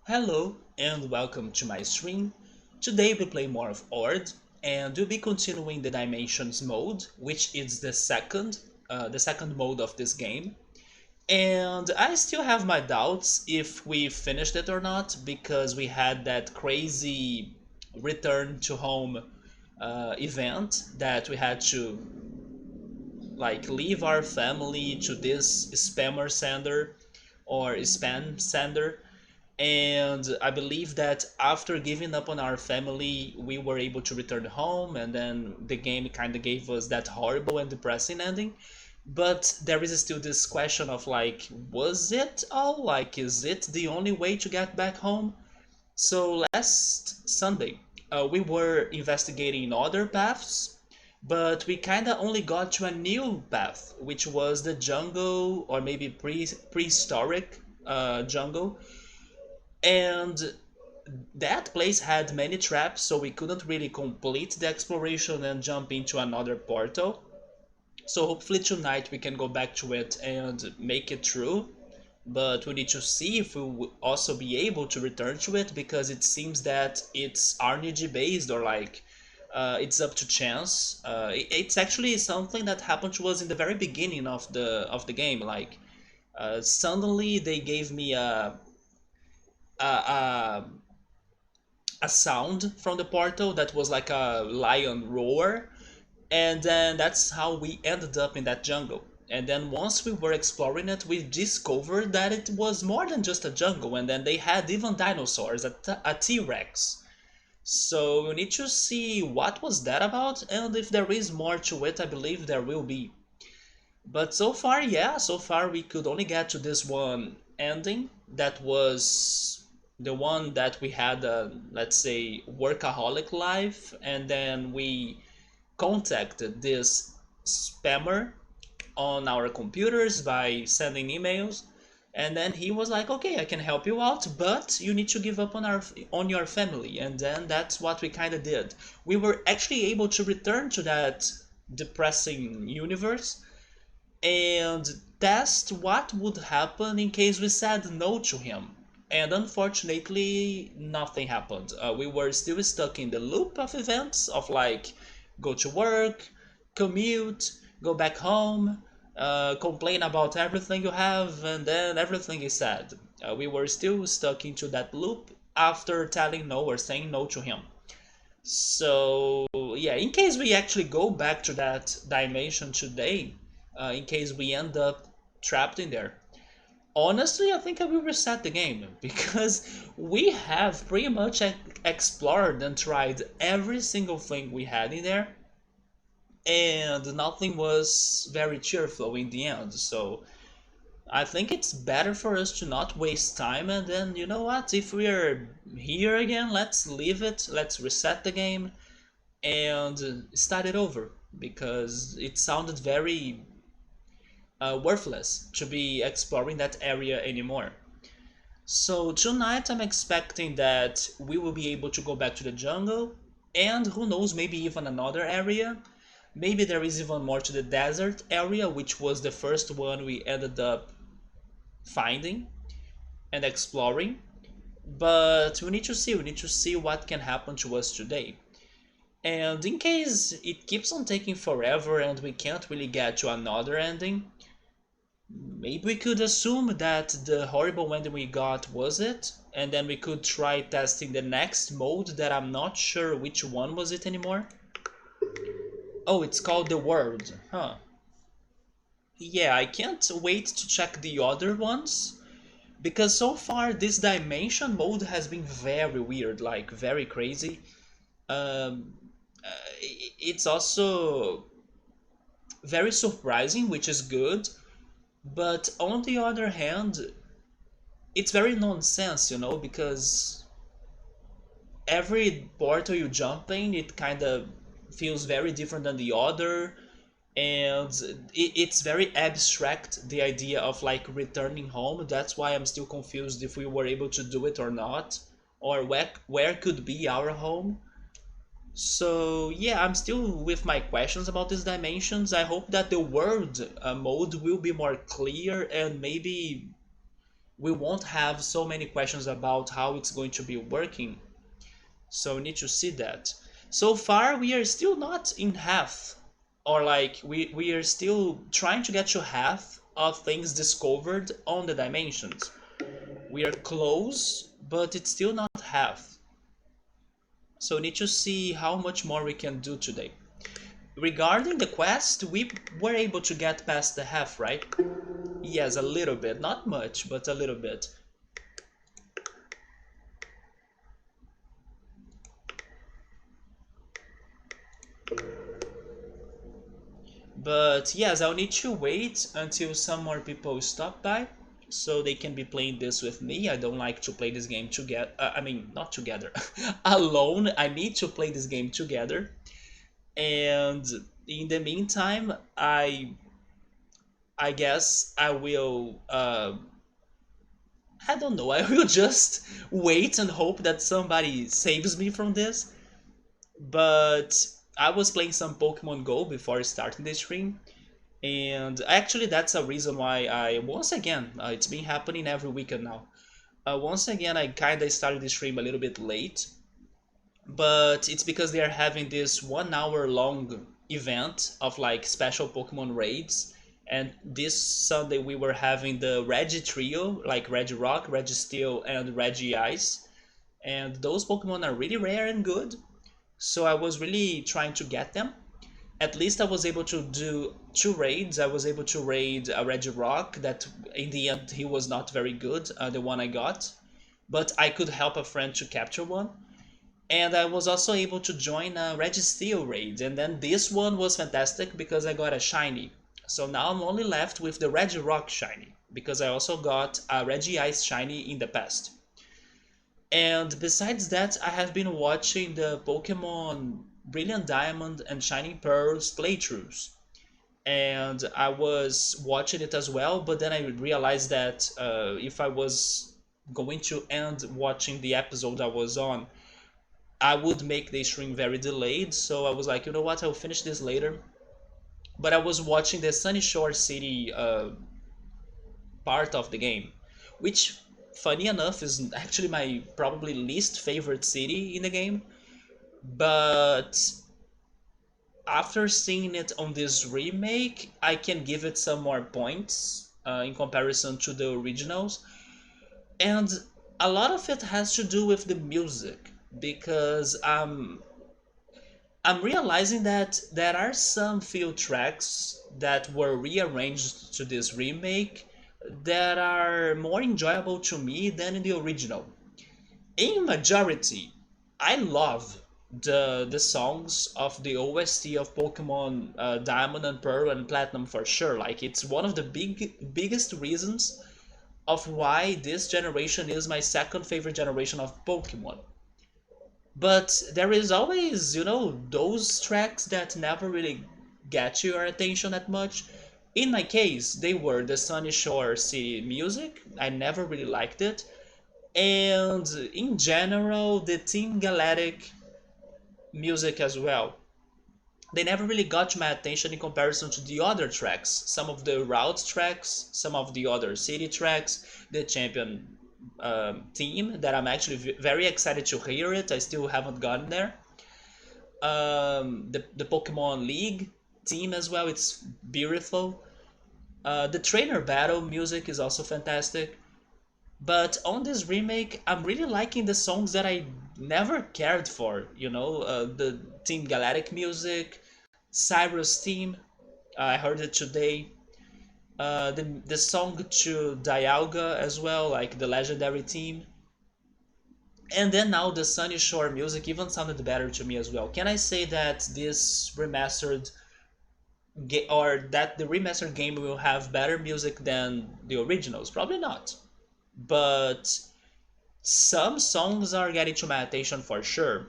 Hello and welcome to my stream. Today we play more of Ord and we'll be continuing the Dimensions mode, which is the second mode of this game. And I still have my doubts if we finished it or not because we had that crazy return to home event that we had to leave our family to this spammer sender or spam sender, and I believe that after giving up on our family, we were able to return home, and then the game kind of gave us that horrible and depressing ending. But there is still this question of was it all? Is it the only way to get back home? So last Sunday, we were investigating other paths, but we kind of only got to a new path, which was the jungle, or maybe prehistoric jungle, and that place had many traps, so we couldn't really complete the exploration and jump into another portal. So hopefully tonight we can go back to it and make it through. But we need to see if we will also be able to return to it, because it seems that it's RNG based, or it's up to chance. It's actually something that happened to us in the very beginning of the game. Suddenly they gave me a a sound from the portal that was like a lion roar, and then that's how we ended up in that jungle. And then once we were exploring it, we discovered that it was more than just a jungle, and then they had even dinosaurs, a T-Rex. So we need to see what was that about, and if there is more to it, I believe there will be. But so far, yeah, so far we could only get to this one ending. That was the one that we had a, let's say, workaholic life, and then we contacted this spammer on our computers by sending emails, and then he was like, okay, I can help you out, but you need to give up on your family. And then that's what we kind of did. We were actually able to return to that depressing universe and test what would happen in case we said no to him. And unfortunately, nothing happened. We were still stuck in the loop of events of go to work, commute, go back home, complain about everything you have, and then everything is sad. We were still stuck into that loop after telling no or saying no to him. So yeah, in case we actually go back to that dimension today, in case we end up trapped in there, honestly, I think I will reset the game because we have pretty much explored and tried every single thing we had in there, and nothing was very cheerful in the end. So I think it's better for us to not waste time, and then you know what? If we're here again, let's leave it, let's reset the game and start it over, because it sounded very worthless to be exploring that area anymore. So tonight I'm expecting that we will be able to go back to the jungle, and who knows, maybe even another area. Maybe there is even more to the desert area, which was the first one we ended up finding and exploring. But we need to see what can happen to us today. And in case it keeps on taking forever and we can't really get to another ending, maybe we could assume that the horrible ending we got was it, and then we could try testing the next mode that I'm not sure which one was it anymore. Oh, it's called the world, huh? Yeah, I can't wait to check the other ones, because so far this dimension mode has been very weird, like very crazy. Um, it's also very surprising, which is good, but on the other hand, it's very nonsense, because every portal you jump in, it kind of feels very different than the other, and it's very abstract, the idea of returning home. That's why I'm still confused if we were able to do it or not, or where could be our home. So yeah, I'm still with my questions about these dimensions. I hope that the world mode will be more clear, and maybe we won't have so many questions about how it's going to be working. So we need to see that. So far, we are still not in half, or like we are still trying to get to half of things discovered on the dimensions. We are close, but it's still not half. So we need to see how much more we can do today. Regarding the quest, we were able to get past the half, right? Yes, a little bit. Not much, but a little bit. But yes, I'll need to wait until some more people stop by so they can be playing this with me. I don't like to play this game together. I mean, not together, alone. I need to play this game together. And in the meantime, I guess I will. I don't know. I will just wait and hope that somebody saves me from this. But I was playing some Pokemon Go before starting the stream, and actually that's a reason why I once again it's been happening every weekend now. Once again, I kind of started the stream a little bit late, but it's because they are having this 1 hour long event of like special Pokemon raids. And this Sunday we were having the Reggie trio, like Regirock, Registeel, and Regice. And those Pokemon are really rare and good, so I was really trying to get them. At least I was able to do 2 raids. I was able to raid a Regirock that in the end he was not very good, the one I got, but I could help a friend to capture one. And I was also able to join a Registeel raid, and then this one was fantastic because I got a shiny. So now I'm only left with the Regirock shiny, because I also got a Regice shiny in the past. And besides that, I have been watching the Pokemon Brilliant Diamond and Shining Pearls playthroughs. And I was watching it as well, but then I realized that if I was going to end watching the episode I was on, I would make the stream very delayed. So I was like, you know what, I'll finish this later. But I was watching the Sunny Shore City part of the game, which, funny enough, is actually my probably least favorite city in the game. But after seeing it on this remake, I can give it some more points in comparison to the originals. And a lot of it has to do with the music, because I'm realizing that there are some few tracks that were rearranged to this remake that are more enjoyable to me than in the original. In majority, I love the songs of the OST of Pokemon Diamond and Pearl and Platinum for sure. Like, it's one of the biggest reasons of why this generation is my second favorite generation of Pokemon. But there is always, those tracks that never really get your attention that much. In my case, they were the Sunny Shore City music. I never really liked it. And in general, the Team Galactic music as well. They never really got my attention in comparison to the other tracks. Some of the route tracks, some of the other city tracks, the champion team that I'm actually very excited to hear it. I still haven't gotten there. The Pokemon League team as well, it's beautiful. The trainer battle music is also fantastic. But on this remake, I'm really liking the songs that I never cared for. The Team Galactic music, Cyrus team. I heard it today. The song to Dialga as well, like the legendary team. And then now the Sunny Shore music even sounded better to me as well. Can I say that this remastered or that the remastered game will have better music than the originals? Probably not. But some songs are getting to my attention for sure.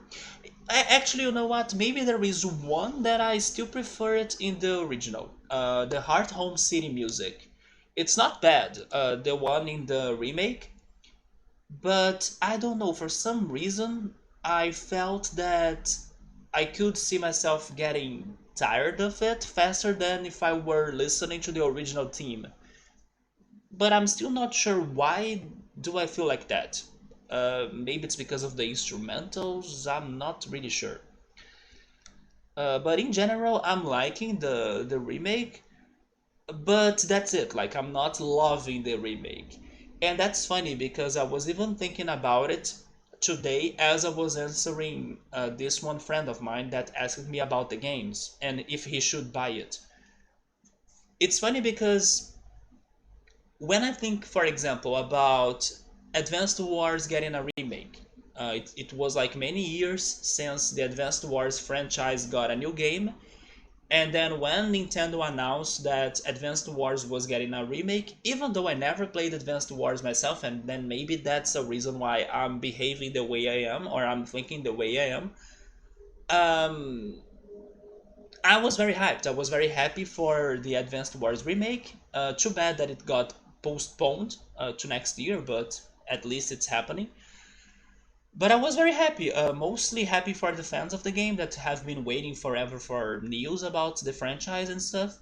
Actually, you know what? Maybe there is one that I still prefer it in the original. The Heart Home City music. It's not bad, the one in the remake, but I don't know, for some reason, I felt that I could see myself getting tired of it faster than if I were listening to the original theme. but I'm still not sure why do I feel like that. Maybe it's because of the instrumentals. I'm not really sure. But in general, I'm liking the remake. But that's it. Like I'm not loving the remake, and that's funny because I was even thinking about it today as I was answering this one friend of mine that asked me about the games and if he should buy it. It's funny because when I think, for example, about Advanced Wars getting a remake, it was like many years since the Advanced Wars franchise got a new game. And then when Nintendo announced that Advanced Wars was getting a remake, even though I never played Advanced Wars myself, and then maybe that's a reason why I'm behaving the way I am, or I'm thinking the way I am, um, I was very hyped. I was very happy for the Advanced Wars remake. Too bad that it got postponed to next year, but at least it's happening. But I was very happy, mostly happy for the fans of the game that have been waiting forever for news about the franchise and stuff.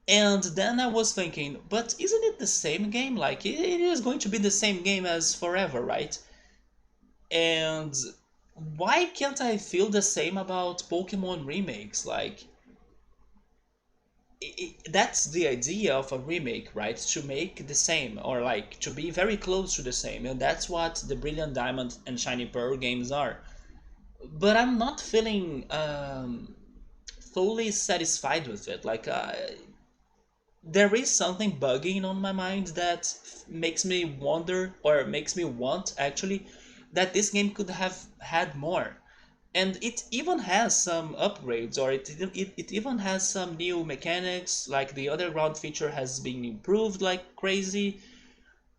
And then I was thinking, but isn't it the same game? Like, it is going to be the same game as forever, right? And why can't I feel the same about Pokemon remakes? Like, that's the idea of a remake, right? To make the same, or like to be very close to the same. And that's what the Brilliant Diamond and Shiny Pearl games are. But I'm not feeling fully satisfied with it. Like, there is something bugging on my mind that makes me wonder, or makes me want actually, that this game could have had more. And it even has some upgrades, or it even has some new mechanics, like the underground feature has been improved like crazy.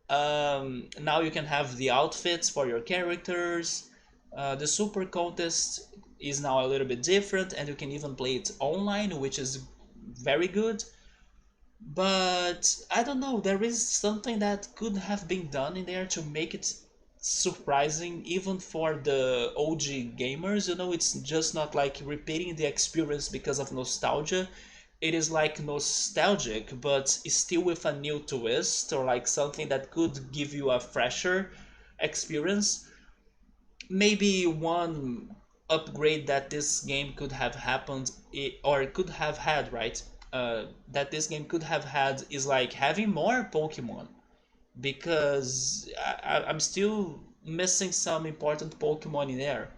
Now you can have the outfits for your characters. The super contest is now a little bit different, and you can even play it online, which is very good. But I don't know, there is something that could have been done in there to make it surprising even for the OG gamers. You know, it's just not like repeating the experience because of nostalgia. It is like nostalgic, but still with a new twist, or like something that could give you a fresher experience. Maybe one upgrade that this game could have happened, or could have had, right? That this game could have had is like having more Pokemon, because I'm still missing some important Pokemon in there.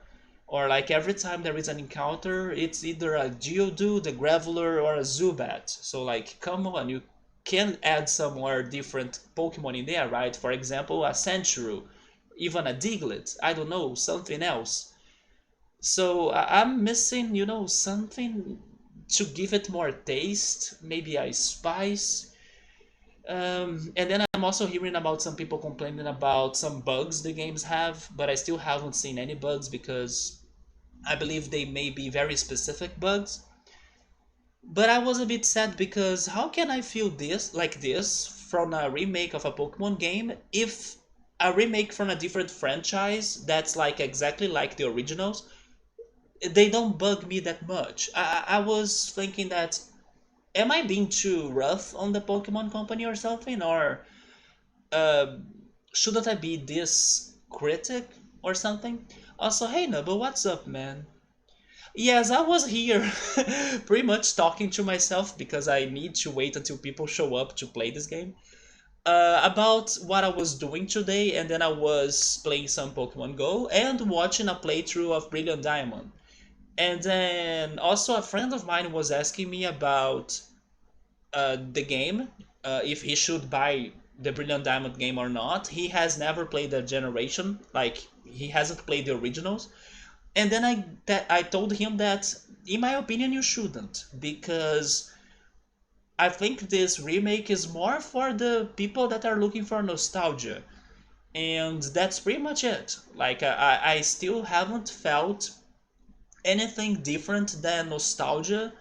Or like every time there is an encounter, it's either a Geodude, a Graveler, or a Zubat. So like, come on, you can add some more different Pokemon in there, right? For example, a Sandshrew, even a Diglett, I don't know, something else. So I'm missing, something to give it more taste, maybe a spice. And then I'm also hearing about some people complaining about some bugs the games have, but I still haven't seen any bugs because I believe they may be very specific bugs. But I was a bit sad because how can I feel this from a remake of a Pokemon game if a remake from a different franchise that's like exactly like the originals, they don't bug me that much. I was thinking that, am I being too rough on the Pokemon Company or something, or uh, shouldn't I be this critic or something? Also, hey Nubba, what's up, man? Yes, I was here pretty much talking to myself because I need to wait until people show up to play this game. About what I was doing today, and then I was playing some Pokemon Go and watching a playthrough of Brilliant Diamond. And then also a friend of mine was asking me about the game, if he should buy the Brilliant Diamond game or not. He has never played the generation, like he hasn't played the originals. And then I told him that, in my opinion, you shouldn't, because I think this remake is more for the people that are looking for nostalgia, and that's pretty much it. Like I still haven't felt anything different than nostalgia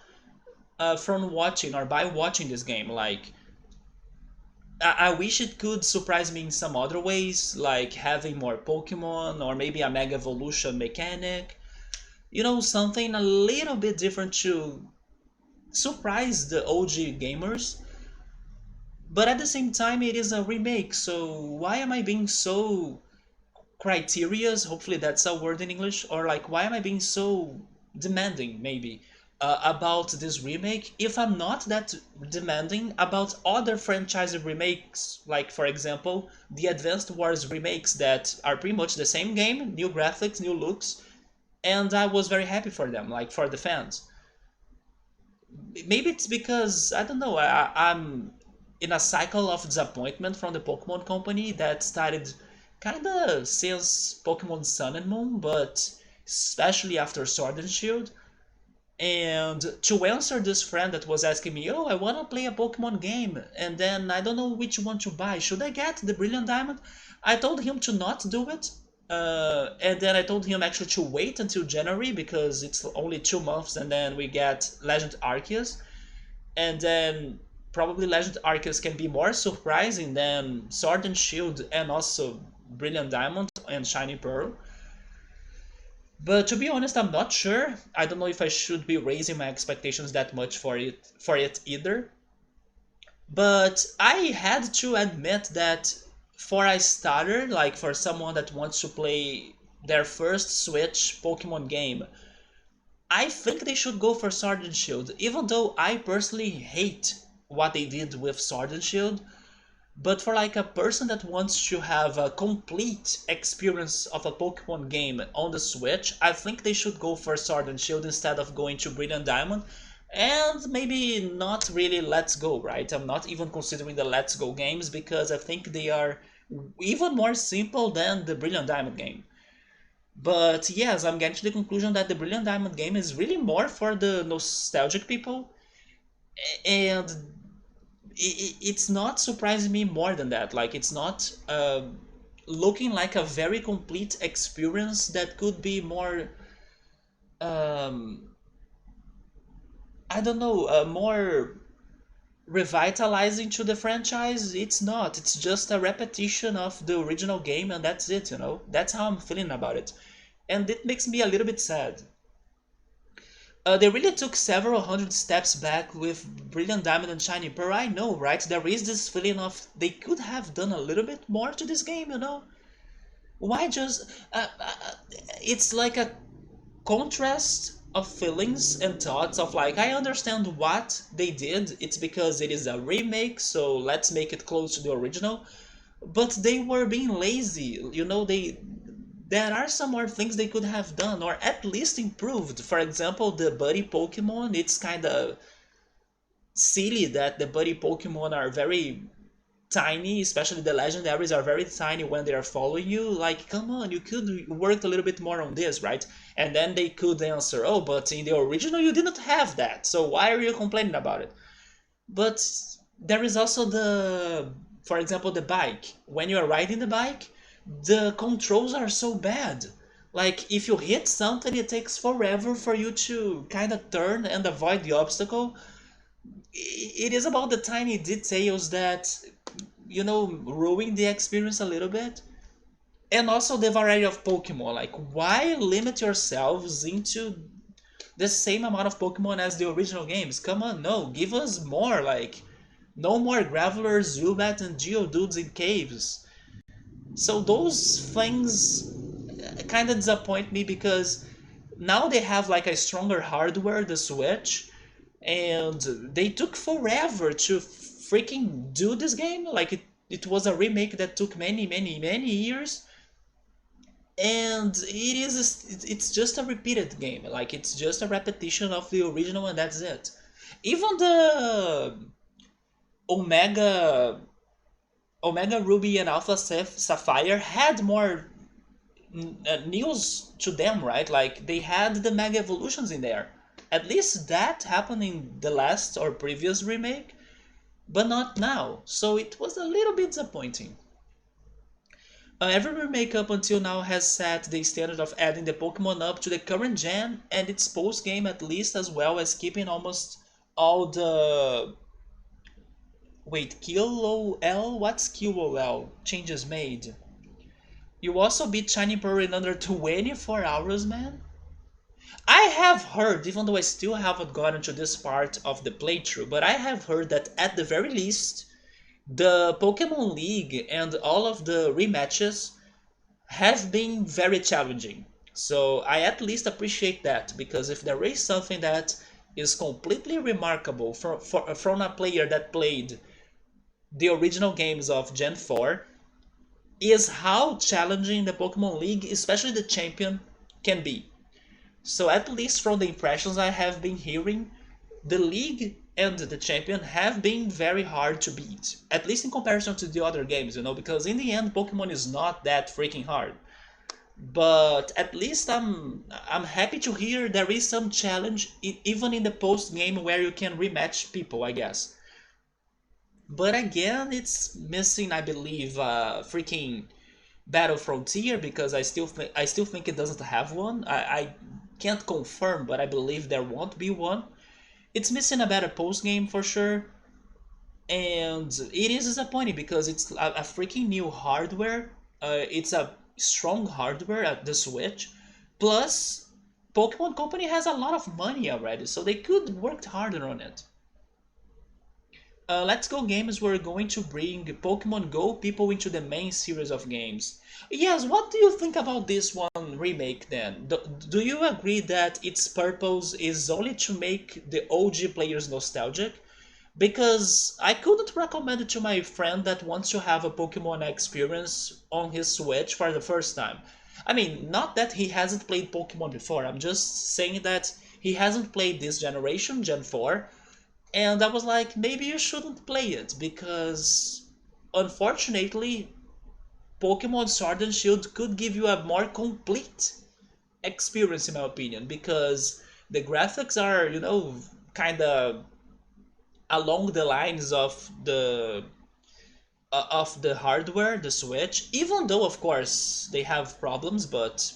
from watching or by watching this game. Like I wish it could surprise me in some other ways, like having more Pokemon or maybe a Mega Evolution mechanic. Something a little bit different to surprise the OG gamers. But at the same time, it is a remake, so why am I being so criterious? Hopefully that's a word in English. Or like, why am I being so demanding, maybe, about this remake if I'm not that demanding about other franchise remakes, like for example the Advanced Wars remakes that are pretty much the same game, new graphics, new looks, and I was very happy for them, like for the fans. Maybe it's because I don't know. I'm in a cycle of disappointment from the Pokemon Company that started kind of since Pokemon Sun and Moon, but especially after Sword and Shield. And to answer this friend that was asking me, oh, I want to play a Pokemon game, and then I don't know which one to buy. Should I get the Brilliant Diamond? I told him to not do it. And then I told him actually to wait until January because it's only 2 months and then we get Legend Arceus. And then probably Legend Arceus can be more surprising than Sword and Shield and also Brilliant Diamond and Shining Pearl. But to be honest, I'm not sure. I don't know if I should be raising my expectations that much for it either. But I had to admit that for a starter, like for someone that wants to play their first Switch Pokemon game, I think they should go for Sword and Shield. Even though I personally hate what they did with Sword and Shield, but for like a person that wants to have a complete experience of a Pokemon game on the Switch, I think they should go for Sword and Shield instead of going to Brilliant Diamond. And maybe not really Let's Go, right? I'm not even considering the Let's Go games because I think they are even more simple than the Brilliant Diamond game. But yes, I'm getting to the conclusion that the Brilliant Diamond game is really more for the nostalgic people, and it's not surprising me more than that. Like, it's not looking like a very complete experience that could be more, um, I don't know, more revitalizing to the franchise. It's not. It's just a repetition of the original game, and that's it, you know? That's how I'm feeling about it. And it makes me a little bit sad. They really took several hundred steps back with Brilliant Diamond and Shiny Pearl. I know, right? There is this feeling of they could have done a little bit more to this game, you know? Why just. It's like a contrast of feelings and thoughts of like, I understand what they did. It's because it is a remake, so let's make it close to the original. But they were being lazy, you know? There are some more things they could have done, or at least improved. For example, the buddy Pokemon, it's kind of silly that the buddy Pokemon are very tiny, especially the legendaries are very tiny when they are following you. Like, come on, you could work a little bit more on this, right? And then they could answer, oh, but in the original you didn't have that, so why are you complaining about it? But there is also for example, the bike. When you are riding the bike, the controls are so bad. Like, if you hit something, it takes forever for you to kind of turn and avoid the obstacle. It is about the tiny details that, ruin the experience a little bit. And also the variety of Pokemon. Like, why limit yourselves into the same amount of Pokemon as the original games? Come on, no, give us more. Like, no more Gravelers, Zubat, and Geodudes in caves. So those things kind of disappoint me because now they have like a stronger hardware, the Switch, and they took forever to freaking do this game. Like, it was a remake that took many, many, many years, and it's just a repeated game. Like, it's just a repetition of the original, and that's it. Even the Omega Omega Ruby and Alpha Sapphire had more news to them, right? Like, they had the Mega Evolutions in there. At least that happened in the last or previous remake, but not now. So it was a little bit disappointing. Every remake up until now has set the standard of adding the Pokemon up to the current gen and its post game at least, as well as keeping almost all the. Wait, QOL? What's QOL? Changes made. You also beat Shiny Pearl in under 24 hours, man? I have heard, even though I still haven't gotten to this part of the playthrough, but I have heard that at the very least, The Pokemon League and all of the rematches have been very challenging. So I at least appreciate that, because if there is something that is completely remarkable from a player that played the original games of Gen 4, is how challenging the Pokemon League, especially the champion, can be. So at least from the impressions I have been hearing, the league and the champion have been very hard to beat. At least in comparison to the other games, because in the end Pokemon is not that freaking hard. But at least I'm happy to hear there is some challenge even in the post game where you can rematch people, I guess. But again, it's missing, I believe, freaking Battle Frontier, because I still think it doesn't have one. I can't confirm, but I believe there won't be one. It's missing a better post game for sure, and it is disappointing because it's a freaking new hardware. It's a strong hardware at the Switch. Plus, Pokemon Company has a lot of money already, so they could work harder on it. Let's Go Games were going to bring Pokemon Go people into the main series of games. Yes, what do you think about this one remake then? Do you agree that its purpose is only to make the OG players nostalgic? Because I couldn't recommend it to my friend that wants to have a Pokemon experience on his Switch for the first time. I mean, not that he hasn't played Pokemon before, I'm just saying that he hasn't played this generation, Gen 4, and I was like, maybe you shouldn't play it because unfortunately, Pokemon Sword and Shield could give you a more complete experience, in my opinion, because the graphics are, kind of along the lines of the hardware, the Switch. Even though, of course, they have problems, but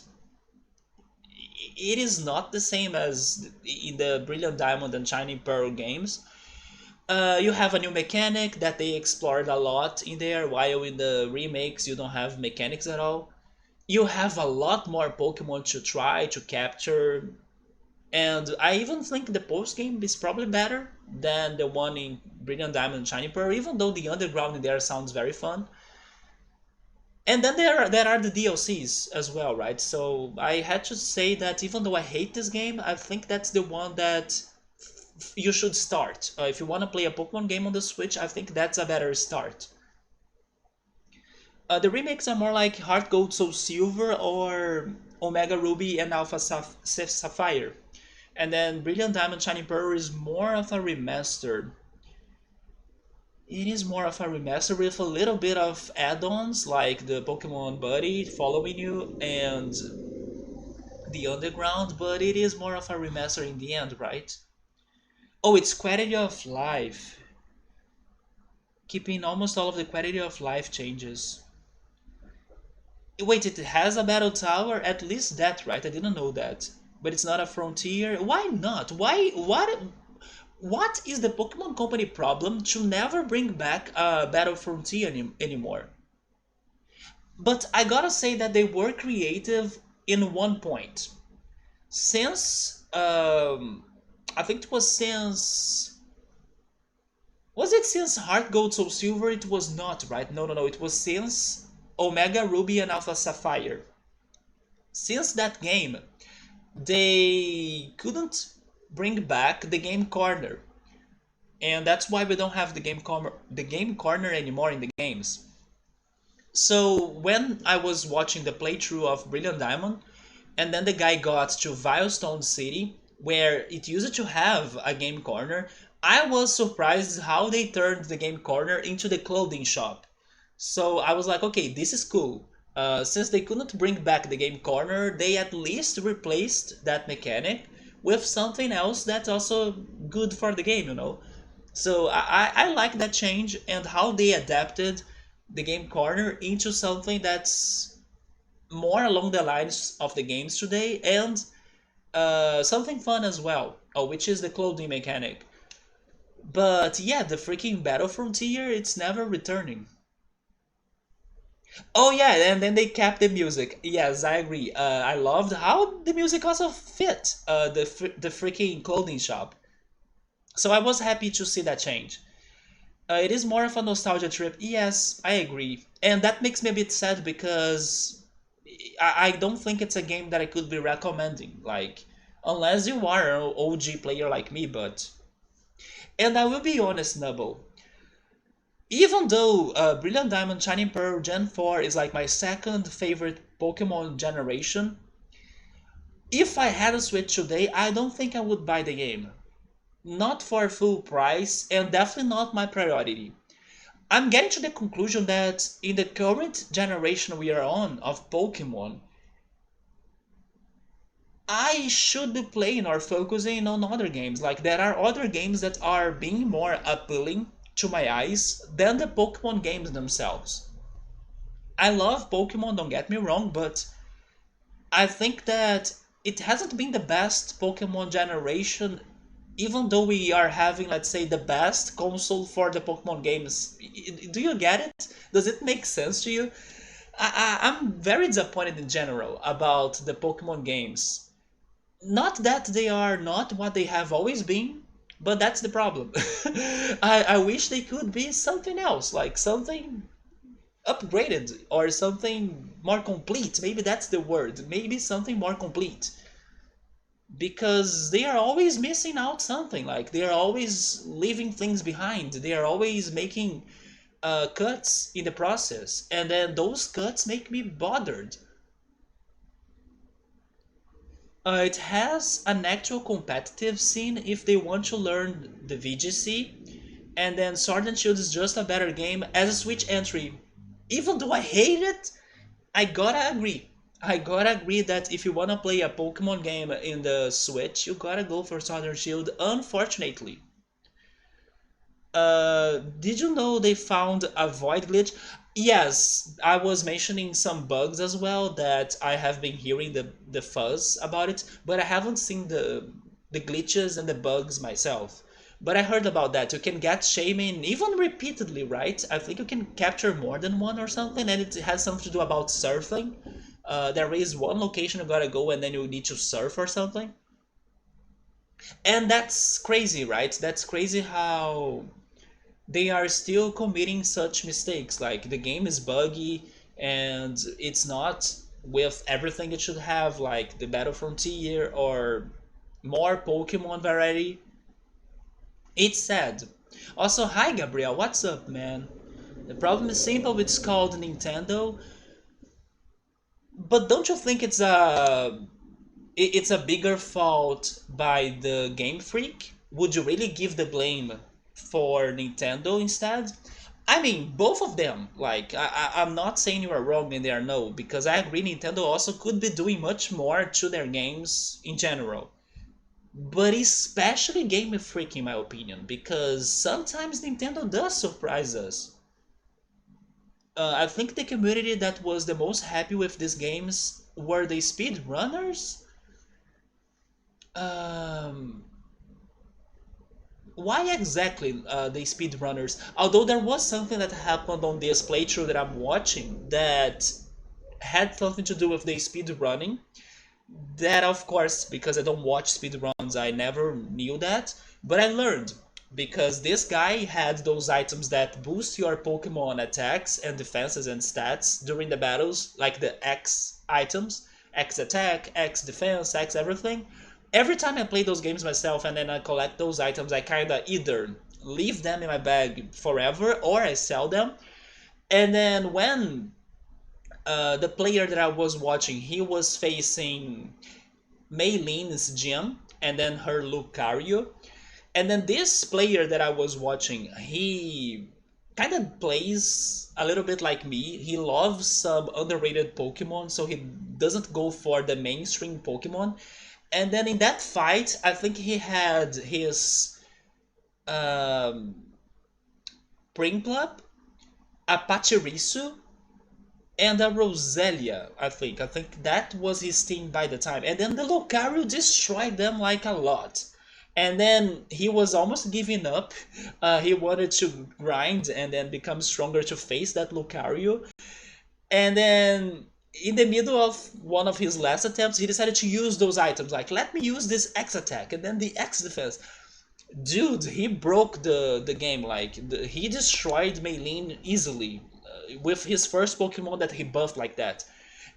it is not the same as in the Brilliant Diamond and Shining Pearl games. You have a new mechanic that they explored a lot in there, while in the remakes you don't have mechanics at all. You have a lot more Pokemon to try to capture, and I even think the post game is probably better than the one in Brilliant Diamond and Shiny Pearl, even though the underground in there sounds very fun. And then there are the DLCs as well, right? So I had to say that even though I hate this game, I think that's the one that you should start. If you want to play a Pokemon game on the Switch, I think that's a better start. The remakes are more like Heart Gold Soul Silver or Omega Ruby and Alpha Sapphire. And then Brilliant Diamond Shining Pearl is more of a remaster. It is more of a remaster with a little bit of add-ons like the Pokemon Buddy following you and the Underground, but it is more of a remaster in the end, right? Oh, it's quality of life. Keeping almost all of the quality of life changes. Wait, it has a battle tower? At least that, right? I didn't know that. But it's not a frontier. Why not? Why? What is the Pokemon Company problem to never bring back a battle frontier anymore? But I gotta say that they were creative in one point. Since I think it was since was it since Heart Gold Soul Silver? It was not, right? No, no, no. It was since Omega Ruby and Alpha Sapphire. Since that game, they couldn't bring back the game corner, and that's why we don't have the game corner anymore in the games. So when I was watching the playthrough of Brilliant Diamond, and then the guy got to Vilestone City, where it used to have a game corner, I was surprised how they turned the game corner into the clothing shop. So I was like, okay, this is cool. Since they couldn't bring back the game corner, they at least replaced that mechanic with something else that's also good for the game. So I like that change and how they adapted the game corner into something that's more along the lines of the games today, and something fun as well, which is the clothing mechanic. But yeah, the freaking Battle Frontier, it's never returning. Oh yeah, and then they kept the music. Yes, I agree. I loved how the music also fit the freaking clothing shop. So I was happy to see that change. It is more of a nostalgia trip. Yes, I agree. And that makes me a bit sad because I don't think it's a game that I could be recommending. Like, unless you are an OG player like me, but. And I will be honest, Nubble. Even though Brilliant Diamond Shining Pearl Gen 4 is like my second favorite Pokemon generation, if I had a Switch today, I don't think I would buy the game. Not for full price, and definitely not my priority. I'm getting to the conclusion that in the current generation we are on of Pokemon, I should be playing or focusing on other games. Like there are other games that are being more appealing to my eyes than the Pokemon games themselves. I love Pokemon, don't get me wrong, but I think that it hasn't been the best Pokemon generation, even though we are having, let's say, the best console for the Pokemon games. Do you get it? Does it make sense to you? I'm very disappointed in general about the Pokemon games. Not that they are not what they have always been, but that's the problem. I wish they could be something else, like something upgraded or something more complete. Maybe that's the word. Maybe something more complete. Because they are always missing out something. Like they are always leaving things behind. They are always making cuts in the process. And then those cuts make me bothered. It has an actual competitive scene if they want to learn the VGC, and then Sword and Shield is just a better game as a Switch entry. Even though I hate it, I gotta agree. I gotta agree that if you wanna play a Pokemon game in the Switch, you gotta go for Sword and Shield, unfortunately. Did you know they found a void glitch? Yes, I was mentioning some bugs as well that I have been hearing the fuzz about it, but I haven't seen the glitches and the bugs myself. But I heard about that. You can get shaming even repeatedly, right? I think you can capture more than one or something, and it has something to do about surfing. There is one location you gotta go and then you need to surf or something. And that's crazy, right? That's crazy how they are still committing such mistakes. Like the game is buggy and it's not with everything it should have, like the Battle Frontier or more Pokemon variety. It's sad. Also, hi Gabriel, what's up, man? The problem is simple, it's called Nintendo, but don't you think it's a bigger fault by the Game Freak? Would you really give the blame for Nintendo instead? I mean, both of them. Like, I'm not saying you are wrong and they are no, because I agree Nintendo also could be doing much more to their games in general. But especially Game Freak, in my opinion, because sometimes Nintendo does surprise us. I think the community that was the most happy with these games were the speedrunners. Um, why exactly the speedrunners? Although there was something that happened on this playthrough that I'm watching that had something to do with the speedrunning. That, of course, because I don't watch speedruns, I never knew that. But I learned because this guy had those items that boost your Pokemon attacks and defenses and stats during the battles, like the X items, X attack, X defense, X everything. Every time I play those games myself and then I collect those items, I kinda either leave them in my bag forever or I sell them. And then when the player that I was watching, he was facing Maylene's gym and then her Lucario. And then this player that I was watching, he kind of plays a little bit like me. He loves some underrated Pokemon, so he doesn't go for the mainstream Pokemon. And then in that fight, I think he had his um, Prinplup, a Pachirisu, and a Roselia, I think. I think that was his team by the time. And then the Lucario destroyed them like a lot. And then he was almost giving up. He wanted to grind and then become stronger to face that Lucario. And then in the middle of one of his last attempts, he decided to use those items. Like, let me use this X attack and then the X defense. Dude, he broke the game. Like he destroyed Maylin easily with his first Pokemon that he buffed like that.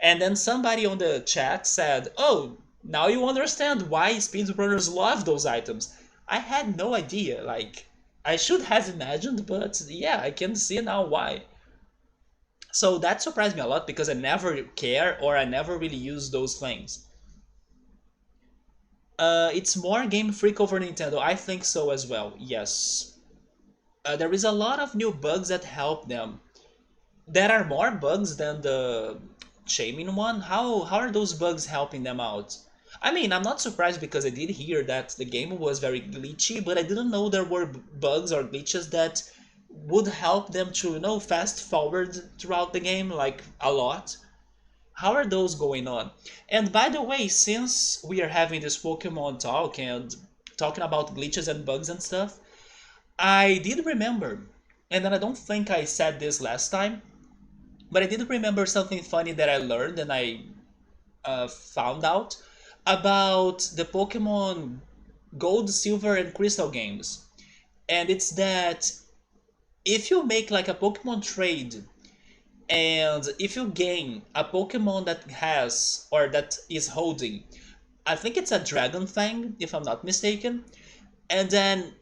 And then somebody on the chat said, "Oh, now you understand why speedrunners love those items." I had no idea. Like I should have imagined, but yeah, I can see now why. So that surprised me a lot because I never care or I never really use those things. It's more Game Freak over Nintendo. I think so as well. Yes. There is a lot of new bugs that help them. There are more bugs than the shaming one. How are those bugs helping them out? I mean, I'm not surprised because I did hear that the game was very glitchy, but I didn't know there were bugs or glitches that would help them to, fast forward throughout the game like a lot. How are those going on? And by the way, since we are having this Pokemon talk and talking about glitches and bugs and stuff, I did remember, and then I don't think I said this last time, but I did remember something funny that I learned and I found out about the Pokemon Gold, Silver, and Crystal games. And it's that if you make like a Pokemon trade and if you gain a Pokemon that has or that is holding, I think it's a Dragon Fang, if I'm not mistaken, and then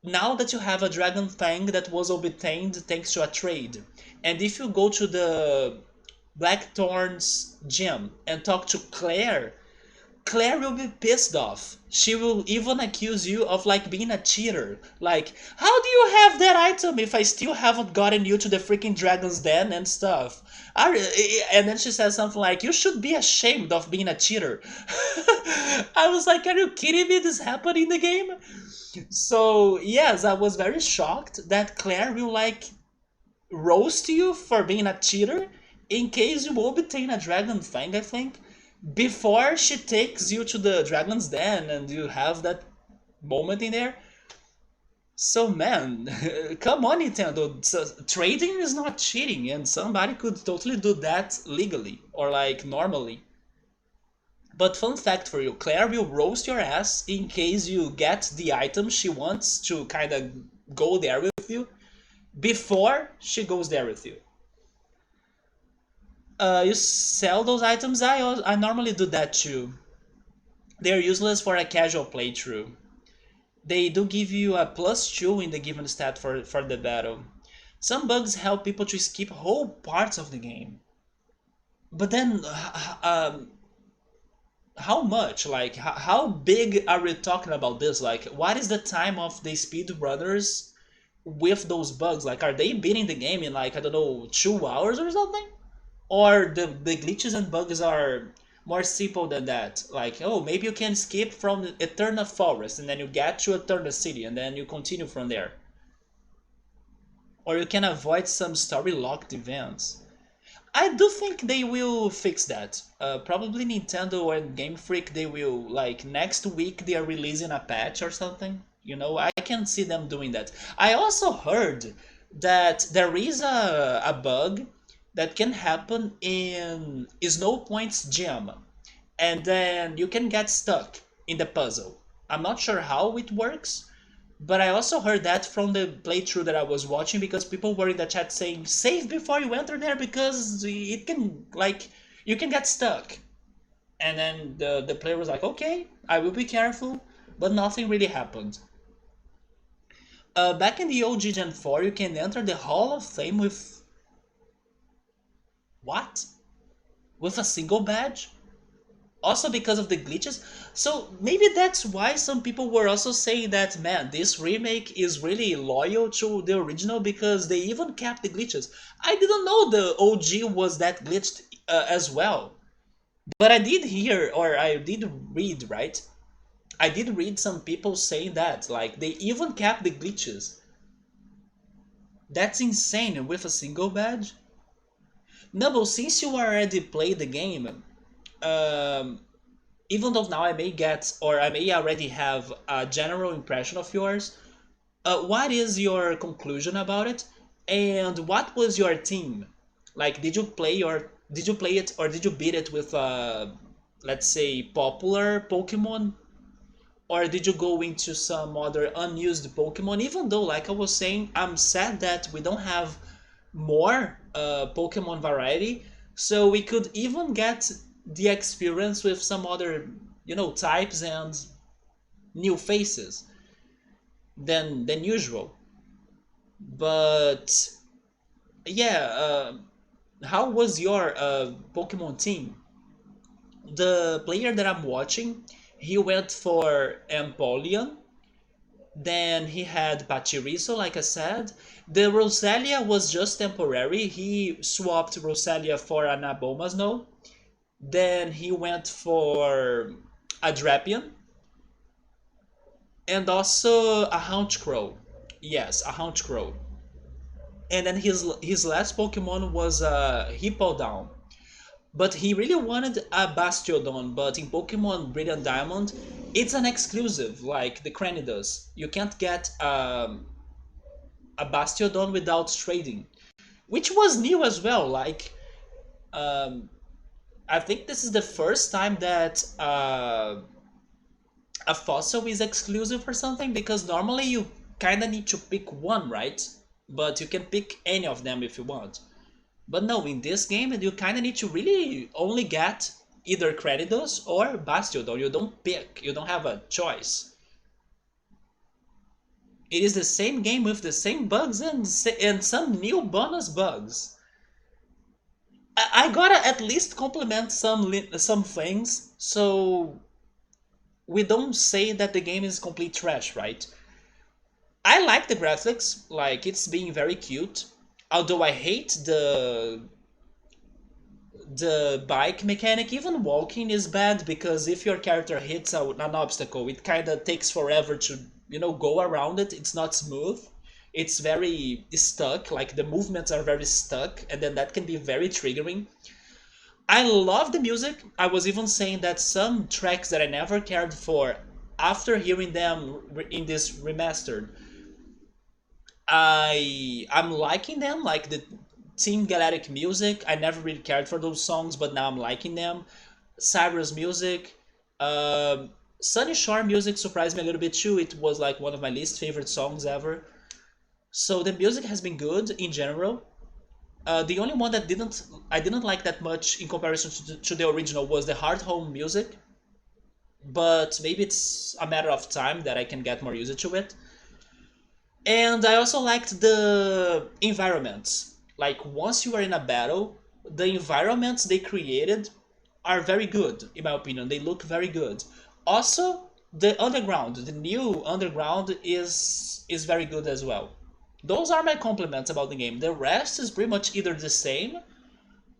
now that you have a Dragon Fang that was obtained thanks to a trade, and if you go to the Blackthorn's gym and talk to Claire, Claire will be pissed off. She will even accuse you of like being a cheater. Like, how do you have that item if I still haven't gotten you to the freaking Dragon's Den and stuff? And then she says something like, you should be ashamed of being a cheater. I was like, are you kidding me? This happened in the game? So, yes, I was very shocked that Claire will like roast you for being a cheater in case you obtain a Dragon Fang, I think, before she takes you to the Dragon's Den and you have that moment in there. So man, come on Nintendo, trading is not cheating and somebody could totally do that legally or like normally. But fun fact for you, Claire will roast your ass in case you get the item she wants to kind of go there with you before she goes there with you. You sell those items. I normally do that too. They're useless for a casual playthrough. They do give you a +2 in the given stat for the battle. Some bugs help people to skip whole parts of the game. But then, how much? Like, how big are we talking about this? Like, what is the time of the speedrunners with those bugs? Like, are they beating the game in like, I don't know, 2 hours or something? Or the glitches and bugs are more simple than that. Like, oh, maybe you can skip from the Eterna Forest and then you get to Eterna City and then you continue from there. Or you can avoid some story locked events. I do think they will fix that. Probably Nintendo and Game Freak, they will, like, next week they are releasing a patch or something. I can see them doing that. I also heard that there is a bug that can happen in Snow Point's gym, and then you can get stuck in the puzzle. I'm not sure how it works, but I also heard that from the playthrough that I was watching because people were in the chat saying save before you enter there because it can like you can get stuck. And then the player was like, okay, I will be careful, but nothing really happened. Back in the OG Gen 4, you can enter the Hall of Fame with what? With a single badge? Also because of the glitches. So maybe that's why some people were also saying that, man, this remake is really loyal to the original because they even kept the glitches. I didn't know the OG was that glitched as well. But I did hear, or I did read, right? I did read some people saying that, like, they even kept the glitches. That's insane with a single badge. No, but since you already played the game, um, even though now I may get or I may already have a general impression of yours, what is your conclusion about it? And what was your team? Like, did you play it or did you beat it with let's say popular Pokemon? Or did you go into some other unused Pokemon? Even though, like I was saying, I'm sad that we don't have more Pokemon variety, so we could even get the experience with some other, types and new faces than usual. But yeah, how was your Pokemon team? The player that I'm watching, he went for Empoleon. Then he had Pachirisu, like I said. The Rosalia was just temporary. He swapped Rosalia for an Abomasnow. Then he went for a Drapion and also a Houndcrow. Yes, a Houndcrow. And then his last Pokemon was a Hippowdon. But he really wanted a Bastiodon, but in Pokemon Brilliant Diamond, it's an exclusive, like the Cranidos. You can't get a Bastiodon without trading, which was new as well. Like, um, I think this is the first time that a fossil is exclusive or something, because normally you kind of need to pick one, right? But you can pick any of them if you want. But no, in this game, you kind of need to really only get either Credidos or Bastiodon. You don't pick, you don't have a choice. It is the same game with the same bugs and some new bonus bugs. I gotta at least compliment some things, so we don't say that the game is complete trash, right? I like the graphics, like it's being very cute. Although I hate the bike mechanic. Even walking is bad, because if your character hits an obstacle, it kind of takes forever to go around it. It's not smooth. It's very stuck, like the movements are very stuck, and then that can be very triggering. I love the music. I was even saying that some tracks that I never cared for, after hearing them in this remastered, I'm liking them, like the Team Galactic music. I never really cared for those songs, but now I'm liking them. Cyrus music, Sunny Shore music surprised me a little bit too. It was like one of my least favorite songs ever. So the music has been good in general. The only one that didn't I didn't like that much in comparison to the original was the Hard Home music, but maybe it's a matter of time that I can get more used to it. And I also liked the environments. Like once you are in a battle, the environments they created are very good, in my opinion. They look very good. Also, the underground, the new underground is very good as well. Those are my compliments about the game. The rest is pretty much either the same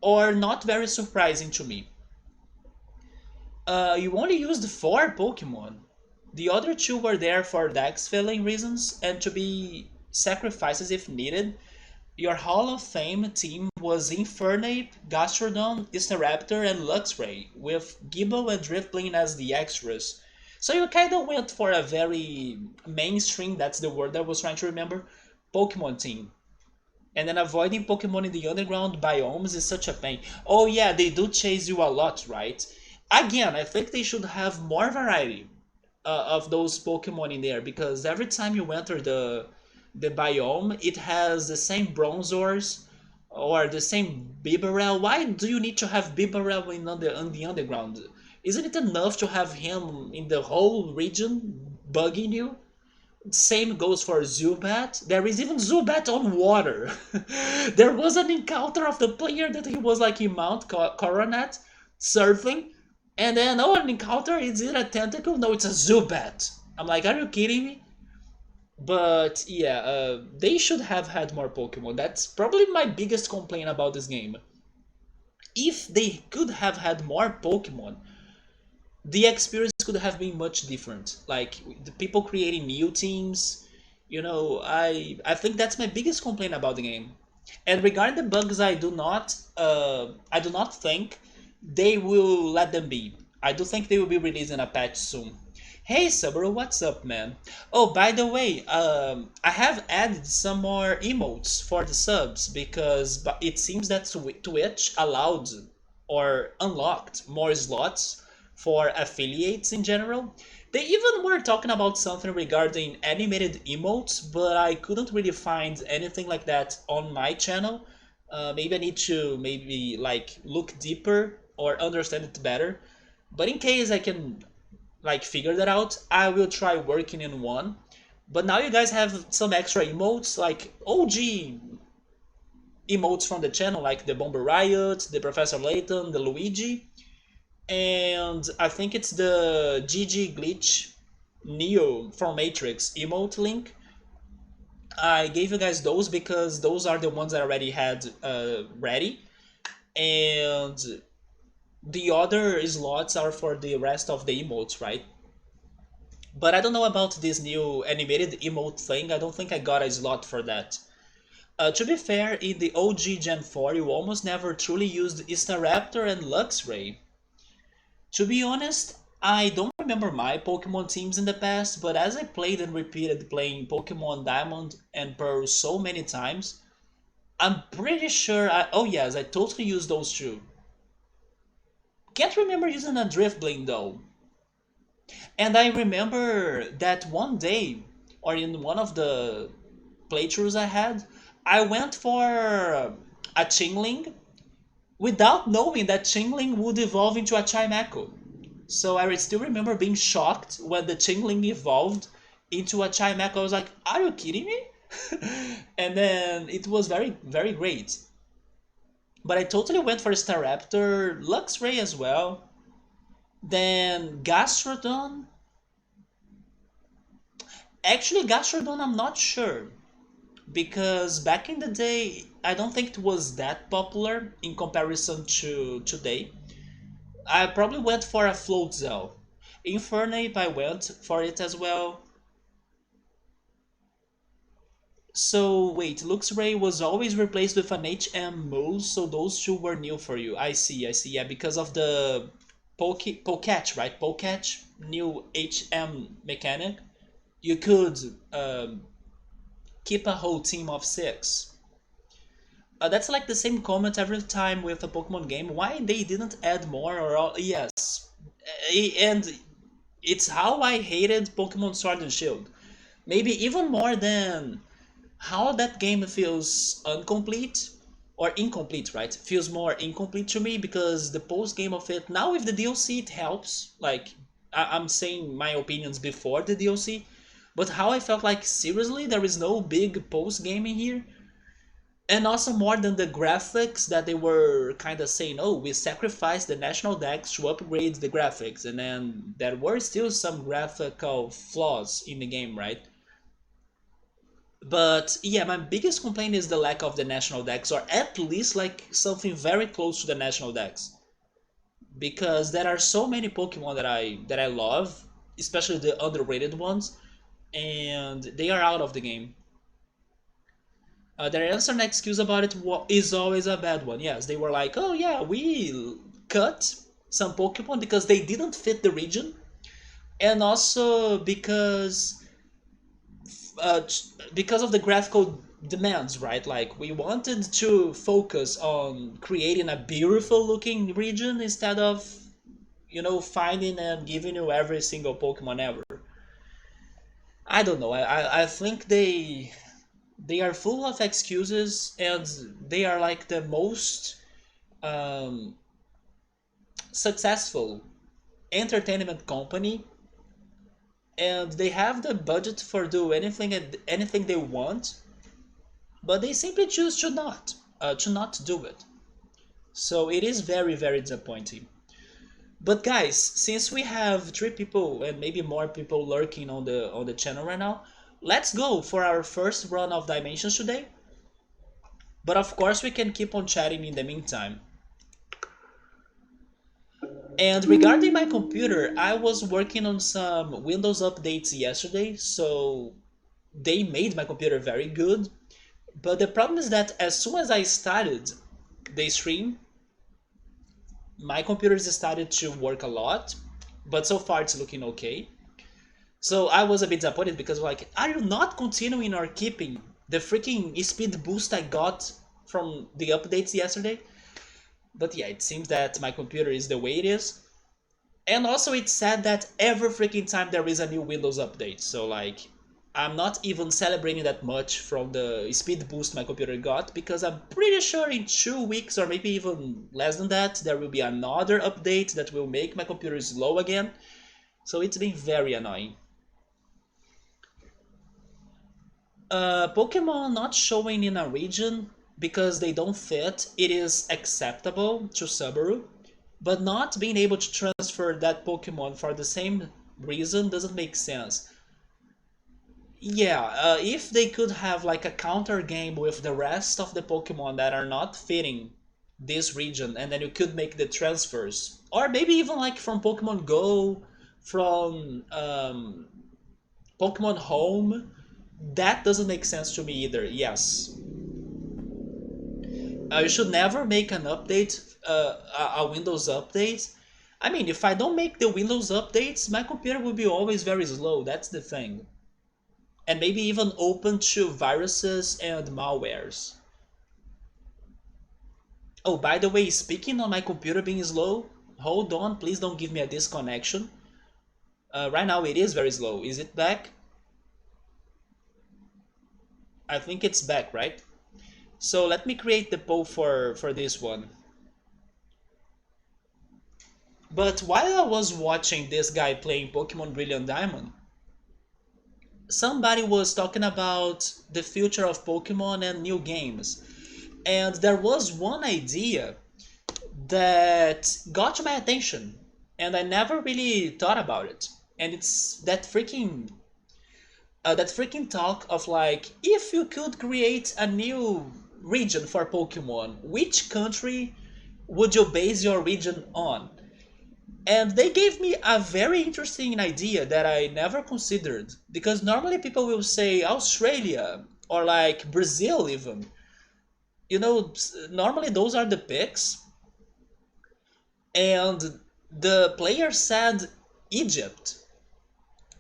or not very surprising to me. You only used four Pokemon. The other two were there for dex filling reasons and to be sacrifices if needed. Your Hall of Fame team was Infernape, Gastrodon, Staraptor, and Luxray, with Gible and Drifblim as the extras. So you kinda went for a very mainstream, that's the word I was trying to remember, Pokemon team. And then avoiding Pokemon in the underground biomes is such a pain. Oh yeah, they do chase you a lot, right? Again, I think they should have more variety of those Pokemon in there, because every time you enter the biome, it has the same Bronzors or the same Bibarel. Why do you need to have Bibarel in the underground? Isn't it enough to have him in the whole region bugging you? Same goes for Zubat. There is even Zubat on water. There was an encounter of the player that he was like in Mount Coronet surfing, and then oh, an encounter, is it a tentacle? No, it's a Zubat. I'm like, are you kidding me? But yeah, they should have had more Pokemon. That's probably my biggest complaint about this game. If they could have had more Pokemon, the experience could have been much different. Like the people creating new teams, I think that's my biggest complaint about the game. And regarding the bugs, I do not think they will let them be. I do think they will be releasing a patch soon. Hey Subaru, what's up, man? Oh, by the way, I have added some more emotes for the subs, because it seems that Twitch allowed or unlocked more slots for affiliates in general. They even were talking about something regarding animated emotes, but I couldn't really find anything like that on my channel. Maybe I need to maybe like look deeper or understand it better. But in case I can like figure that out, I will try working in one. But now you guys have some extra emotes, like OG emotes from the channel, like the Bomber Riot, the Professor Layton, the Luigi, and I think it's the GG Glitch Neo from Matrix emote link. I gave you guys those because those are the ones I already had ready, and the other slots are for the rest of the emotes, right? But I don't know about this new animated emote thing. I don't think I got a slot for that. To be fair, in the OG Gen 4, you almost never truly used Staraptor and Luxray. To be honest, I don't remember my Pokemon teams in the past, but as I played and repeated playing Pokemon Diamond and Pearl so many times, I'm pretty sure oh yes, I totally used those two. Can't remember using a Drifblim though. And I remember that one day, or in one of the playthroughs I had, I went for a Chingling without knowing that Chingling would evolve into a Chimecho. So I still remember being shocked when the Chingling evolved into a Chimecho. I was like, are you kidding me? And then it was very, very great. But I totally went for Staraptor, Luxray as well. Then Gastrodon. Actually, Gastrodon, I'm not sure. Because back in the day, I don't think it was that popular in comparison to today. I probably went for a Floatzel. Infernape, I went for it as well. So wait, Luxray was always replaced with an HM Moose, so those two were new for you. I see, yeah, because of the Poketch, right? Poketch, new HM mechanic. You could keep a whole team of 6. That's like the same comment every time with a Pokemon game. Why they didn't add more or all? Yes, and it's how I hated Pokemon Sword and Shield. Maybe even more than how that game feels incomplete or incomplete, right? Feels more incomplete to me because the post game of it now with the DLC it helps. Like I'm saying my opinions before the DLC, but how I felt like seriously there is no big post game in here. And also more than the graphics that they were kind of saying, oh, we sacrificed the national dex to upgrade the graphics, and then there were still some graphical flaws in the game, right? But yeah, my biggest complaint is the lack of the national dex, or at least like something very close to the national dex, because there are so many Pokemon that I love, especially the underrated ones, and they are out of the game. Their answer and excuse about it is always a bad one. Yes, they were like, oh yeah, we cut some Pokemon because they didn't fit the region, and also uh, because of the graphical demands, right? Like we wanted to focus on creating a beautiful looking region instead of finding and giving you every single Pokemon ever. I don't know. I think they are full of excuses and they are like the most um, successful entertainment company, and they have the budget for do anything they want, but they simply choose to not do it. So it is very, very disappointing. But guys, since we have 3 people and maybe more people lurking on the channel right now, let's go for our first run of dimensions today. But of course we can keep on chatting in the meantime. And regarding my computer, I was working on some Windows updates yesterday, so they made my computer very good. But the problem is that as soon as I started the stream, my computer started to work a lot, but so far it's looking okay. So I was a bit disappointed because like, are you not continuing or keeping the freaking speed boost I got from the updates yesterday? But yeah, it seems that my computer is the way it is. And also it said that every freaking time there is a new Windows update. So like I'm not even celebrating that much from the speed boost my computer got because I'm pretty sure in 2 weeks or maybe even less than that there will be another update that will make my computer slow again. So it's been very annoying. Pokemon not showing in a region because they don't fit, it is acceptable to Subaru, but not being able to transfer that Pokemon for the same reason doesn't make sense. Yeah, if they could have like a counter game with the rest of the Pokemon that are not fitting this region, and then you could make the transfers, or maybe even like from Pokemon Go, from Pokemon Home, that doesn't make sense to me either. Yes, you should never make an update, a Windows update. I mean, if I don't make the Windows updates, my computer will be always very slow. That's the thing. And maybe even open to viruses and malwares. Oh, by the way, speaking on my computer being slow, hold on, please don't give me a disconnection. Right now it is very slow. Is it back? I think it's back, right? So let me create the poll for this one. But while I was watching this guy playing Pokemon Brilliant Diamond, somebody was talking about the future of Pokemon and new games. And there was one idea that got my attention, and I never really thought about it. And it's that freaking talk of like, if you could create a new region for Pokemon, which country would you base your region on? And they gave me a very interesting idea that I never considered, because normally people will say Australia or like Brazil even. Normally those are the picks, and the player said Egypt.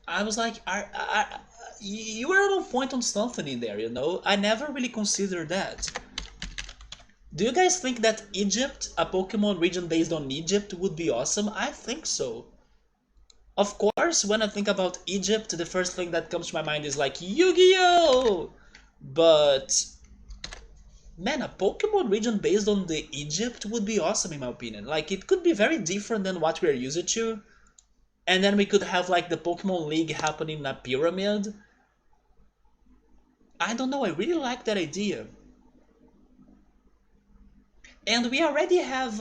I was like, you were on point on something in there. I never really considered that. Do you guys think that Egypt, a Pokemon region based on Egypt, would be awesome? I think so. Of course, when I think about Egypt, the first thing that comes to my mind is like Yu-Gi-Oh! But man, a Pokemon region based on the Egypt would be awesome in my opinion. Like it could be very different than what we're used to. And then we could have like the Pokemon League happening in a pyramid. I don't know, I really like that idea. And we already have,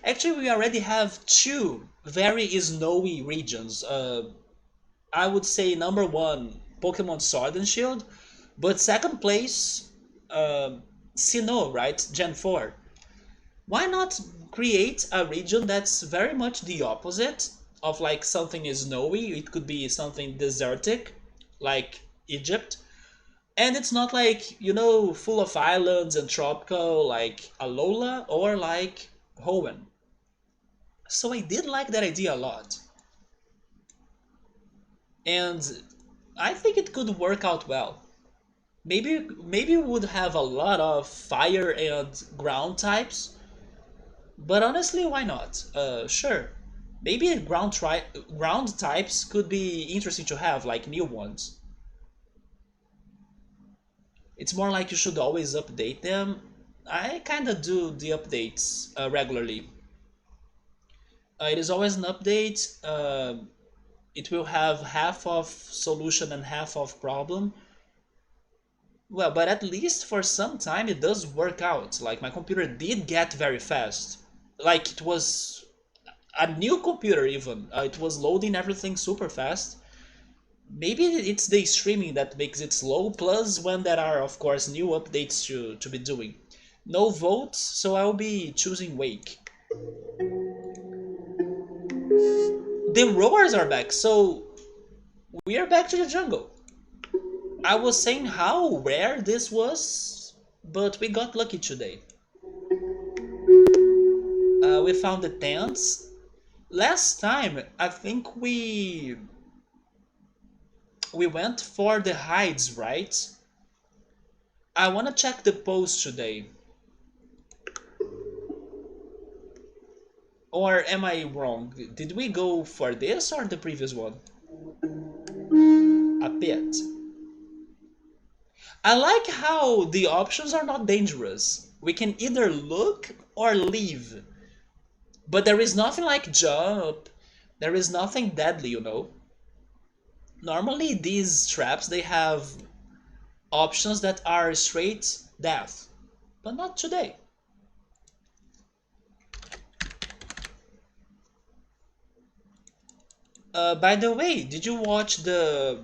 actually we already have two very snowy regions. I would say number one, Pokemon Sword and Shield, but second place, Sinnoh, right? Gen 4. Why not create a region that's very much the opposite of like something is snowy? It could be something desertic, like Egypt, and it's not like full of islands and tropical like Alola or like Hoenn. So I did like that idea a lot, and I think it could work out well. Maybe we would have a lot of fire and ground types, but honestly, why not? Sure. Maybe ground types could be interesting to have, like new ones. It's more like you should always update them. I kinda do the updates regularly. It is always an update. It will have half of solution and half of problem. Well, but at least for some time it does work out. Like my computer did get very fast. Like it was a new computer even. It was loading everything super fast. Maybe it's the streaming that makes it slow, plus when there are, of course, new updates to be doing. No votes, so I'll be choosing Wake. The roars are back, so we are back to the jungle. I was saying how rare this was, but we got lucky today. We found the tents. Last time, I think we went for the hides, right? I wanna check the post today. Or am I wrong? Did we go for this or the previous one? A pit. I like how the options are not dangerous. We can either look or leave. But there is nothing like jump. There is nothing deadly, you know. Normally these traps they have options that are straight death. But not today. By the way, did you watch the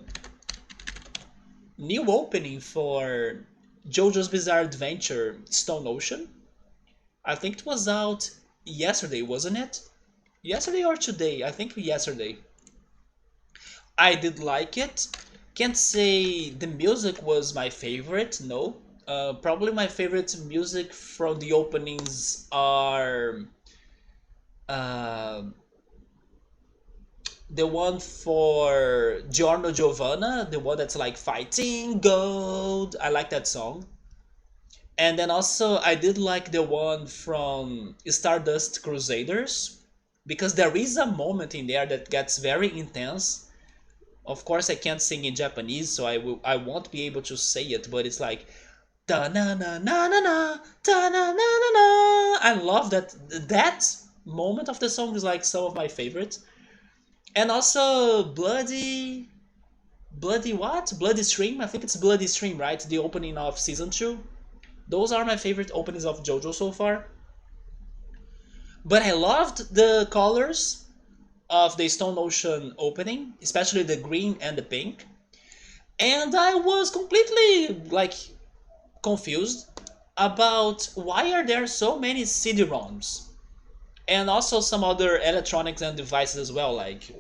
new opening for JoJo's Bizarre Adventure Stone Ocean? I think it was out yesterday, wasn't it? Yesterday or today? I think yesterday. I did like it. Can't say the music was my favorite, no. Probably my favorite music from the openings are uh, the one for Giorno Giovanna, the one that's like fighting gold. I like that song. And then also I did like the one from Stardust Crusaders because there is a moment in there that gets very intense. Of course I can't sing in Japanese, so I won't be able to say it, but it's like da na na na na na da na na na na. I love that moment of the song is like some of my favorites. And also Bloody what? Bloody Stream? I think it's Bloody Stream, right? The opening of season 2. Those are my favorite openings of JoJo so far. But I loved the colors of the Stone Ocean opening, especially the green and the pink. And I was completely like confused about why are there so many CD-ROMs and also some other electronics and devices as well. Like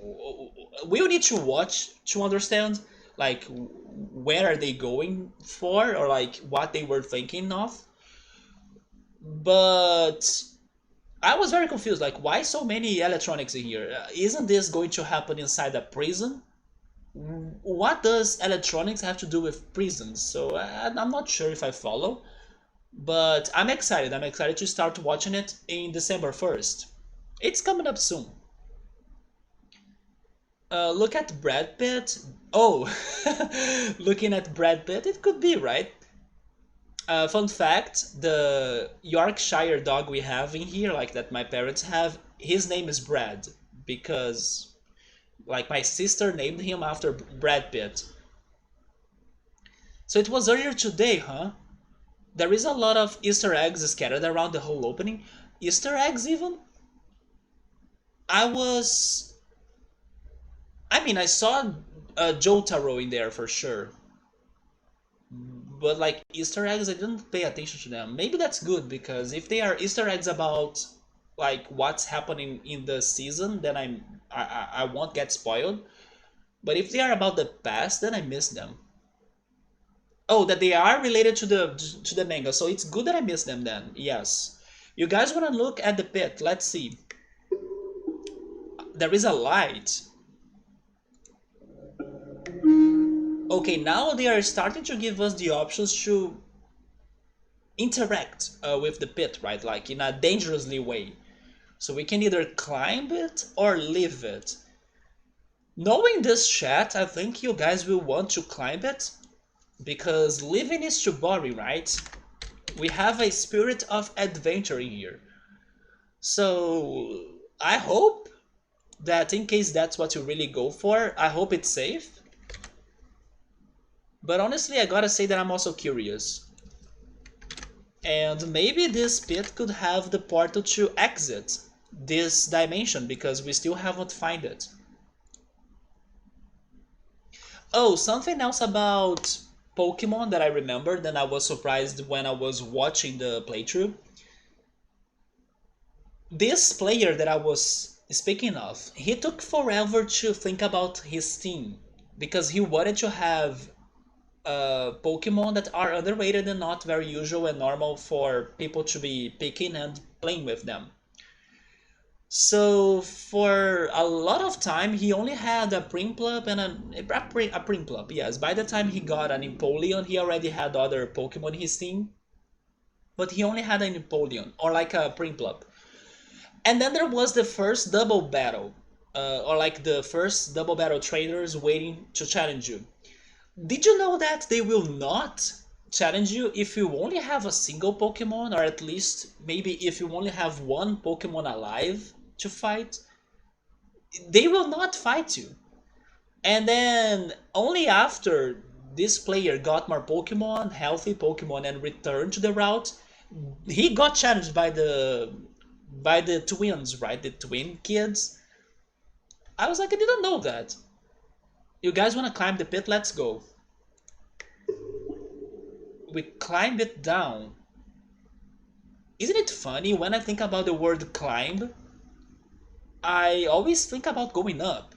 we'll need to watch to understand like where are they going for or like what they were thinking of. But I was very confused. Like, why so many electronics in here? Isn't this going to happen inside a prison? What does electronics have to do with prisons? So I'm not sure if I follow, but I'm excited. I'm excited to start watching it in December 1st. It's coming up soon. Look at Brad Pitt. Oh, looking at Brad Pitt, it could be, right? Fun fact, the Yorkshire dog we have in here, like that my parents have, his name is Brad because like my sister named him after Brad Pitt. So it was earlier today, huh? There is a lot of Easter eggs scattered around the whole opening. Easter eggs even? I was... I mean, I saw Jotaro in there for sure. But like Easter eggs, I didn't pay attention to them. Maybe that's good because if they are Easter eggs about like what's happening in the season, then I won't get spoiled. But if they are about the past, then I miss them. Oh, that they are related to the manga, so it's good that I missed them then. Yes. You guys wanna look at the pit? Let's see. There is a light. Okay, now they are starting to give us the options to interact with the pit, right? Like in a dangerously way. So we can either climb it or leave it. Knowing this chat, I think you guys will want to climb it because living is too boring, right? We have a spirit of adventure in here. So I hope that in case that's what you really go for, I hope it's safe. But honestly, I gotta say that I'm also curious. And maybe this pit could have the portal to exit this dimension because we still haven't found it. Oh, something else about Pokemon that I remembered and I was surprised when I was watching the playthrough. This player that I was speaking of, he took forever to think about his team because he wanted to have Pokemon that are underrated and not very usual and normal for people to be picking and playing with them. So for a lot of time, he only had a Prinplup and a Prinplup. Yes, by the time he got an Empoleon, he already had other Pokemon in his team, but he only had an Empoleon or like a Prinplup. And then there was the first double battle, or like the first double battle trainers waiting to challenge you. Did you know that they will not challenge you if you only have a single Pokemon, or at least maybe if you only have one Pokemon alive to fight? They will not fight you. And then only after this player got more Pokemon, healthy Pokemon, and returned to the route, he got challenged by the twins, right? The twin kids. I was like, I didn't know that. You guys want to climb the pit? Let's go. We climb it down. Isn't it funny when I think about the word climb? I always think about going up.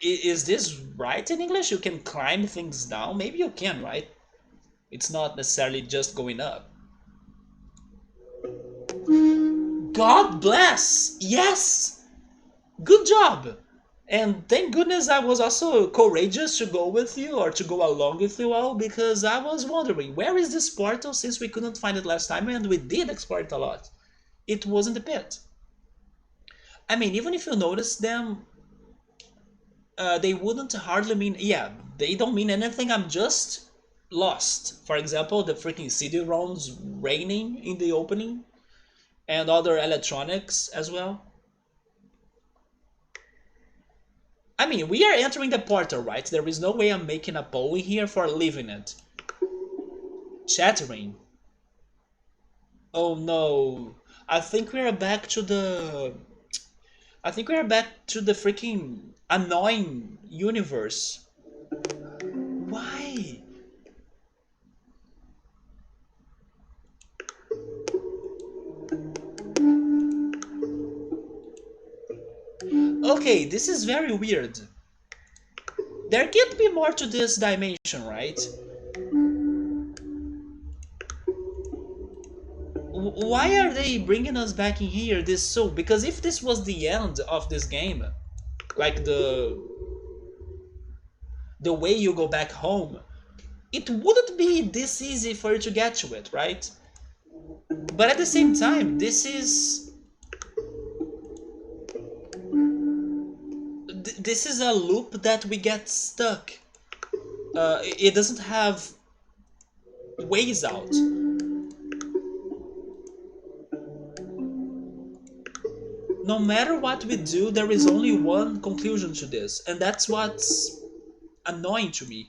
Is this right in English? You can climb things down? Maybe you can, right? It's not necessarily just going up. God bless! Yes! Good job! And thank goodness I was also courageous to go with you or to go along with you all because I was wondering where is this portal since we couldn't find it last time and we did explore it a lot. It was in the pit. I mean, even if you notice them, they wouldn't hardly mean, yeah, they don't mean anything. I'm just lost. For example, the freaking CD-ROMs raining in the opening and other electronics as well. I mean, we are entering the portal, right? There is no way I'm making a poll here for leaving it. Chattering. Oh no. I think we are back to the... I think we are back to the freaking annoying universe. Why? Okay, this is very weird. There can't be more to this dimension, right? Why are they bringing us back in here this soon? Because if this was the end of this game, like the way you go back home, it wouldn't be this easy for you to get to it, right? But at the same time, this is a loop that we get stuck. It doesn't have ways out. No matter what we do, there is only one conclusion to this, and that's what's annoying to me.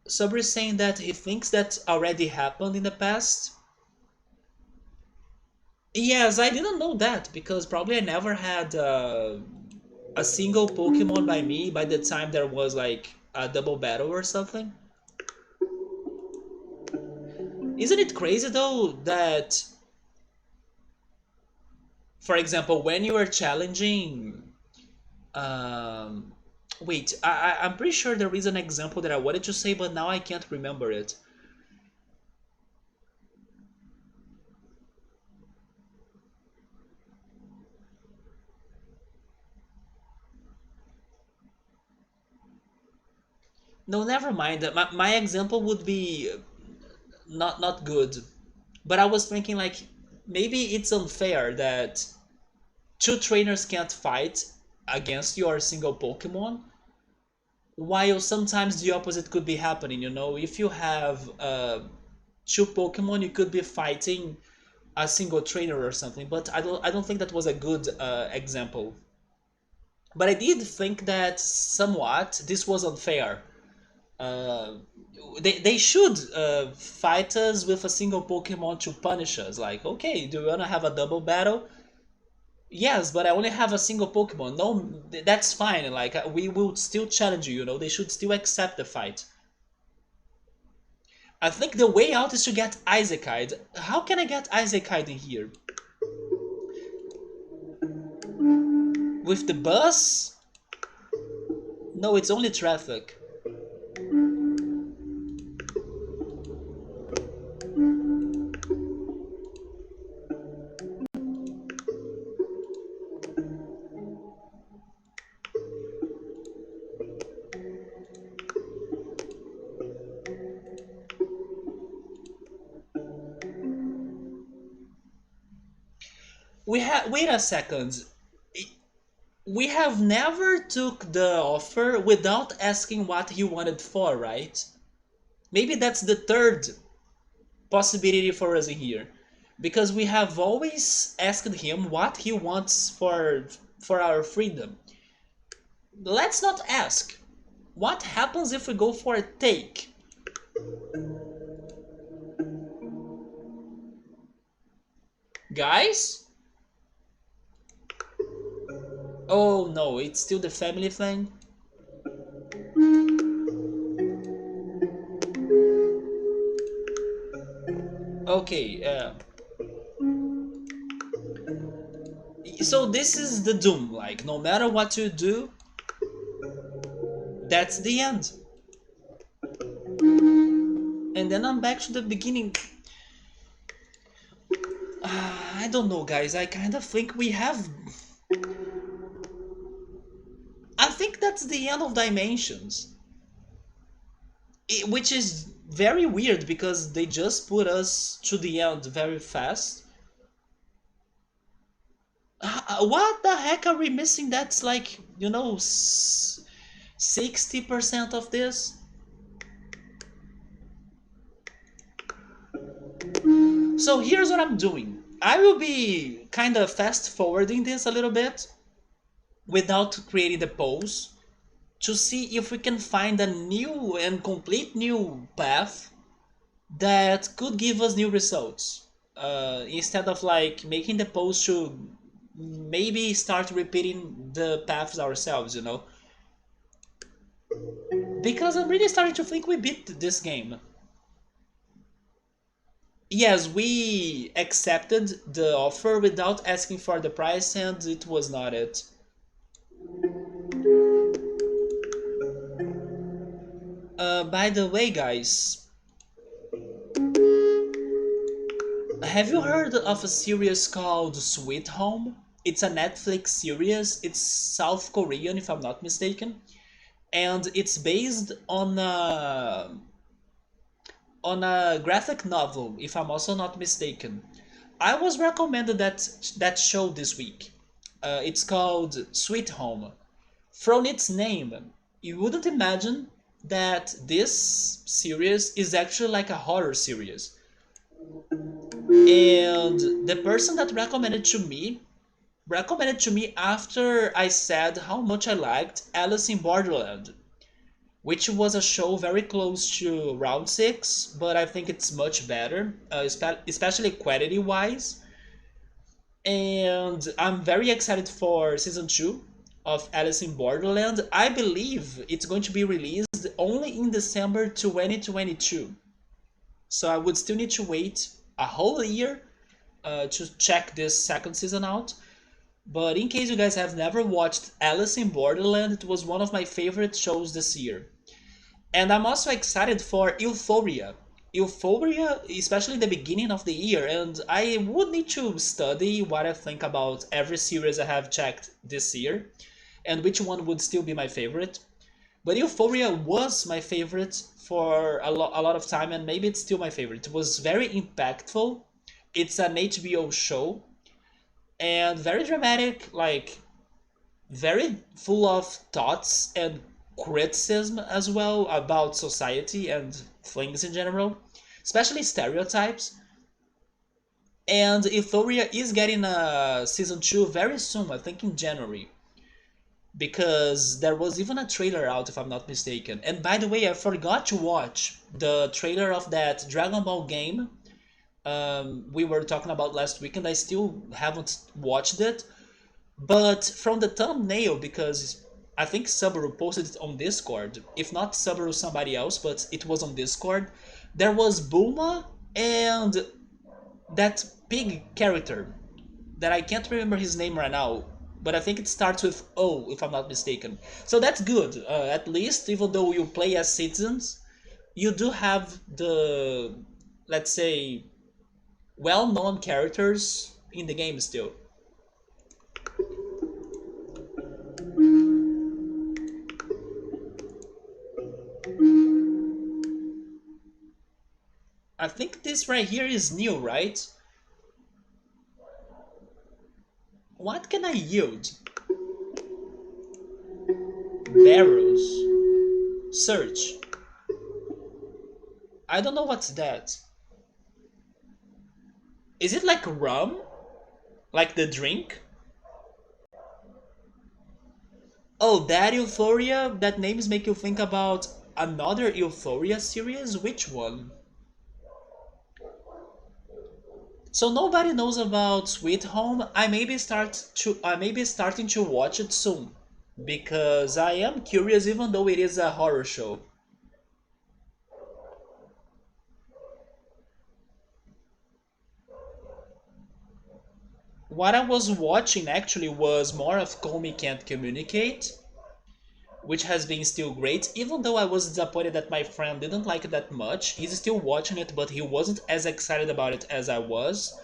Sabri is saying that he thinks that already happened in the past. Yes, I didn't know that because probably I never had a single Pokemon by me by the time there was like a double battle or something. Isn't it crazy though that, for example, when you are challenging, um, wait, I'm pretty sure there is an example that I wanted to say, but now I can't remember it. No, never mind. My example would be not good. But I was thinking like maybe it's unfair that two trainers can't fight against your single Pokemon, while sometimes the opposite could be happening. You know, if you have two Pokemon, you could be fighting a single trainer or something. But I don't think that was a good example. But I did think that somewhat this was unfair. Uh, they should fight us with a single Pokemon to punish us. Like, okay, do you wanna have a double battle? Yes, but I only have a single Pokemon. No, that's fine. Like, we will still challenge you. You know, they should still accept the fight. I think the way out is to get Isekai'd. How can I get Isekai'd in here? With the bus? No, it's only traffic. wait a second. We have never took the offer without asking what he wanted for, right? Maybe that's the third possibility for us in here, because we have always asked him what he wants for our freedom. Let's not ask. What happens if we go for a take? Guys? Oh no, it's still the family thing. Okay, so this is the doom. Like, no matter what you do, that's the end. And then I'm back to the beginning. I don't know, guys. I kind of think we have. I think that's the end of Dimensions. Which is very weird because they just put us to the end very fast. What the heck are we missing? That's like, 60% of this. So here's what I'm doing. I will be kind of fast forwarding this a little bit without creating the pose to see if we can find a new and complete new path that could give us new results. Instead of like making the pose to maybe start repeating the paths ourselves. Because I'm really starting to think we beat this game. Yes, we accepted the offer without asking for the price, and it was not it. By the way, guys, have you heard of a series called Sweet Home? It's a Netflix series. It's South Korean, if I'm not mistaken, and it's based on a graphic novel, if I'm also not mistaken. I was recommended that show this week. It's called Sweet Home. From its name, you wouldn't imagine that this series is actually like a horror series. And the person that recommended to me after I said how much I liked Alice in Borderland, which was a show very close to Round 6, but I think it's much better, especially quality wise. And I'm very excited for season 2 of Alice in Borderland. I believe it's going to be released only in December 2022. So I would still need to wait a whole year to check this second season out. But in case you guys have never watched Alice in Borderland, it was one of my favorite shows this year. And I'm also excited for Euphoria. Euphoria, especially the beginning of the year, and I would need to study what I think about every series I have checked this year and which one would still be my favorite. But Euphoria was my favorite for a lot of time, and maybe it's still my favorite. It was very impactful. It's an HBO show and very dramatic, like very full of thoughts and criticism as well about society and things in general, especially stereotypes. And Euphoria is getting a season 2 very soon, I think in January, because there was even a trailer out, if I'm not mistaken. And by the way, I forgot to watch the trailer of that Dragon Ball game we were talking about last weekend. I still haven't watched it, but from the thumbnail, because I think Subaru posted it on Discord. If not Subaru, somebody else, but it was on Discord. There was Bulma and that pig character that I can't remember his name right now, but I think it starts with O, if I'm not mistaken. So that's good. At least, even though you play as citizens, you do have the, let's say, well-known characters in the game still. I think this right here is new, right? What can I yield? Barrels. Search. I don't know what's that. Is it like rum? Like the drink? Oh, that Euphoria? That names make you think about another Euphoria series? Which one? So nobody knows about Sweet Home. I may be starting to watch it soon because I am curious even though it is a horror show. What I was watching actually was more of Comey Can't Communicate, which has been still great, even though I was disappointed that my friend didn't like it that much. He's still watching it, but he wasn't as excited about it as I was.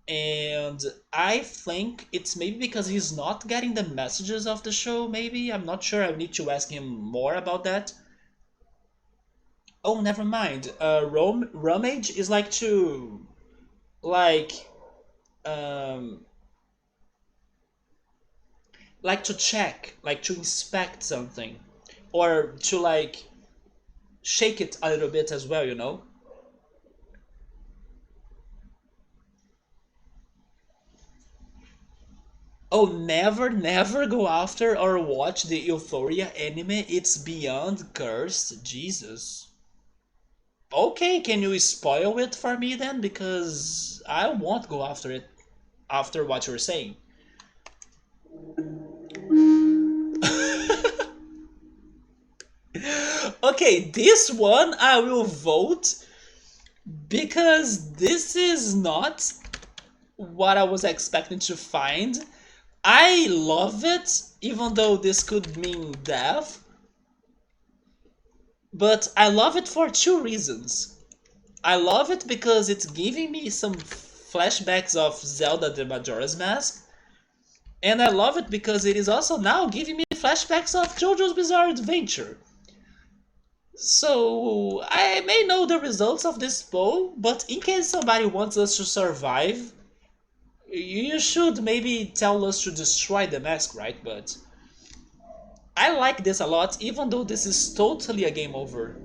And I think it's maybe because he's not getting the messages of the show, maybe. I'm not sure. I need to ask him more about that. Oh, never mind. Rummage is like, um, like to check, like to inspect something, or to like shake it a little bit as well. Oh, never, never go after or watch the Euphoria anime. It's beyond cursed. Jesus. Okay, can you spoil it for me then? Because I won't go after it after what you're saying. Okay, this one I will vote because this is not what I was expecting to find. I love it, even though this could mean death, but I love it for two reasons. I love it because it's giving me some flashbacks of Zelda the Majora's Mask, and I love it because it is also now giving me flashbacks of JoJo's Bizarre Adventure. So I may know the results of this poll, but in case somebody wants us to survive, you should maybe tell us to destroy the mask, right? But I like this a lot, even though this is totally a game over.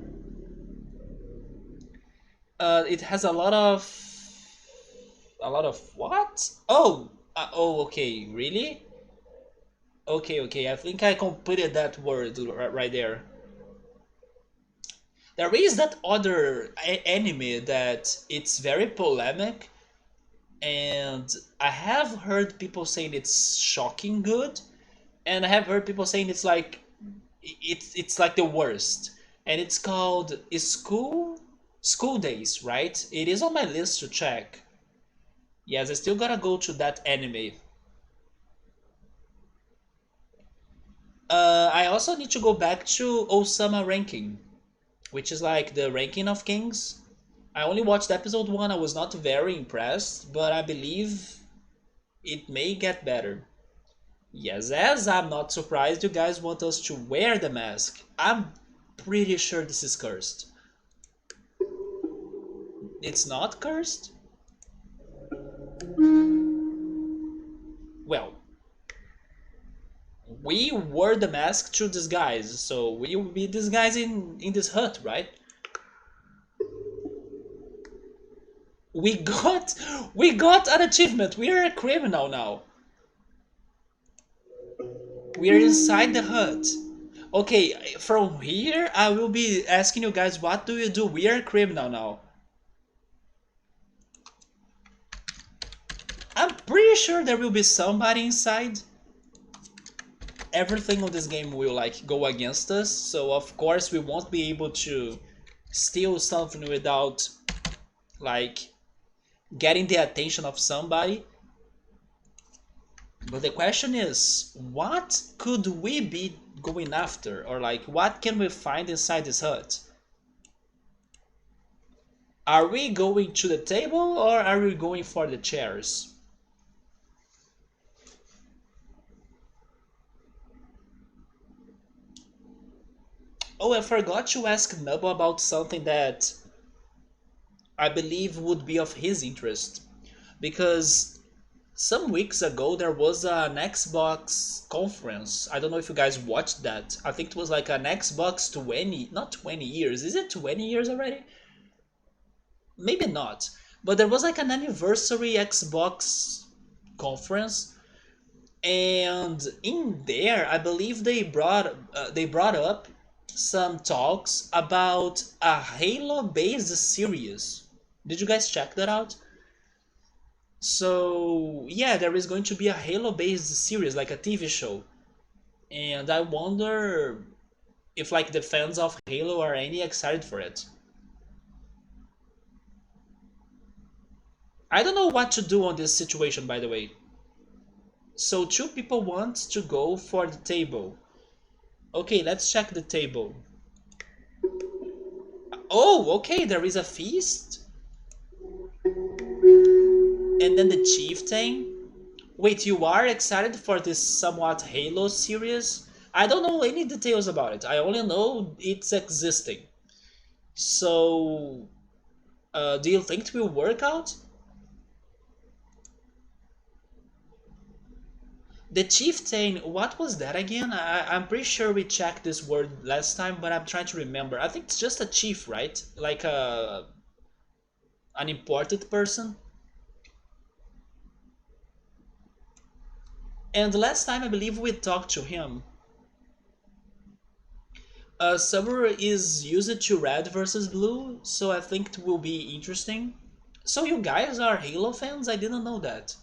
It has a lot of what? Oh, okay, really? Okay, I think I completed that word right there. There is that other anime that it's very polemic, and I have heard people saying it's shocking good, and I have heard people saying it's like the worst, and it's called School Days, right? It is on my list to check. Yes, I still gotta go to that anime. I also need to go back to Osama ranking, which is like the ranking of kings. I only watched episode 1. I was not very impressed, but I believe it may get better. Yes, as I'm not surprised you guys want us to wear the mask. I'm pretty sure this is cursed. It's not cursed? Well, we wore the mask to disguise, so we will be disguising in this hut, right? We got we got an achievement. We are a criminal now. We are inside the hut. Okay, from here I will be asking you guys what do you do? We are a criminal now. I'm pretty sure there will be somebody inside. Everything on this game will like go against us, so of course we won't be able to steal something without like getting the attention of somebody. But the question is, what could we be going after? Or like, what can we find inside this hut? Are we going to the table or are we going for the chairs? Oh, I forgot to ask Nubble about something that I believe would be of his interest. Because Some weeks ago there was an Xbox conference. I don't know if you guys watched that. I think it was like an Xbox 20, not 20 years. Is it 20 years already? Maybe not. But there was like an anniversary Xbox conference, and in there I believe they brought up some talks about a Halo based series. Did you guys check that out? So yeah, there is going to be a Halo based series, like a TV show. And I wonder if like the fans of Halo are any excited for it. I don't know what to do on this situation, by the way. So two people want to go for the table. Okay, let's check the table. Oh, okay, there is a feast. And then the chieftain. Wait, you are excited for this somewhat Halo series? I don't know any details about it. I only know it's existing. So, do you think it will work out? The chieftain, what was that again? I'm pretty sure we checked this word last time, but I'm trying to remember. I think it's just a chief, right? Like an imported person. And last time I believe we talked to him. Summer is used to red versus blue, so I think it will be interesting. So you guys are Halo fans? I didn't know that.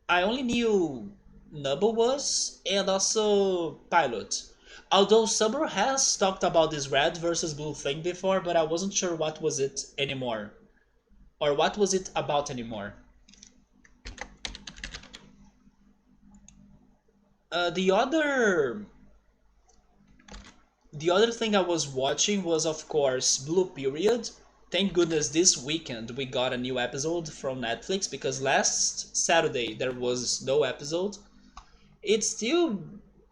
I only knew Nubble was, and also Pilot. Although Summer has talked about this red versus blue thing before, but I wasn't sure what was it anymore. Or what was it about anymore. The other thing I was watching was of course Blue Period. Thank goodness this weekend we got a new episode from Netflix because last Saturday there was no episode. It's still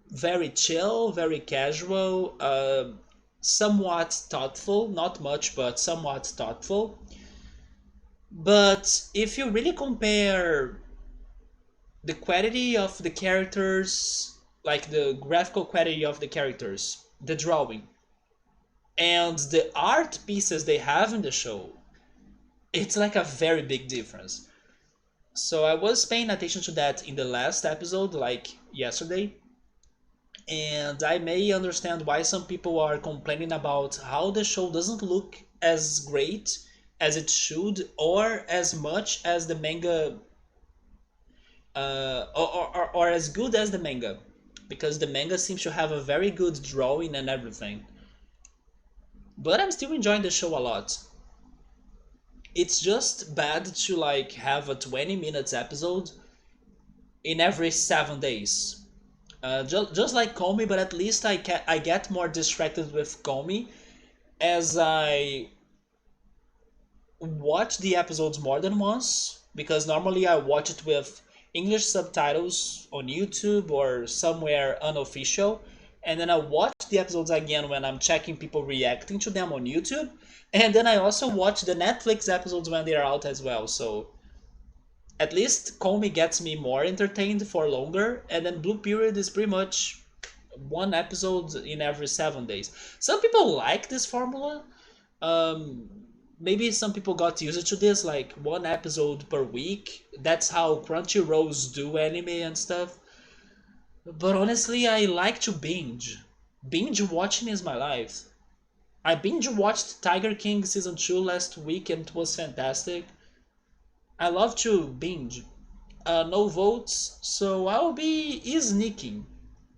very chill, very casual, somewhat thoughtful, not much, but somewhat thoughtful. But if you really compare the quality of the characters, like the graphical quality of the characters, the drawing, and the art pieces they have in the show, it's like a very big difference. So I was paying attention to that in the last episode, like yesterday, and I may understand why some people are complaining about how the show doesn't look as great as it should or as much as the manga or as good as the manga, because the manga seems to have a very good drawing and everything. But I'm still enjoying the show a lot. It's just bad to like have a 20 minutes episode in every 7 days. Just like Komi, but at least I get more distracted with Komi as I watch the episodes more than once, because normally I watch it with English subtitles on YouTube or somewhere unofficial, and then I watch the episodes again when I'm checking people reacting to them on YouTube, and then I also watch the Netflix episodes when they are out as well. So at least Comey gets me more entertained for longer, and then Blue Period is pretty much one episode in every 7 days. Some people like this formula. Um, Maybe some people got used to this, like one episode per week. That's how Crunchyrolls do anime and stuff. But honestly, I like to binge. Binge watching is my life. I binge watched Tiger King season 2 last week and it was fantastic. I love to binge. No votes, so I'll be sneaking.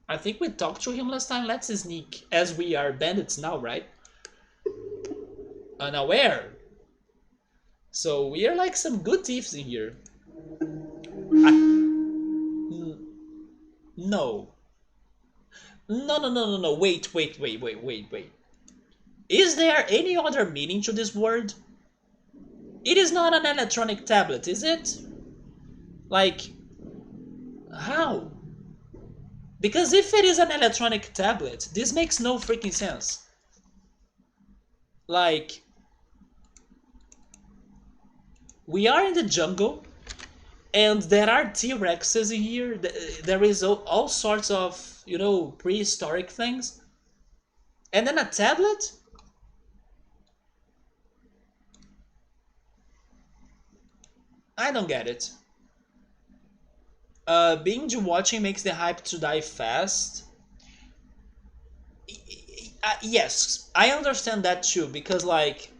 I think we talked to him last time. Let's sneak, as we are bandits now, right? Unaware. So we are like some good thieves in here. No. No, no, no, no, no. Wait, wait, wait, wait, wait, wait. Is there any other meaning to this word? It is not an electronic tablet, is it? Like, how? Because if it is an electronic tablet, this makes no freaking sense. Like, we are in the jungle, And there are T-Rexes in here. There is all sorts of, prehistoric things. And then a tablet? I don't get it. Binge watching makes the hype to die fast. Yes, I understand that too, because like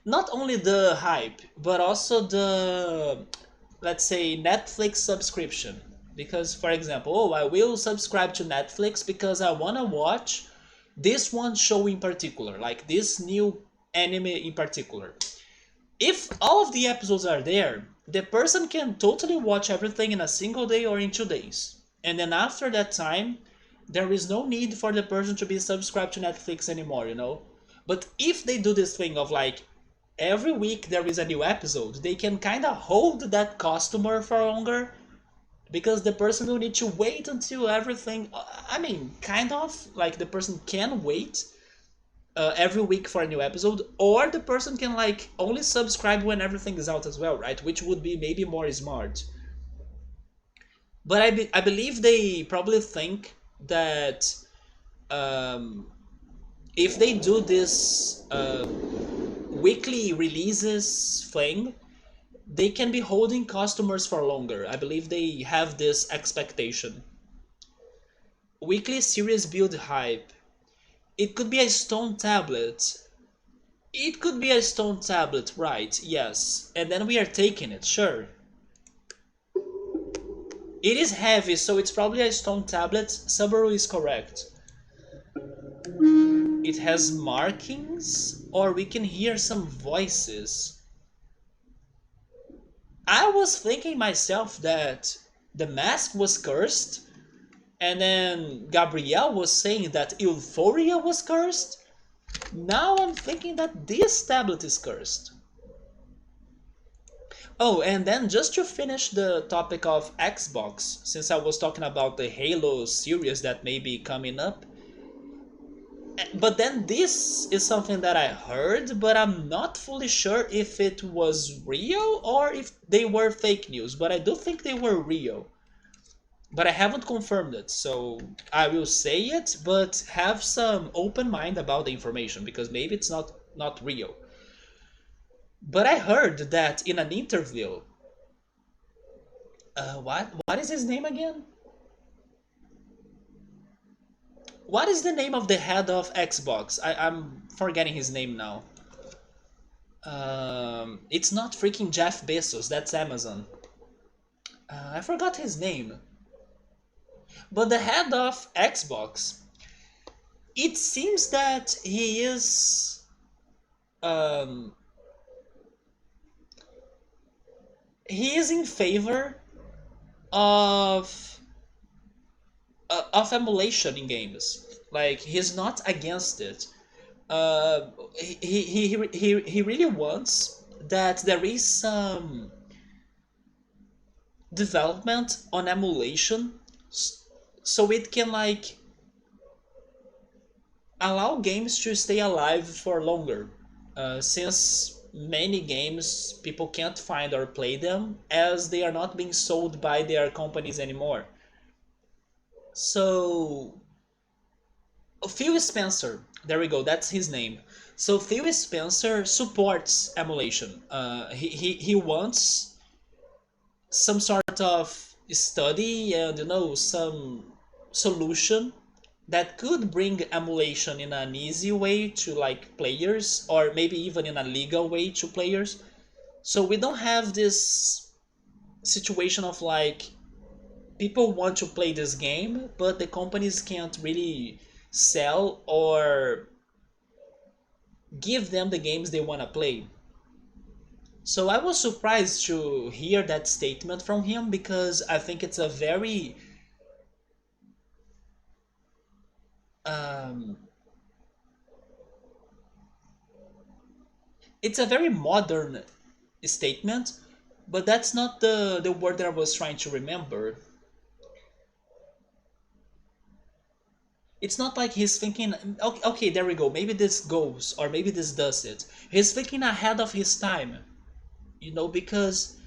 not only the hype, but also the, let's say, Netflix subscription. Because, for example, oh, I will subscribe to Netflix because I want to watch this one show in particular, like this new anime in particular. If all of the episodes are there, the person can totally watch everything in a single day or in 2 days. And then after that time, there is no need for the person to be subscribed to Netflix anymore. But if they do this thing of like every week there is a new episode, they can kind of hold that customer for longer because the person will need to wait until everything. I mean, kind of like the person can wait every week for a new episode, or the person can like only subscribe when everything is out as well, right? Which would be maybe more smart. But I believe they probably think that um, if they do this weekly releases thing, they can be holding customers for longer. I believe they have this expectation. Weekly series build hype. It could be a stone tablet. It could be a stone tablet, right? Yes. And then we are taking it, sure. It is heavy, so it's probably a stone tablet. Subaru is correct. It has markings, or we can hear some voices. I was thinking myself that the mask was cursed, and then Gabrielle was saying that Euphoria was cursed. Now I'm thinking that this tablet is cursed. Oh, and then just to finish the topic of Xbox, since I was talking about the Halo series that may be coming up, but then this is something that I heard, but I'm not fully sure if it was real or if they were fake news, but I do think they were real. But I haven't confirmed it, so I will say it, but have some open mind about the information because maybe it's not real. But I heard that in an interview, what is his name again? What is the name of the head of Xbox? I'm forgetting his name now. It's not freaking Jeff Bezos. That's Amazon. I forgot his name. But the head of Xbox, it seems that um, he is in favor of of emulation in games. Like he's not against it. He really wants that there is some development on emulation, so it can like allow games to stay alive for longer. Since many games people can't find or play them as they are not being sold by their companies anymore. So Phil Spencer, there we go, that's his name. So Phil Spencer supports emulation. He wants some sort of study and some solution that could bring emulation in an easy way to like players, or maybe even in a legal way to players, so we don't have this situation of like people want to play this game but the companies can't really sell or give them the games they want to play. So I was surprised to hear that statement from him because I think um, it's a very modern statement, but that's not the word that I was trying to remember. It's not like he's thinking, okay, okay, there we go, maybe this goes, or maybe this does it. He's thinking ahead of his time, because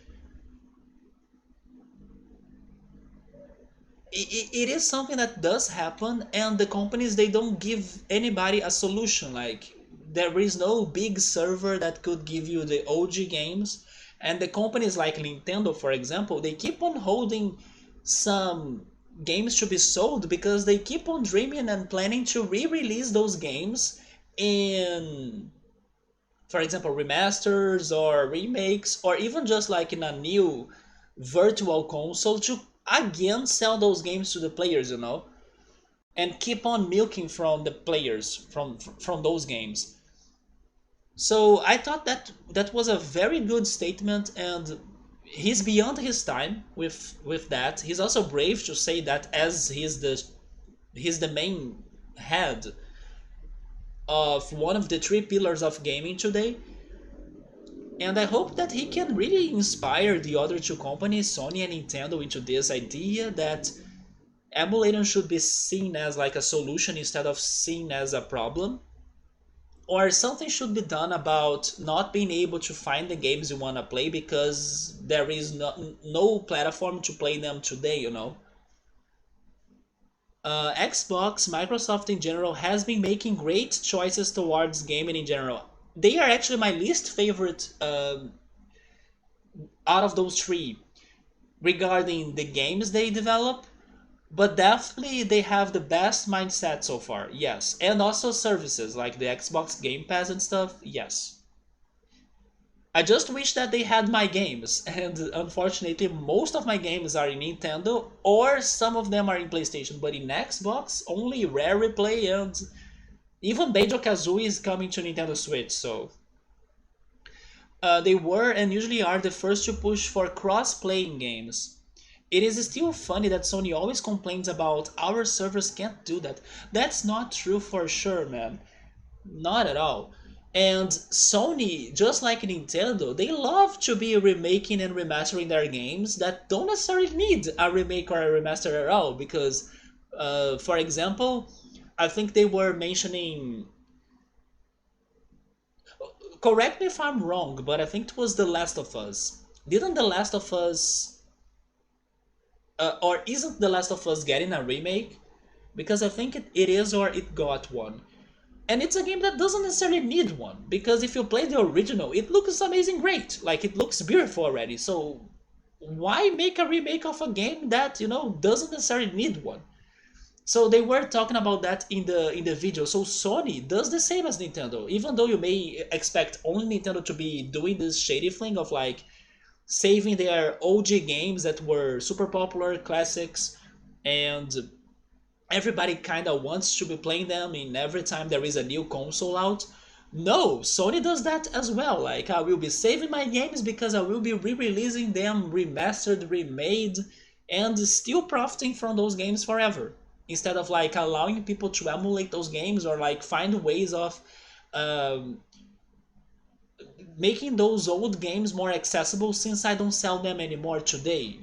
it is something that does happen, and the companies, they don't give anybody a solution. Like, there is no big server that could give you the OG games, and the companies like Nintendo, for example, they keep on holding some games to be sold because they keep on dreaming and planning to re-release those games in, for example, remasters or remakes, or even just like in a new virtual console to again sell those games to the players, and keep on milking from the players from those games. So I thought that that was a very good statement, and he's beyond his time with that. He's also brave to say that, as he's the main head of one of the three pillars of gaming today. And I hope that he can really inspire the other two companies, Sony and Nintendo, into this idea that emulating should be seen as like a solution instead of seen as a problem. Or something should be done about not being able to find the games you want to play because there is no platform to play them today. Xbox, Microsoft in general, has been making great choices towards gaming in general. They are actually my least favorite out of those three regarding the games they develop, but definitely they have the best mindset so far, yes. And also services like the Xbox Game Pass and stuff, yes. I just wish that they had my games, and unfortunately, most of my games are in Nintendo, or some of them are in PlayStation, but in Xbox, only Rare Replay, and even Banjo Kazooie is coming to Nintendo Switch, so. They were and usually are the first to push for cross playing games. It is still funny that Sony always complains about our servers can't do that. That's not true for sure, man. Not at all. And Sony, just like Nintendo, they love to be remaking and remastering their games that don't necessarily need a remake or a remaster at all. Because, for example, I think they were mentioning. Correct me if I'm wrong, but I think it was The Last of Us. Didn't The Last of Us. Or isn't The Last of Us getting a remake? Because I think it is, or it got one. And it's a game that doesn't necessarily need one, because if you play the original, it looks amazing great. Like, it looks beautiful already, so why make a remake of a game that, doesn't necessarily need one? So they were talking about that in the video. So Sony does the same as Nintendo, even though you may expect only Nintendo to be doing this shady thing of like saving their OG games that were super popular classics, and everybody kind of wants to be playing them in every time there is a new console out. No, Sony does that as well. Like, I will be saving my games because I will be re-releasing them remastered, remade, and still profiting from those games forever. Instead of like allowing people to emulate those games or like find ways of um, making those old games more accessible since I don't sell them anymore today.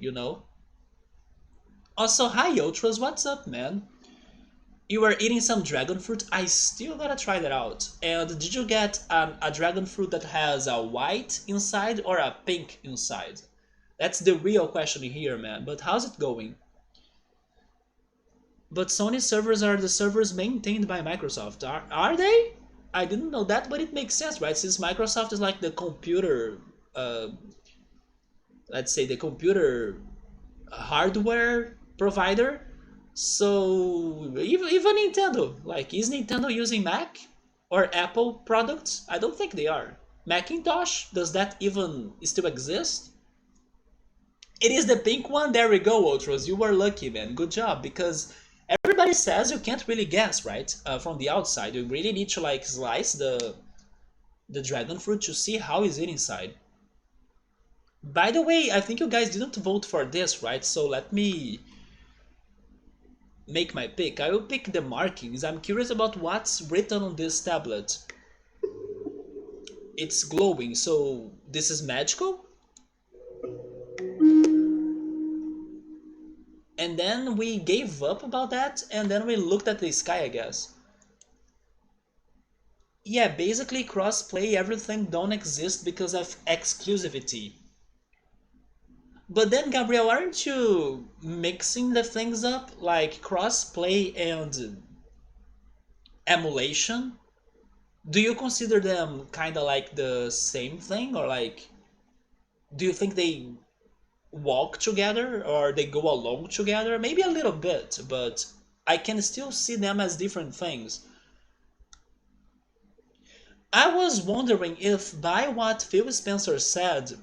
Also, hi Ultras, what's up, man? You were eating some dragon fruit. I still gotta try that out. And did you get a dragon fruit that has a white inside or a pink inside? That's the real question here, man. But how's it going? But Sony servers are the servers maintained by Microsoft. Are they? I didn't know that, but it makes sense, right? Since Microsoft is like the computer, uh, let's say the computer hardware provider. So even Nintendo, like, is Nintendo using Mac or Apple products? I don't think they are. Macintosh, does that even still exist? It is the pink one. There we go, Ultras. You were lucky, man. Good job, because everybody says you can't really guess, right? From the outside, you really need to like slice the dragon fruit to see how is it inside. By the way, I think you guys didn't vote for this, right? So let me make my pick. I will pick the markings. I'm curious about what's written on this tablet. It's glowing, so this is magical? And then we gave up about that, and then we looked at the sky, I guess. Yeah, basically crossplay, everything don't exist because of exclusivity. But then, Gabriel, aren't you mixing the things up like crossplay and emulation? Do you consider them kind of like the same thing, or like do you think they walk together or they go along together? Maybe a little bit, but I can still see them as different things. I was wondering if, by what Phil Spencer said,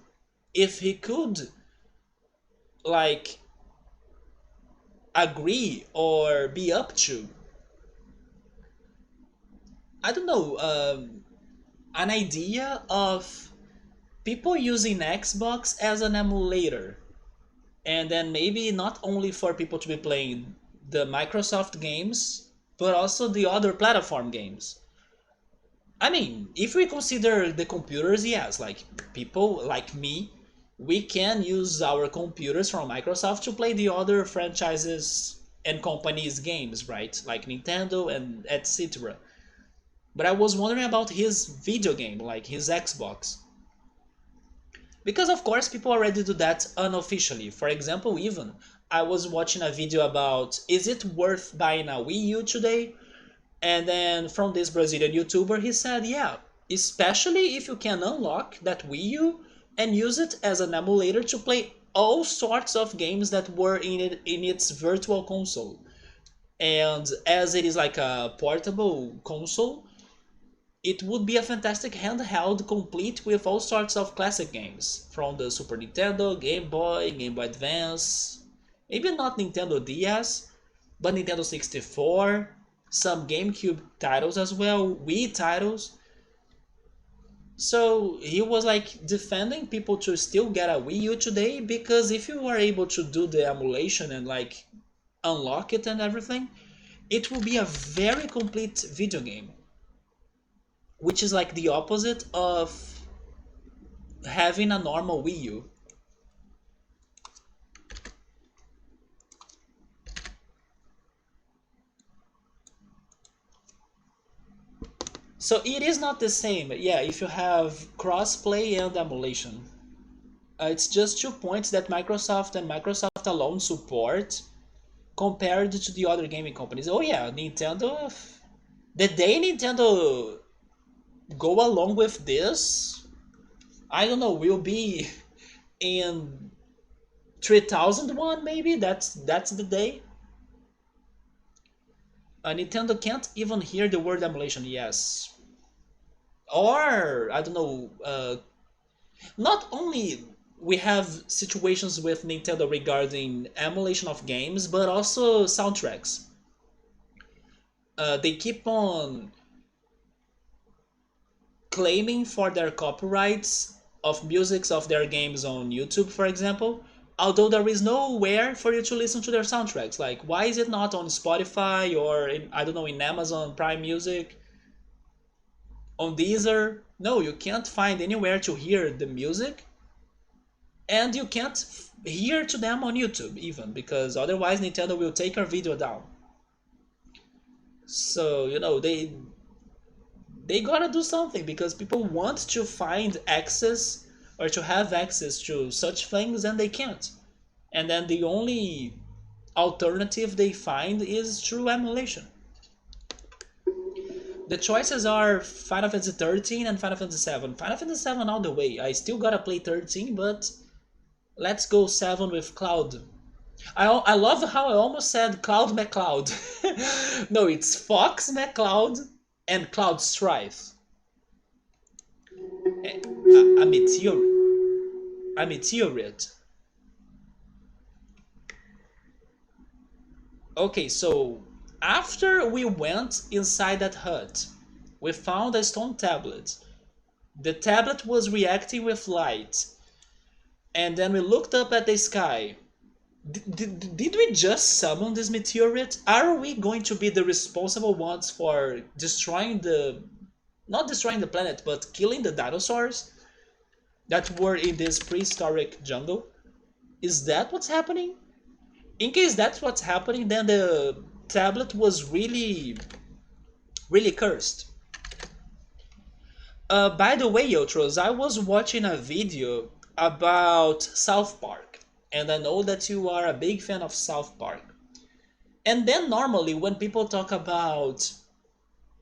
if he could like agree or be up to, I don't know, an idea of people using Xbox as an emulator, and then maybe not only for people to be playing the Microsoft games, but also the other platform games. I mean, if we consider the computers, yes, like people like me, we can use our computers from Microsoft to play the other franchises and companies' games, right? Like Nintendo and etc. But I was wondering about his video game, like his Xbox. Because of course people already do that unofficially. For example, even I was watching a video about is it worth buying a Wii U today? And then from this Brazilian YouTuber, he said, yeah, especially if you can unlock that Wii U and use it as an emulator to play all sorts of games that were in its virtual console. And as it is like a portable console, it would be a fantastic handheld complete with all sorts of classic games from the Super Nintendo, Game Boy Advance, maybe not Nintendo DS, but Nintendo 64, some GameCube titles as well, Wii titles. So he was like defending people to still get a Wii U today because if you are able to do the emulation and like unlock it and everything, it will be a very complete video game, which is like the opposite of having a normal Wii U. So it is not the same, yeah, if you have crossplay and emulation. It's just 2 points that Microsoft and Microsoft alone support compared to the other gaming companies. Oh yeah, Nintendo. The day Nintendo go along with this, I don't know, will be in 3001 maybe. That's the day. Nintendo can't even hear the word emulation. Yes, or I don't know. Not only we have situations with Nintendo regarding emulation of games, but also soundtracks. They keep on claiming for their copyrights of musics of their games on YouTube, for example, although there is nowhere for you to listen to their soundtracks. Like, why is it not on Spotify or in, I don't know, in Amazon Prime Music, on Deezer? No, you can't find anywhere to hear the music, and you can't hear to them on YouTube even because otherwise Nintendo will take our video down. So they gotta do something because people want to find access or to have access to such things and they can't. And then the only alternative they find is through emulation. The choices are Final Fantasy 13 and Final Fantasy 7. Final Fantasy 7 all the way. I still gotta play 13, but let's go 7 with Cloud. I love how I almost said Cloud McCloud. No, it's Fox McCloud and Cloud Strife. A meteor, a meteorite. Okay, so after we went inside that hut, we found a stone tablet. The tablet was reacting with light, and then we looked up at the sky. Did we just summon this meteorite? Are we going to be the responsible ones for destroying the, not destroying the planet, but killing the dinosaurs that were in this prehistoric jungle? Is that what's happening? In case that's what's happening, then the tablet was really, really cursed. By the way, Yotros, I was watching a video about South Park. and I know that you are a big fan of South Park. And then normally when people talk about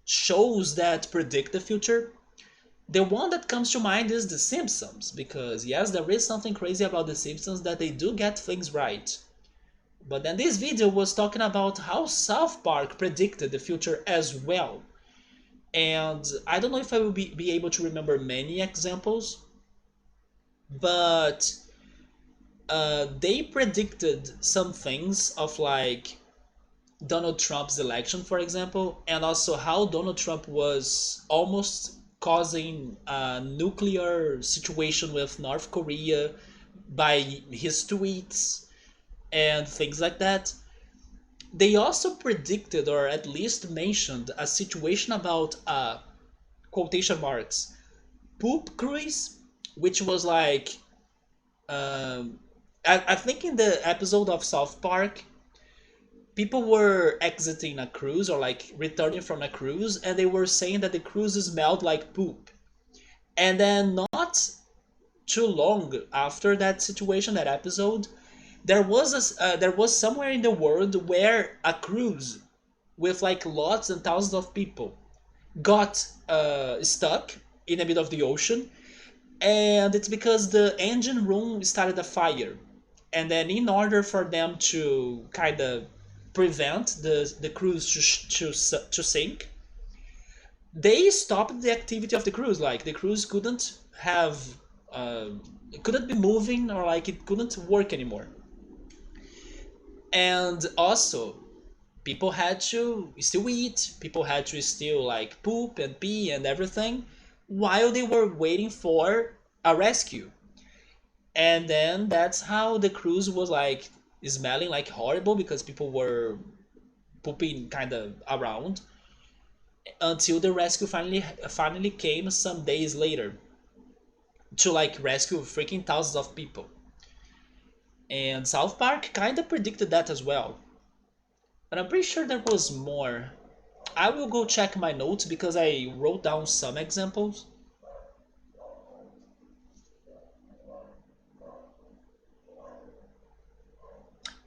shows that predict the future, the one that comes to mind is The Simpsons, because yes, there is something crazy about The Simpsons that they do get things right. But then this video was talking about how South Park predicted the future as well. And I don't know if I will be able to remember many examples, but they predicted some things of like Donald Trump's election, for example, and also how Donald Trump was almost causing a nuclear situation with North Korea by his tweets and things like that. They also predicted, or at least mentioned, a situation about quotation marks poop cruise, which was like I think in the episode of South Park, people were exiting a cruise or like returning from a cruise, and they were saying that the cruise smelled like poop. And then not too long after that situation, that episode, there was somewhere in the world where a cruise with like lots and thousands of people got stuck in the middle of the ocean, and it's because the engine room started a fire. And then in order for them to kind of prevent the cruise to sink, they stopped the activity of the cruise. Like the cruise couldn't have it couldn't be moving, or like it couldn't work anymore. And also people had to still eat, people had to still like poop and pee and everything while they were waiting for a rescue. And then that's how the cruise was like smelling like horrible, because people were pooping kind of around, until the rescue finally came some days later to like rescue freaking thousands of people. And South Park kind of predicted that as well. But I'm pretty sure there was more. I will go check my notes because I wrote down some examples.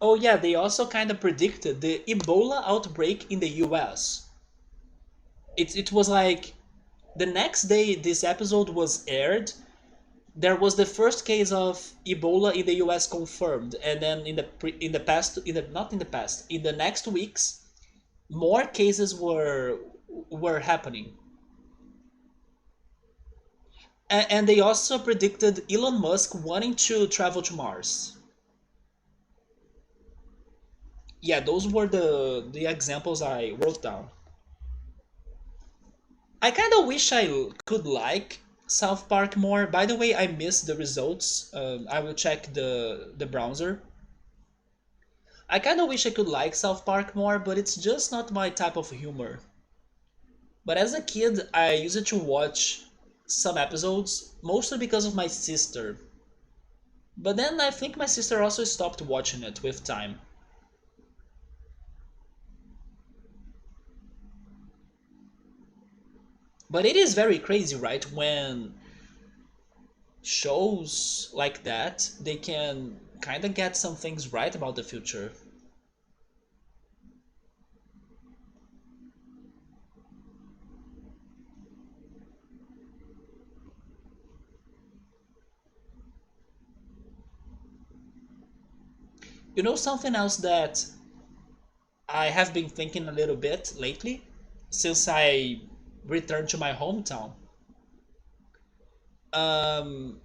Oh yeah, they also kind of predicted the Ebola outbreak in the US. It was like the next day this episode was aired, there was the first case of Ebola in the US confirmed, and then in the past, not in the past, in the next weeks, more cases were happening. And they also predicted Elon Musk wanting to travel to Mars. Yeah, those were the examples I wrote down. I kind of wish I could like South Park more. By the way, I missed the results. I will check the browser. I kind of wish I could like South Park more, but it's just not my type of humor. But as a kid, I used to watch some episodes, mostly because of my sister. But then I think my sister also stopped watching it with time. But it is very crazy, right? When shows like that, they can kind of get some things right about the future. You know something else that I have been thinking a little bit lately, since I returned to my hometown? Um,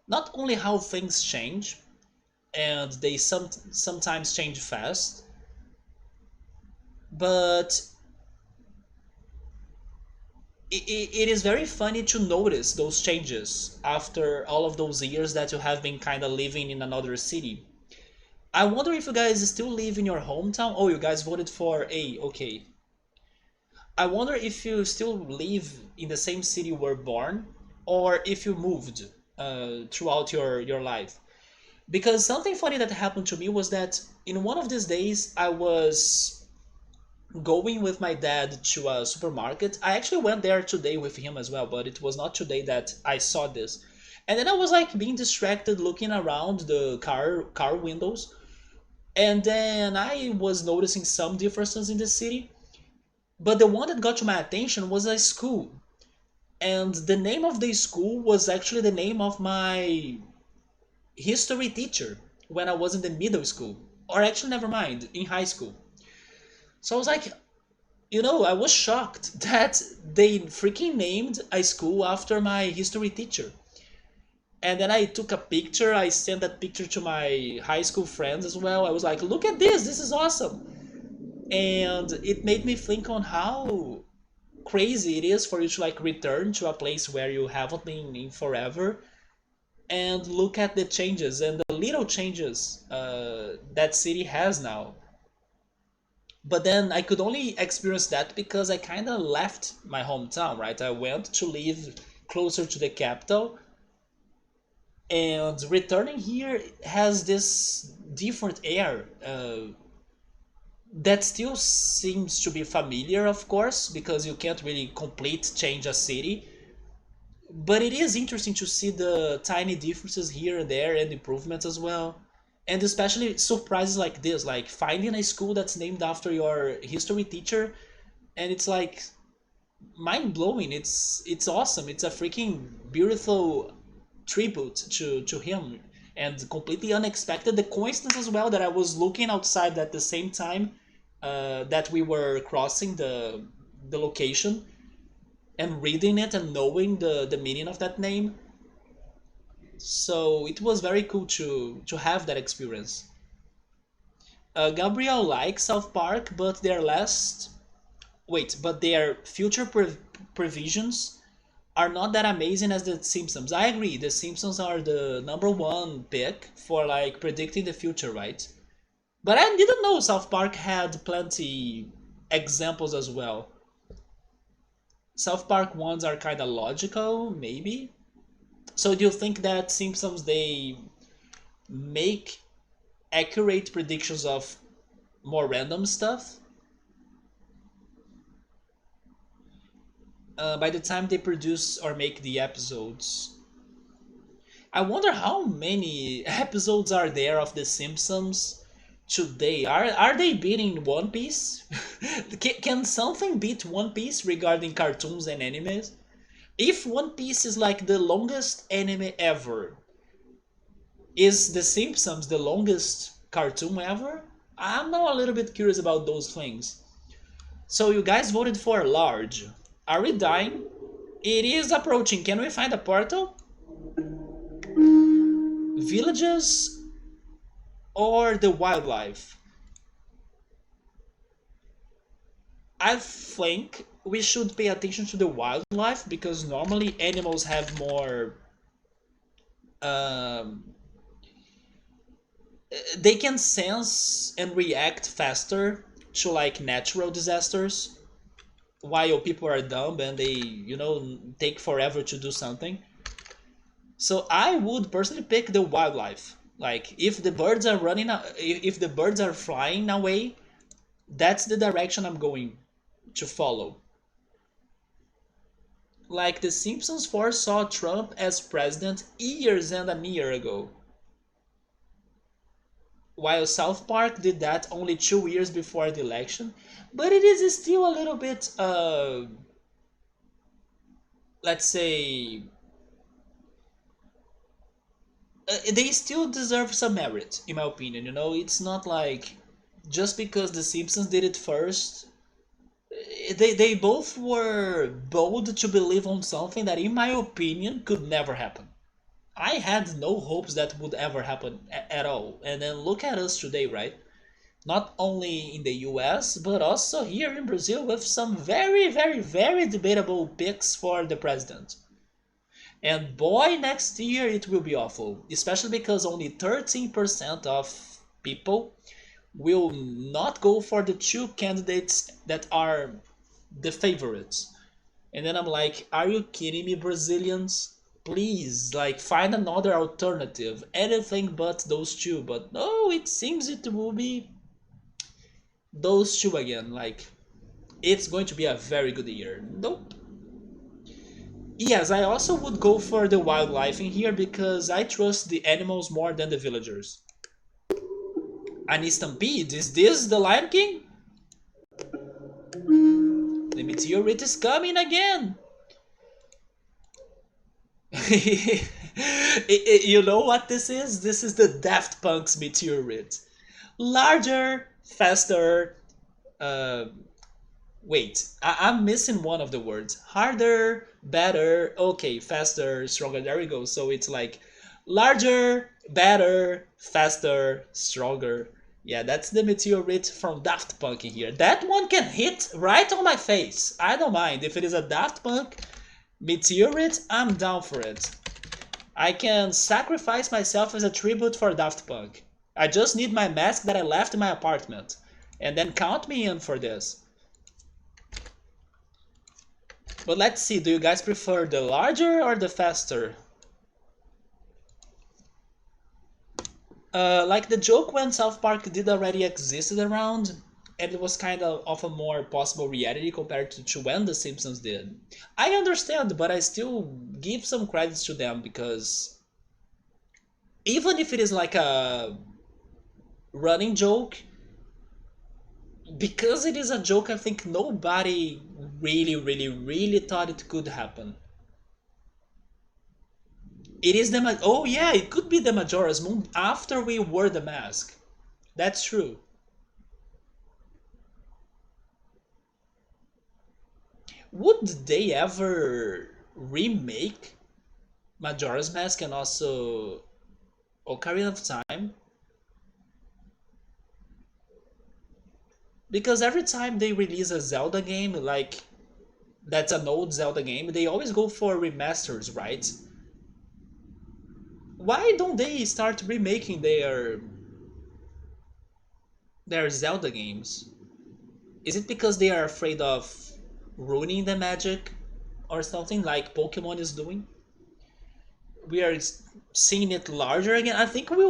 Not only how things change, and they sometimes change fast, but it is very funny to notice those changes after all of those years that you have been kind of living in another city. I wonder if you guys still live in your hometown. Oh, you guys voted for A, okay. I wonder if you still live in the same city you were born, or if you moved throughout your life. Because something funny that happened to me was that in one of these days I was going with my dad to a supermarket. I actually went there today with him as well, but it was not today that I saw this. And then I was like being distracted looking around the car windows, and then I was noticing some differences in the city. But the one that got to my attention was a school, and the name of the school was actually the name of my history teacher when I was in the middle school, or actually never mind, in high school. So I was like, I was shocked that they freaking named a school after my history teacher. And then I took a picture. I sent that picture to my high school friends as well. I was like, look at this. This is awesome. And it made me think on how crazy it is for you to like return to a place where you haven't been in forever and look at the changes and the little changes that city has now. But then I could only experience that because I kind of left my hometown, right? I went to live closer to the capital, and returning here has this different air that still seems to be familiar, of course, because you can't really complete change a city. But it is interesting to see the tiny differences here and there and improvements as well. And especially surprises like this, like finding a school that's named after your history teacher, and it's like mind blowing. It's awesome. It's a freaking beautiful tribute to him, and completely unexpected. The coincidence as well that I was looking outside at the same time that we were crossing the location and reading it and knowing the meaning of that name. So it was very cool to have that experience. Gabriel likes South Park, but their future previsions are not that amazing as the Simpsons. I agree, the Simpsons are the number one pick for like predicting the future, right? But I didn't know South Park had plenty examples as well. South Park ones are kind of logical, maybe. So do you think that Simpsons they make accurate predictions of more random stuff? By the time they produce or make the episodes, I wonder how many episodes are there of The Simpsons today. Are they beating One Piece? Can something beat One Piece regarding cartoons and animes? If One Piece is like the longest anime ever, is The Simpsons the longest cartoon ever? I'm now a little bit curious about those things. So you guys voted for large. Are we dying? It is approaching. Can we find a portal? Villages or the wildlife? I think we should pay attention to the wildlife because normally animals have more. Um, they can sense and react faster to like natural disasters, while people are dumb and they take forever to do something. So I would personally pick the wildlife. Like if the birds are if the birds are flying away, that's the direction I'm going to follow. Like the Simpsons foresaw Trump as president years and a year ago, while South Park did that only 2 years before the election. But it is still a little bit, let's say, they still deserve some merit, in my opinion. It's not like just because the Simpsons did it first. They both were bold to believe on something that, in my opinion, could never happen. I had no hopes that would ever happen at all. And then look at us today, right? Not only in the US, but also here in Brazil with some very, very, very debatable picks for the president. And boy, next year it will be awful, especially because only 13% of people will not go for the two candidates that are the favorites. And then I'm like, are you kidding me, Brazilians? Please, like, find another alternative. Anything but those two. But no, it seems it will be those two again. Like, it's going to be a very good year. Nope. Yes, I also would go for the wildlife in here because I trust the animals more than the villagers. An stampede? Is this the Lion King? The meteorite is coming again! You know what this is? This is the Daft Punk's meteorite. Larger, faster, uh, wait, I'm missing one of the words. Harder, better, okay, faster, stronger. There we go. So it's like larger, better, faster, stronger. Yeah, that's the meteorite from Daft Punk in here. That one can hit right on my face. I don't mind. If it is a Daft Punk meteorite, I'm down for it. I can sacrifice myself as a tribute for Daft Punk. I just need my mask that I left in my apartment. And then count me in for this. But let's see, do you guys prefer the larger or the faster? Like the joke when South Park did already existed around, and it was kind of a more possible reality compared to when The Simpsons did. I understand, but I still give some credits to them because even if it is like a running joke, because it is a joke, I think nobody really thought it could happen. It is the oh yeah, it could be the Majora's Moon after we wore the mask. That's true. Would they ever remake Majora's Mask and also Ocarina of Time? Because every time they release a Zelda game, like that's an old Zelda game, they always go for remasters, right? Why don't they start remaking their Zelda games? Is it because they are afraid of ruining the magic or something like Pokemon is doing? We are seeing it larger again. I think we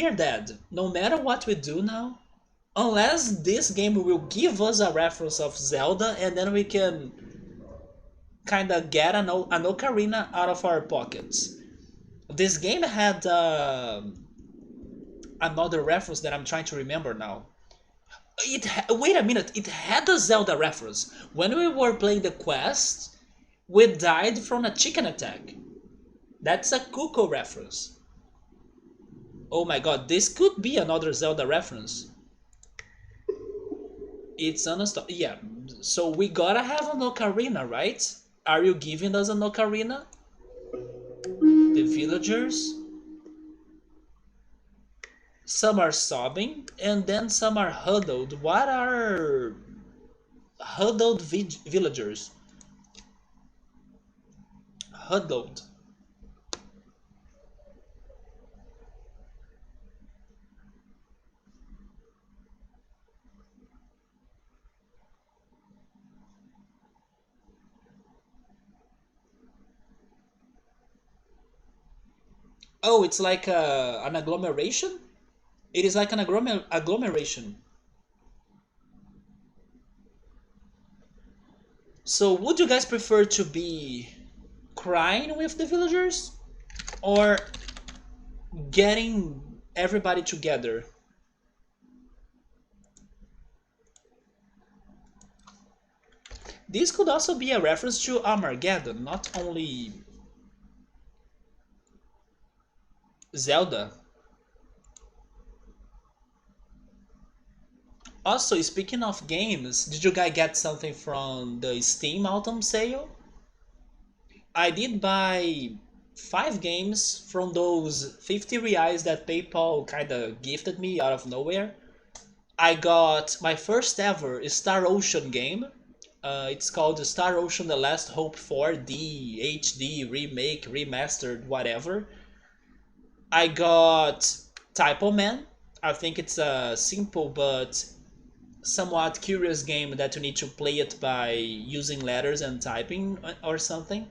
are dead. No matter what we do now, unless this game will give us a reference of Zelda, and then we can kind of get an ocarina out of our pockets. This game had another reference that I'm trying to remember now. Wait a minute, it had a Zelda reference. When we were playing the quest, we died from a chicken attack. That's a Cuckoo reference. Oh my god, this could be another Zelda reference. It's unstop. Yeah, so we gotta have an ocarina, right? Are you giving us an ocarina? The villagers? Some are sobbing, and then some are huddled. What are huddled villagers? Huddled. Oh, it's like an agglomeration? It is like an agglomeration. So would you guys prefer to be crying with the villagers or getting everybody together? This could also be a reference to Armageddon, not only Zelda. Also, speaking of games, did you guys get something from the Steam Autumn sale? I did buy 5 games from those 50 reais that PayPal kinda gifted me out of nowhere. I got my first ever Star Ocean game. It's called Star Ocean The Last Hope 4D, HD, remake, remastered, whatever. I got Typo Man. I think it's a simple but somewhat curious game that you need to play it by using letters and typing or something.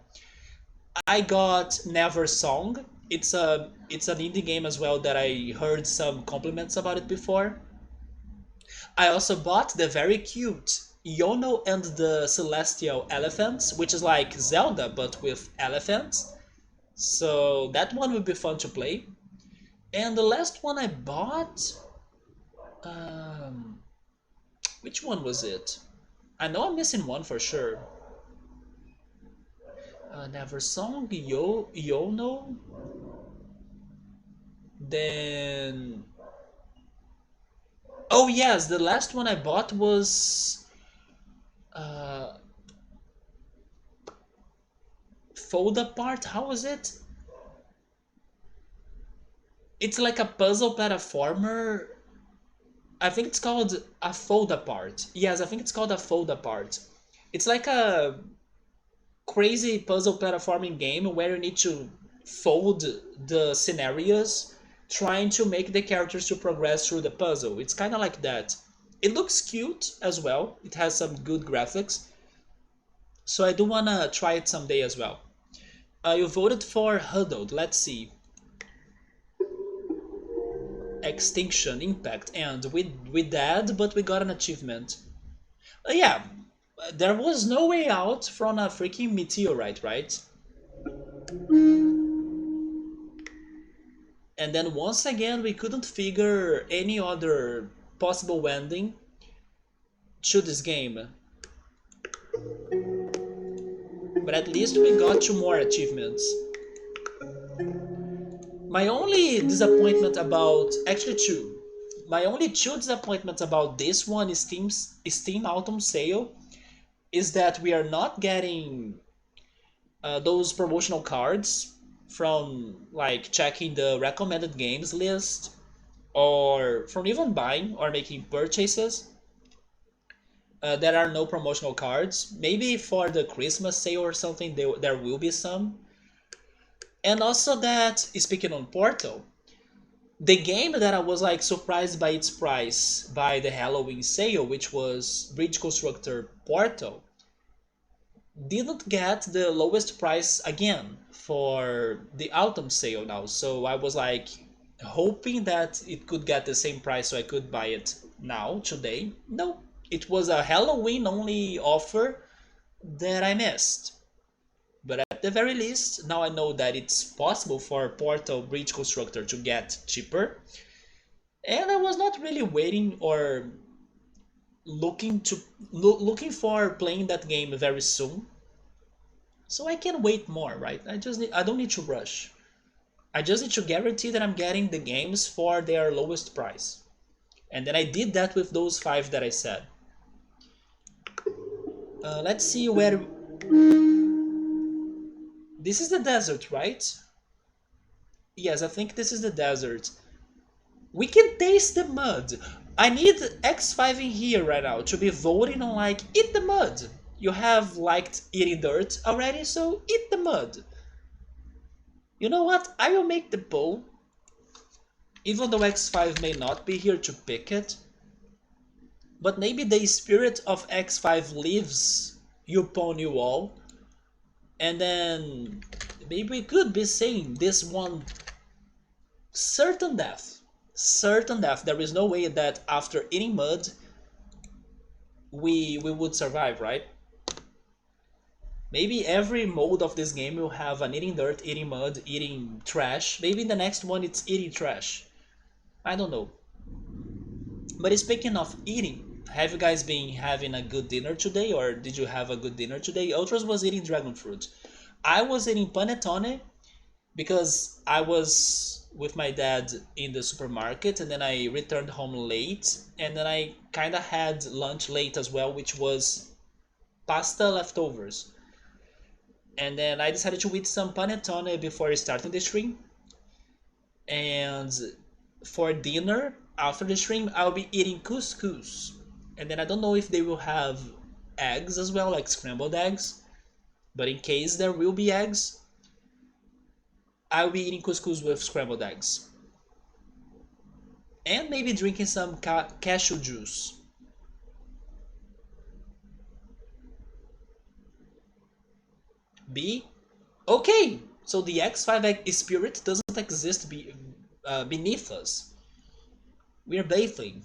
I got Never Song. It's an indie game as well that I heard some compliments about it before. I also bought the very cute Yono and the Celestial Elephants, which is like Zelda but with elephants. So that one would be fun to play. And the last one I bought, um, which one was it? I know I'm missing one for sure. Never Song, Yono. Then, oh yes, the last one I bought was uh, Fold Apart. How was it? It's like a puzzle platformer. I think it's called a Fold Apart. Yes, I think it's called a Fold Apart. It's like a crazy puzzle platforming game where you need to fold the scenarios trying to make the characters to progress through the puzzle. It's kind of like that. It looks cute as well. It has some good graphics. So I do want to try it someday as well. You voted for Huddled. Let's see. Extinction, Impact, and we dead, but we got an achievement. Yeah, there was no way out from a freaking meteorite, right? And then once again, we couldn't figure any other possible ending to this game. But at least we got 2 more achievements. My only disappointment about, actually two, my only two disappointments about this one is Steam Autumn Sale is that we are not getting those promotional cards from like checking the recommended games list or from even buying or making purchases. There are no promotional cards. Maybe for the Christmas sale or something, there will be some. And also that, speaking on Portal, the game that I was like surprised by its price by the Halloween sale, which was Bridge Constructor Portal, didn't get the lowest price again for the autumn sale now. So I was like hoping that it could get the same price so I could buy it now, today. No, it was a Halloween only offer that I missed. But at the very least, now I know that it's possible for Portal Bridge Constructor to get cheaper. And I was not really waiting or looking for playing that game very soon. So I can wait more, right? I don't need to rush. I just need to guarantee that I'm getting the games for their lowest price. And then I did that with those 5 that I said. Let's see where... This is the desert, right? Yes, I think this is the desert. We can taste the mud. I need X5 in here right now to be voting on like, eat the mud. You have liked eating dirt already, so eat the mud. You know what? I will make the poll. Even though X5 may not be here to pick it. But maybe the spirit of X5 lives upon you all. And then maybe we could be saying this one certain death. Certain death. There is no way that after eating mud we would survive, right? Maybe every mode of this game will have an eating dirt, eating mud, eating trash. Maybe in the next one it's eating trash. I don't know. But speaking of eating, have you guys been having a good dinner today, or did you have a good dinner today? Ultras was eating dragon fruit. I was eating panettone because I was with my dad in the supermarket and then I returned home late and then I kind of had lunch late as well, which was pasta leftovers. And then I decided to eat some panettone before starting the stream. And for dinner, after the stream, I'll be eating couscous. And then I don't know if they will have eggs as well, like scrambled eggs. But in case there will be eggs, I'll be eating couscous with scrambled eggs. And maybe drinking some cashew juice. B? Okay, so the X5 spirit doesn't exist beneath us. We're bathing.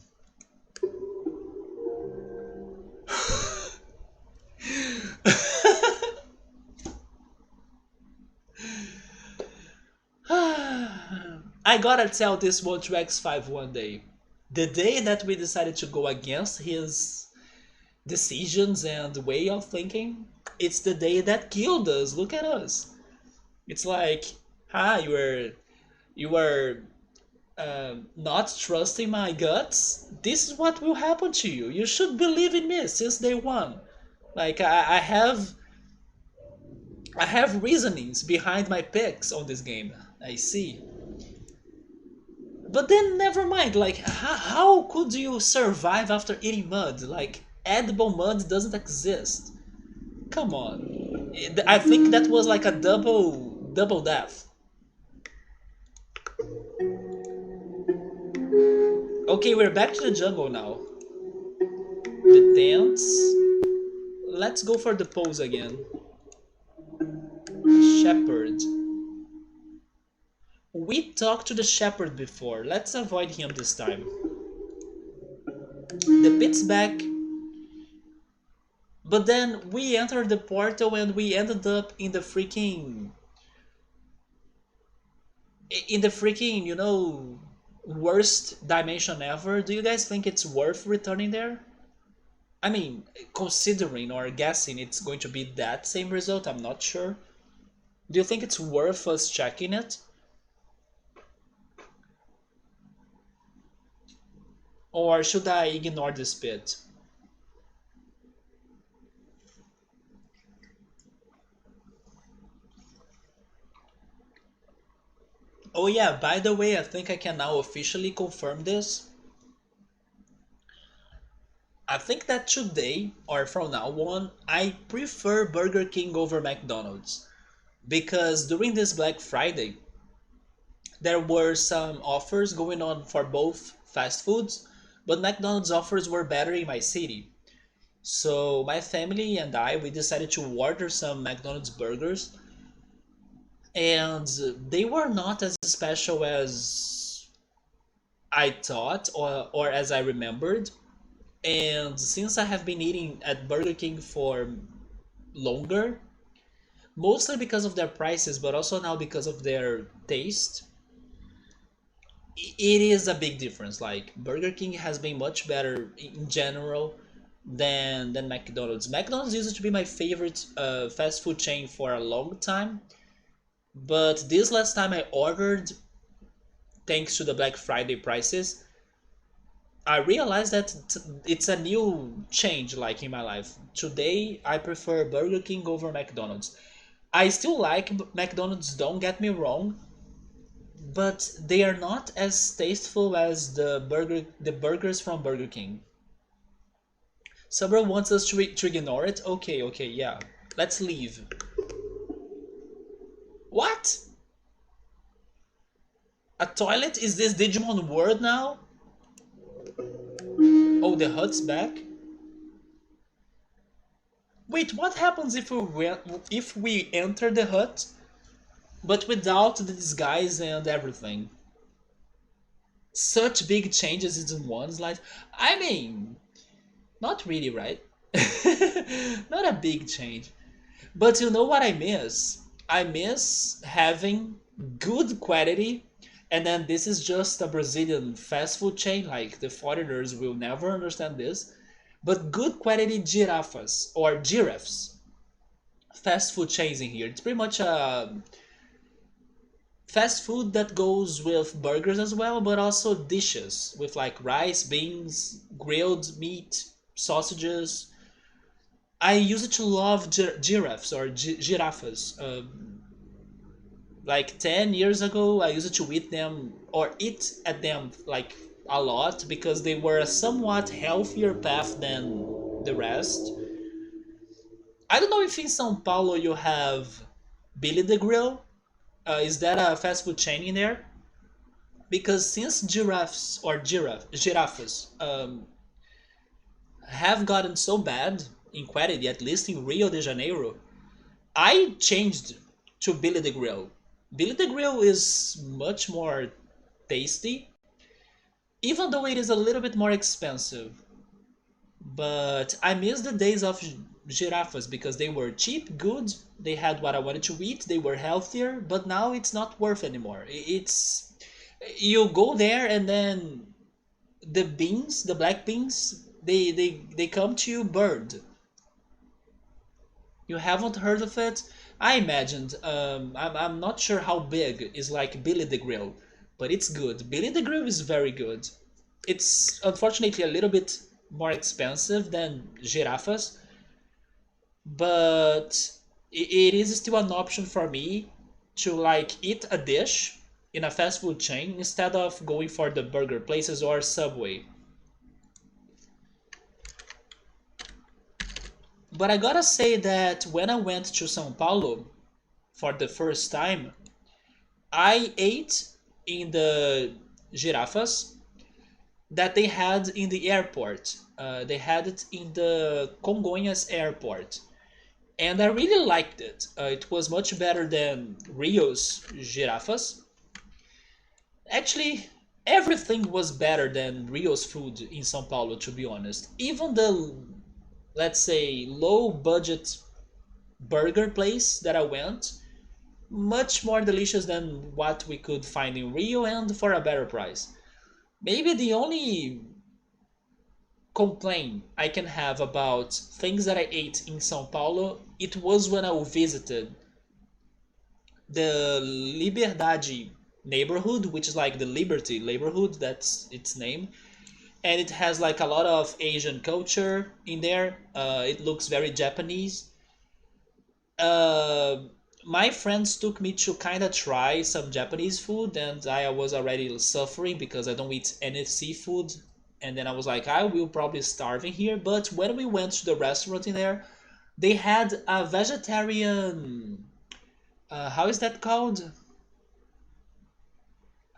I gotta tell this one to X5 one day. The day that we decided to go against his decisions and way of thinking, it's the day that killed us. Look at us. It's like, you were not trusting my guts. This is what will happen to you. You should believe in me since day one. Like I have reasonings behind my picks on this game. I see. But then never mind. Like how could you survive after eating mud? Like edible mud doesn't exist. Come on. I think that was like a double death. Okay, we're back to the jungle now. The tents. Let's go for the pose again. Shepherd. We talked to the shepherd before. Let's avoid him this time. The pit's back. But then we entered the portal and we ended up in the freaking, worst dimension ever. Do you guys think it's worth returning there? I mean, considering or guessing it's going to be that same result, I'm not sure. Do you think it's worth us checking it? Or should I ignore this bit? Oh yeah, by the way, I think I can now officially confirm this. I think that today, or from now on, I prefer Burger King over McDonald's. Because during this Black Friday, there were some offers going on for both fast foods, but McDonald's offers were better in my city. So my family and we decided to order some McDonald's burgers, and they were not as special as I thought or as I remembered. And since I have been eating at Burger King for longer, mostly because of their prices, but also now because of their taste, it is a big difference. Like Burger King has been much better in general than McDonald's. McDonald's used to be my favorite fast food chain for a long time, but this last time I ordered, thanks to the Black Friday prices, I realized that it's a new change like in my life. Today I prefer Burger King over McDonald's. I still like McDonald's, don't get me wrong, but they are not as tasteful as the burgers from Burger King. Sabra wants us to ignore it. Okay, okay, yeah. Let's leave. What? A toilet? Is this Digimon World now? Oh, the hut's back? Wait, what happens if we enter the hut, but without the disguise and everything? Such big changes in one's life. I mean, not really, right? Not a big change. But you know what I miss? I miss having good quality, and then this is just a Brazilian fast food chain, like the foreigners will never understand this, but good quality girafas or giraffes. Fast food chains in here. It's pretty much a fast food that goes with burgers as well, but also dishes with like rice, beans, grilled meat, sausages. I used to love giraffes or giraffes. Like 10 years ago, I used to eat them or eat at them like a lot because they were a somewhat healthier path than the rest. I don't know if in São Paulo you have Billy the Grill. Is that a fast food chain in there? Because since giraffes have gotten so bad in quality, at least in Rio de Janeiro, I changed to Billy the Grill. Billy the Grill is much more tasty, even though it is a little bit more expensive. But I miss the days of giraffes because they were cheap, good, they had what I wanted to eat, they were healthier, but now it's not worth anymore. It's You go there and then the beans, the black beans, they come to you burned. You haven't heard of it? I imagined. I'm not sure how big is like Billy the Grill, but it's good. Billy the Grill is very good. It's unfortunately a little bit more expensive than girafas, but it is still an option for me to like eat a dish in a fast food chain instead of going for the burger places or Subway. But I gotta say that when I went to São Paulo for the first time, I ate in the girafas that they had in the airport. They had it in the Congonhas airport. And I really liked it. It was much better than Rio's girafas. Actually, everything was better than Rio's food in São Paulo, to be honest. Even the, let's say, low budget burger place that I went, much more delicious than what we could find in Rio and for a better price. Maybe the only complaint I can have about things that I ate in São Paulo, it was when I visited the Liberdade neighborhood, which is like the Liberty neighborhood, that's its name. And it has like a lot of Asian culture in there. It looks very Japanese. Uh, my friends took me to kind of try some Japanese food, and I was already suffering because I don't eat any seafood. And then I was like, I will probably starving here. But when we went to the restaurant in there, they had a vegetarian. How is that called?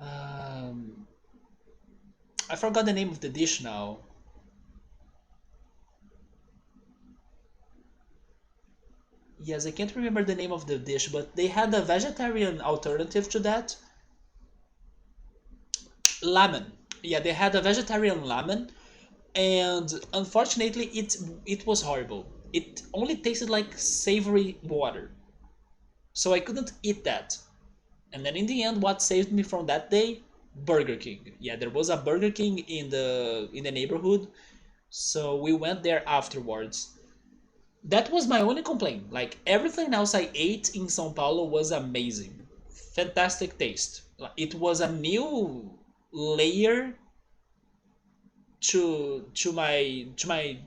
Um, I forgot the name of the dish now. Yes, I can't remember the name of the dish, but they had a vegetarian alternative to that. Lemon. Yeah, they had a vegetarian lemon, and unfortunately, it was horrible. It only tasted like savory water, so I couldn't eat that. And then in the end, what saved me from that day? Burger King. Yeah, there was a Burger King in the neighborhood, so we went there afterwards. That was my only complaint. Like everything else I ate in São Paulo was amazing. Fantastic taste. It was a new layer to my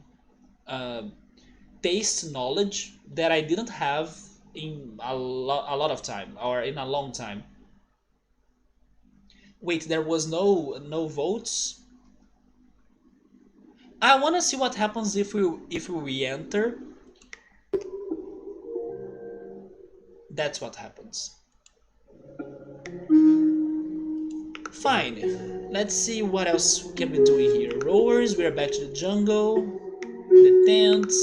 uh, taste knowledge that I didn't have in a lot of time or in a long time. Wait, there was no votes. I want to see what happens if we re-enter. That's what happens. Fine. Let's see what else can we do here. Rowers, we're back to the jungle. The tents.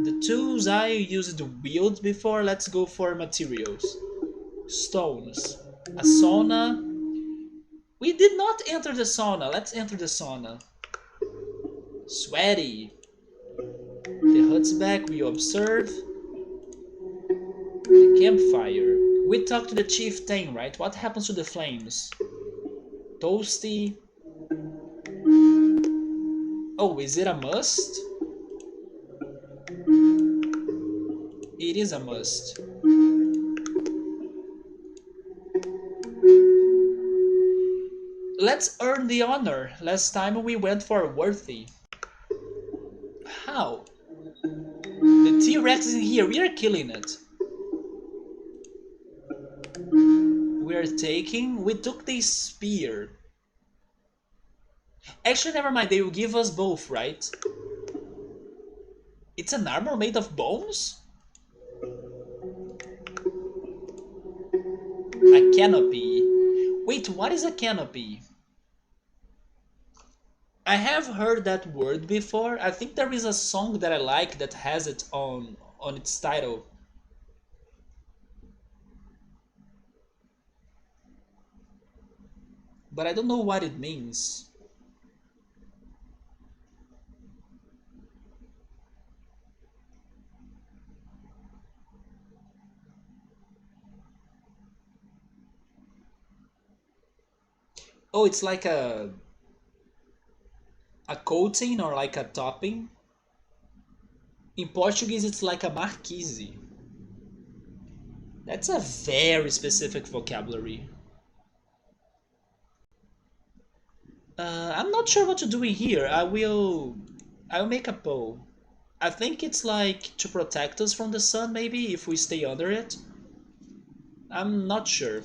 The tools I used to build before. Let's go for materials. Stones. A sauna. We did not enter the sauna. Let's enter the sauna. Sweaty. The hut's back. We observe. The campfire. We talked to the chieftain, right? What happens to the flames? Toasty. Oh, is it a must? It is a must. Let's earn the honor. Last time we went for worthy. How? The T-Rex is here. We are killing it. We're taking. We took the spear. Actually, never mind. They will give us both, right? It's an armor made of bones? A canopy. Wait, what is a canopy? I have heard that word before. I think there is a song that I like that has it on its title. But I don't know what it means. Oh, it's like a coating or like a topping. In Portuguese, it's like a marquise. That's a very specific vocabulary. I'm not sure what to do in here. I'll make a poll. I think it's like to protect us from the sun, maybe, if we stay under it. I'm not sure.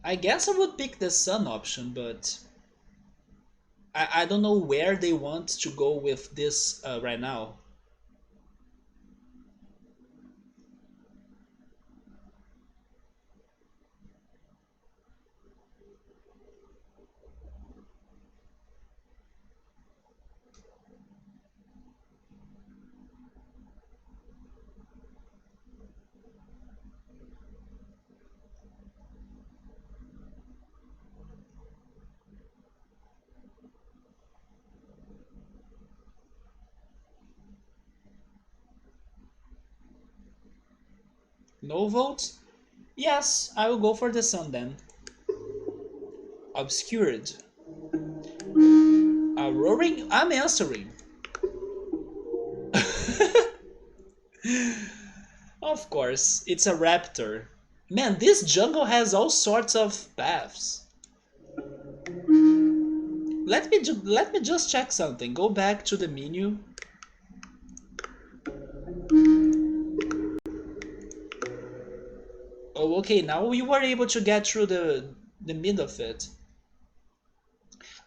I guess I would pick the sun option, but I don't know where they want to go with this right now. No votes? Yes, I will go for the sun then. Obscured. Roaring? I'm answering. Of course, it's a raptor. Man, this jungle has all sorts of paths. Let me just check something. Go back to the menu. Oh, okay. Now we were able to get through the mid of it.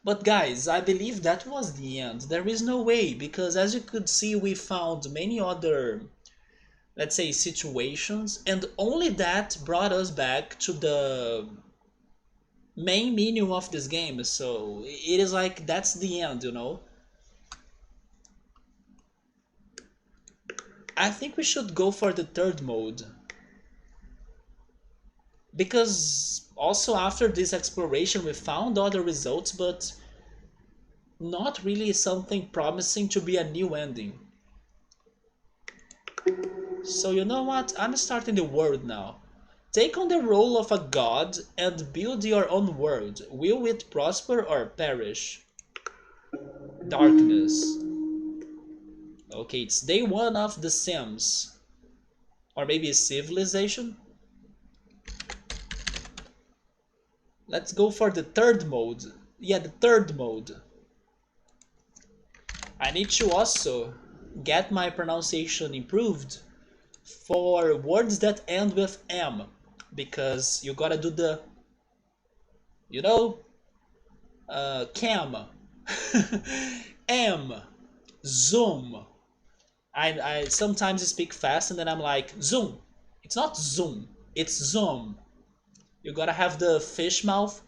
But guys, I believe that was the end. There is no way, because as you could see, we found many other, let's say, situations, and only that brought us back to the main menu of this game. So it is like that's the end, you know. I think we should go for the third mode, because also after this exploration we found other results, but not really something promising to be a new ending. So you know what? I'm starting the world now. Take on the role of a god and build your own world. Will it prosper or perish? Darkness. Okay, it's day one of The Sims. Or maybe Civilization? Let's go for the third mode. Yeah, the third mode. I need to also get my pronunciation improved for words that end with M, because you gotta do the, you know, cam, M, zoom. I sometimes speak fast and then I'm like, zoom. It's not zoom, it's zoom. You gotta have the fish mouth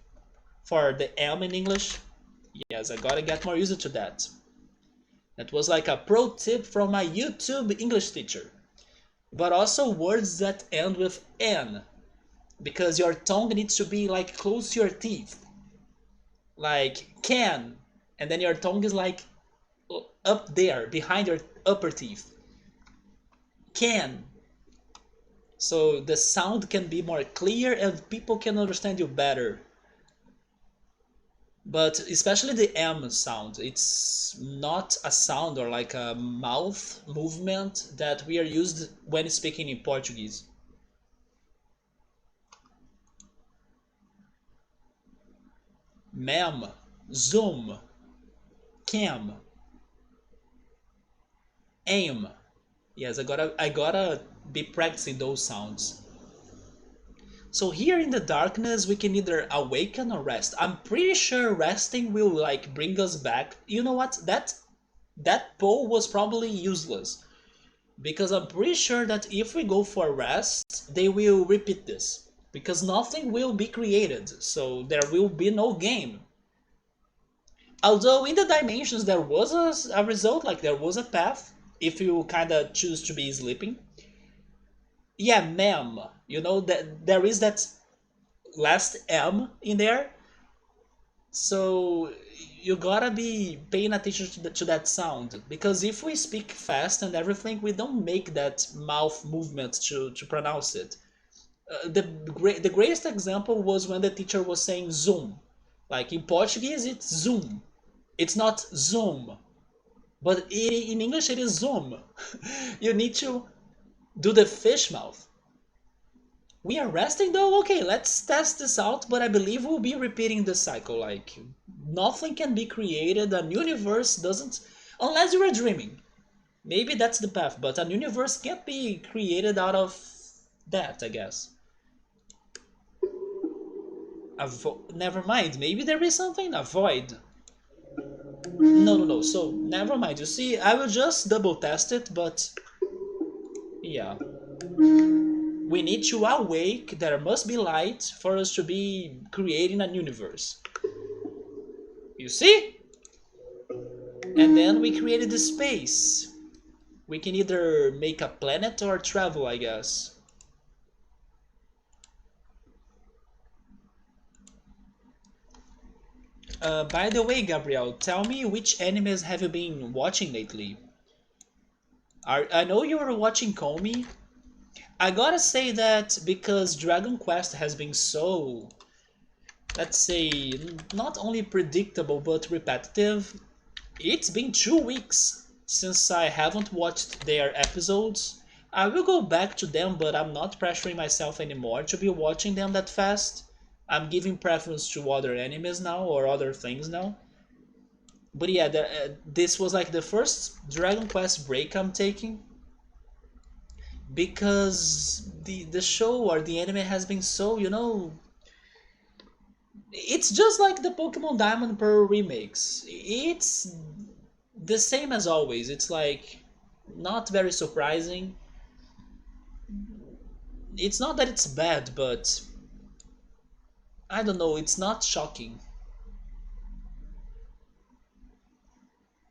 for the M in English. Yes, I gotta get more used to that. That was like a pro tip from my YouTube English teacher. But also words that end with N, because your tongue needs to be like close to your teeth. Like can, and then your tongue is like up there behind your upper teeth. Can. So the sound can be more clear and people can understand you better. But especially the M sound, it's not a sound or like a mouth movement that we are used when speaking in Portuguese. Mem, zoom, cam, aim. Yes, I gotta be practicing those sounds. So here in the darkness, we can either awaken or rest. I'm pretty sure resting will like bring us back. You know what? That poll was probably useless. because I'm pretty sure that if we go for rest, they will repeat this because nothing will be created, so there will be no game. Although in the dimensions there was a result, like there was a path if you kind of choose to be sleeping. Yeah, ma'am. You know that there is that last M in there, so you gotta be paying attention to that sound because if we speak fast and everything, we don't make that mouth movement to pronounce it. The greatest example was when the teacher was saying zoom. Like in Portuguese, it's zoom. It's not zoom, but in English it is zoom. You need to do the fish mouth. We are resting though? Okay, let's test this out, but I believe we'll be repeating the cycle. Like, nothing can be created, an universe doesn't. Unless you are dreaming. Maybe that's the path, but an universe can't be created out of that, I guess. Never mind, maybe there is something. A void. No, no, no, so never mind. You see, I will just double test it, but yeah. We need to awake, there must be light for us to be creating a universe. You see? And then we created the space. We can either make a planet or travel, I guess. By the way, Gabriel, tell me which animes have you been watching lately? I know you were watching Komi. I gotta say that because Dragon Quest has been so, let's say, not only predictable but repetitive, it's been 2 weeks since I haven't watched their episodes. I will go back to them, but I'm not pressuring myself anymore to be watching them that fast. I'm giving preference to other animes now or other things now. But yeah, this was like the first Dragon Quest break I'm taking because the show or the anime has been so, it's just like the Pokemon Diamond Pearl remakes. It's the same as always. It's like not very surprising. It's not that it's bad, but I don't know, it's not shocking.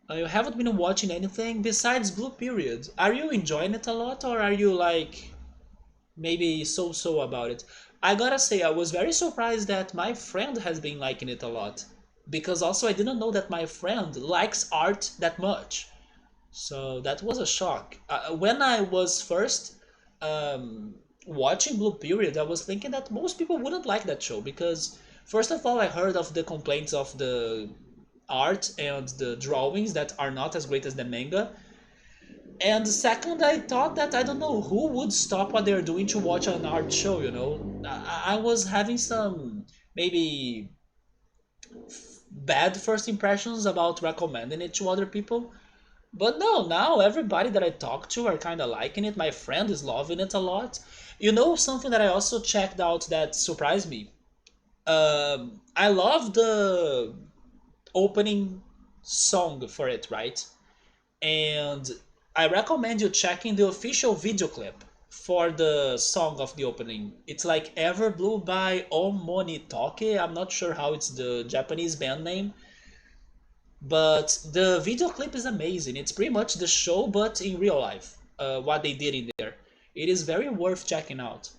You haven't been watching anything besides Blue Period. Are you enjoying it a lot or are you like maybe so about it? I gotta say, I was very surprised that my friend has been liking it a lot. Because also I didn't know that my friend likes art that much. So that was a shock. When I was first um, watching Blue Period, I was thinking that most people wouldn't like that show because, first of all, I heard of the complaints of the art and the drawings that are not as great as the manga. And second, I thought that I don't know who would stop what they're doing to watch an art show. I was having some maybe bad first impressions about recommending it to other people. But no, now everybody that I talk to are kind of liking it. My friend is loving it a lot. Something that I also checked out that surprised me. I love the opening song for it, right? And I recommend you checking the official video clip for the song of the opening. It's like Ever Blue by Omonitoke. I'm not sure how it's the Japanese band name, but the video clip is amazing. It's pretty much the show, but in real life. What they did in there, it is very worth checking out.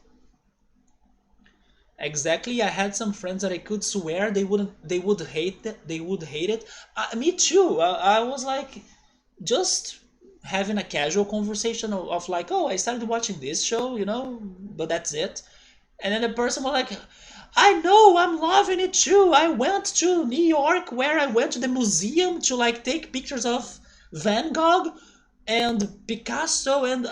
Exactly, I had some friends that I could swear they would hate it. They would hate it. Me too. I was like, just having a casual conversation of like, oh, I started watching this show, but that's it. And then the person was like, I know, I'm loving it too. I went to New York where I went to the museum to like take pictures of Van Gogh and Picasso and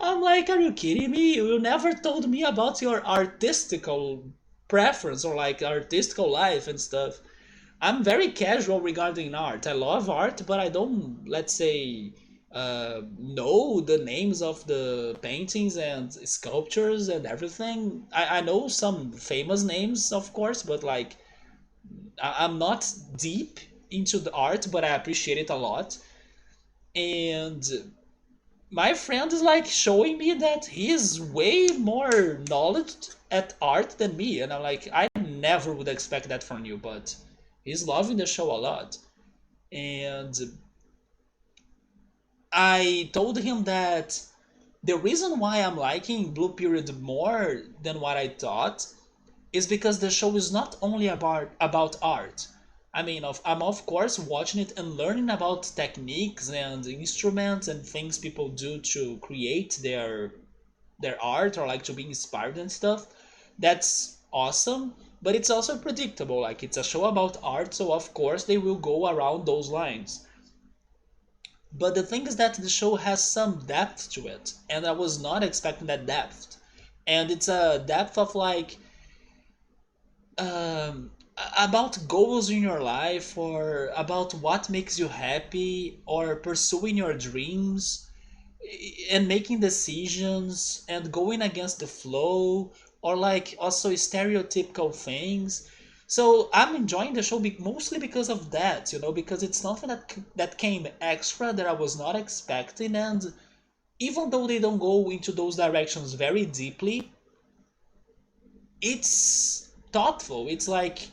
I'm like, are you kidding me? You never told me about your artistical preference or like artistical life and stuff. I'm very casual regarding art. I love art, but I don't, let's say, know the names of the paintings and sculptures and everything. I know some famous names, of course, but like, I'm not deep into the art, but I appreciate it a lot. And My friend is like showing me that he's way more knowledge at art than me, and I'm like, I never would expect that from you, but he's loving the show a lot. And I told him that the reason why I'm liking Blue Period more than what I thought is because the show is not only about art. I mean, I'm of course watching it and learning about techniques and instruments and things people do to create their art or like to be inspired and stuff. That's awesome, but it's also predictable. Like it's a show about art, so of course they will go around those lines. But the thing is that the show has some depth to it, and I was not expecting that depth. And it's a depth of like um, about goals in your life or about what makes you happy or pursuing your dreams and making decisions and going against the flow or like also stereotypical things. So I'm enjoying the show mostly because of that, you know, because it's something that came extra that I was not expecting, and even though they don't go into those directions very deeply, it's thoughtful. It's like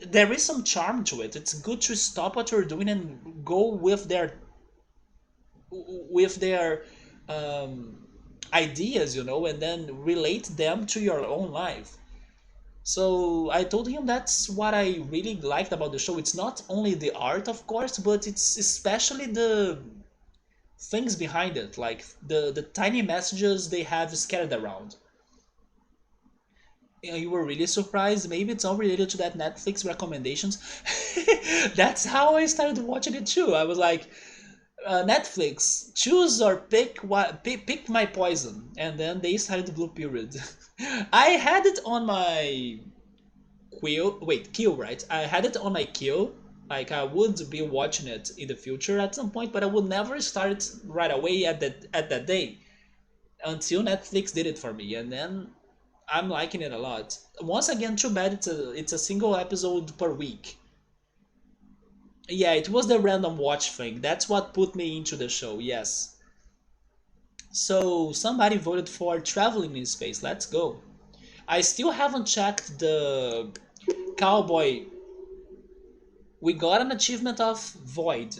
there is some charm to it. It's good to stop what you're doing and go with their um, ideas, you know, and then relate them to your own life. So I told him that's what I really liked about the show. It's not only the art, of course, but it's especially the things behind it, like the tiny messages they have scattered around. You were really surprised. Maybe it's all related to that Netflix recommendations. That's how I started watching it too. I was like, Netflix, choose or pick what pick my poison, and then they started Blue Period. I had it on my queue, right? I had it on my queue. Like I would be watching it in the future at some point, but I would never start it right away at that day until Netflix did it for me, and then I'm liking it a lot. Once again, too bad it's a single episode per week. Yeah, it was the random watch thing. That's what put me into the show. Yes. So somebody voted for traveling in space. Let's go. I still haven't checked the cowboy. We got an achievement of void.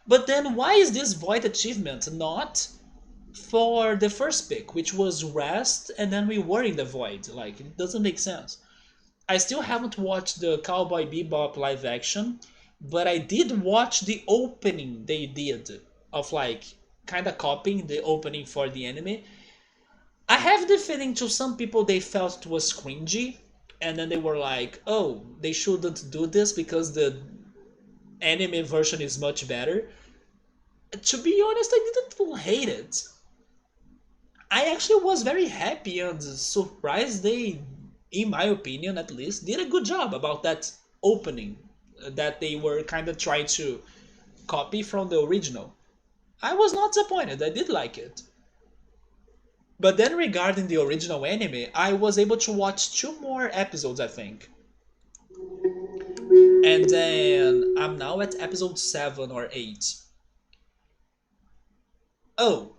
But then why is this void achievement not for the first pick, which was rest, and then we were in the void? Like it doesn't make sense. I still haven't watched the Cowboy Bebop live action, but I did watch the opening they did of like kind of copying the opening for the anime. I have the feeling to some people they felt it was cringy, and then they were like, "Oh, they shouldn't do this because the anime version is much better." To be honest, I didn't hate it. I actually was very happy and surprised they, in my opinion at least, did a good job about that opening that they were kind of trying to copy from the original. I was not disappointed, I did like it. But then regarding the original anime, I was able to watch two more episodes, I think. And then I'm now at episode 7 or 8. Oh,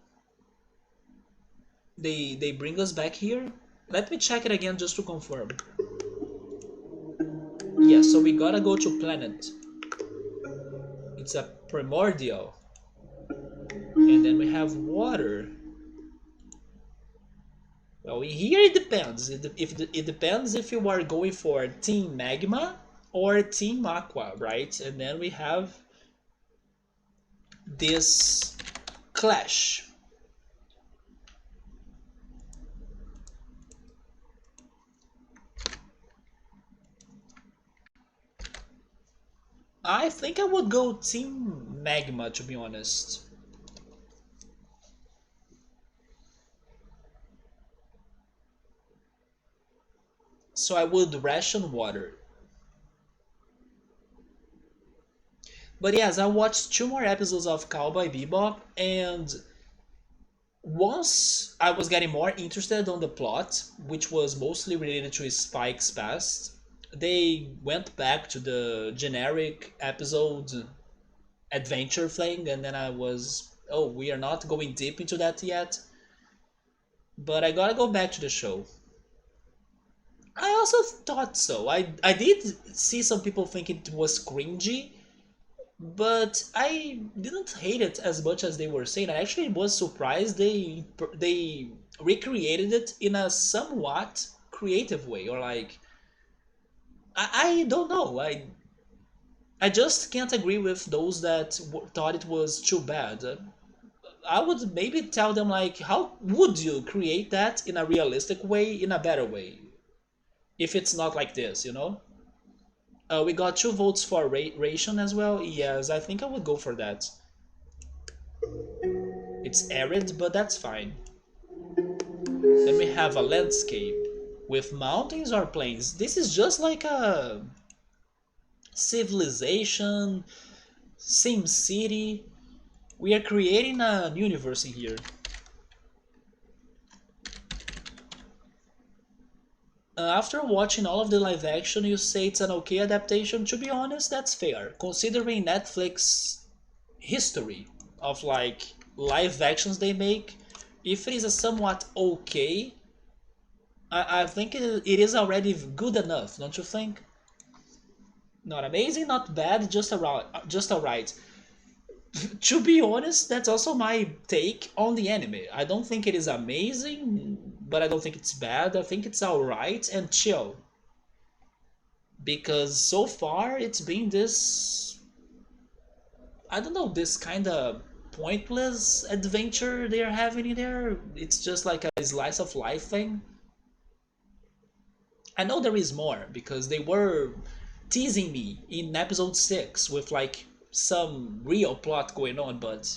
they bring us back here? Let me check it again just to confirm. Yeah, so we gotta go to planet. It's a primordial. And then we have water. Well, here it depends. It depends if you are going for Team Magma or Team Aqua, right? And then we have this clash. I think I would go Team Magma, to be honest. So I would ration water. But yes, I watched two more episodes of Cowboy Bebop, and once I was getting more interested on the plot, which was mostly related to Spike's past, they went back to the generic episode adventure thing, and then I was, oh, we are not going deep into that yet. But I gotta go back to the show. I also thought so. I did see some people think it was cringy, but I didn't hate it as much as they were saying. I actually was surprised they recreated it in a somewhat creative way, or like I don't know. I just can't agree with those that thought it was too bad. I would maybe tell them like, how would you create that in a realistic way, in a better way, if it's not like this, you know? We got 2 votes for ration as well. Yes, I think I would go for that. It's arid, but that's fine. Then we have a landscape with mountains or plains. This is just like a civilization, Sim City. We are creating a universe in here. After watching all of the live action, you say it's an okay adaptation. To be honest, that's fair, considering Netflix history of like live actions they make. If it is a somewhat okay, I think it is already good enough, don't you think? Not amazing, not bad, just around, just alright. To be honest, that's also my take on the anime. I don't think it is amazing, but I don't think it's bad. I think it's alright and chill. Because so far it's been this, I don't know, this kind of pointless adventure they're having in there. It's just like a slice of life thing. I know there is more because they were teasing me in episode 6 with like some real plot going on, but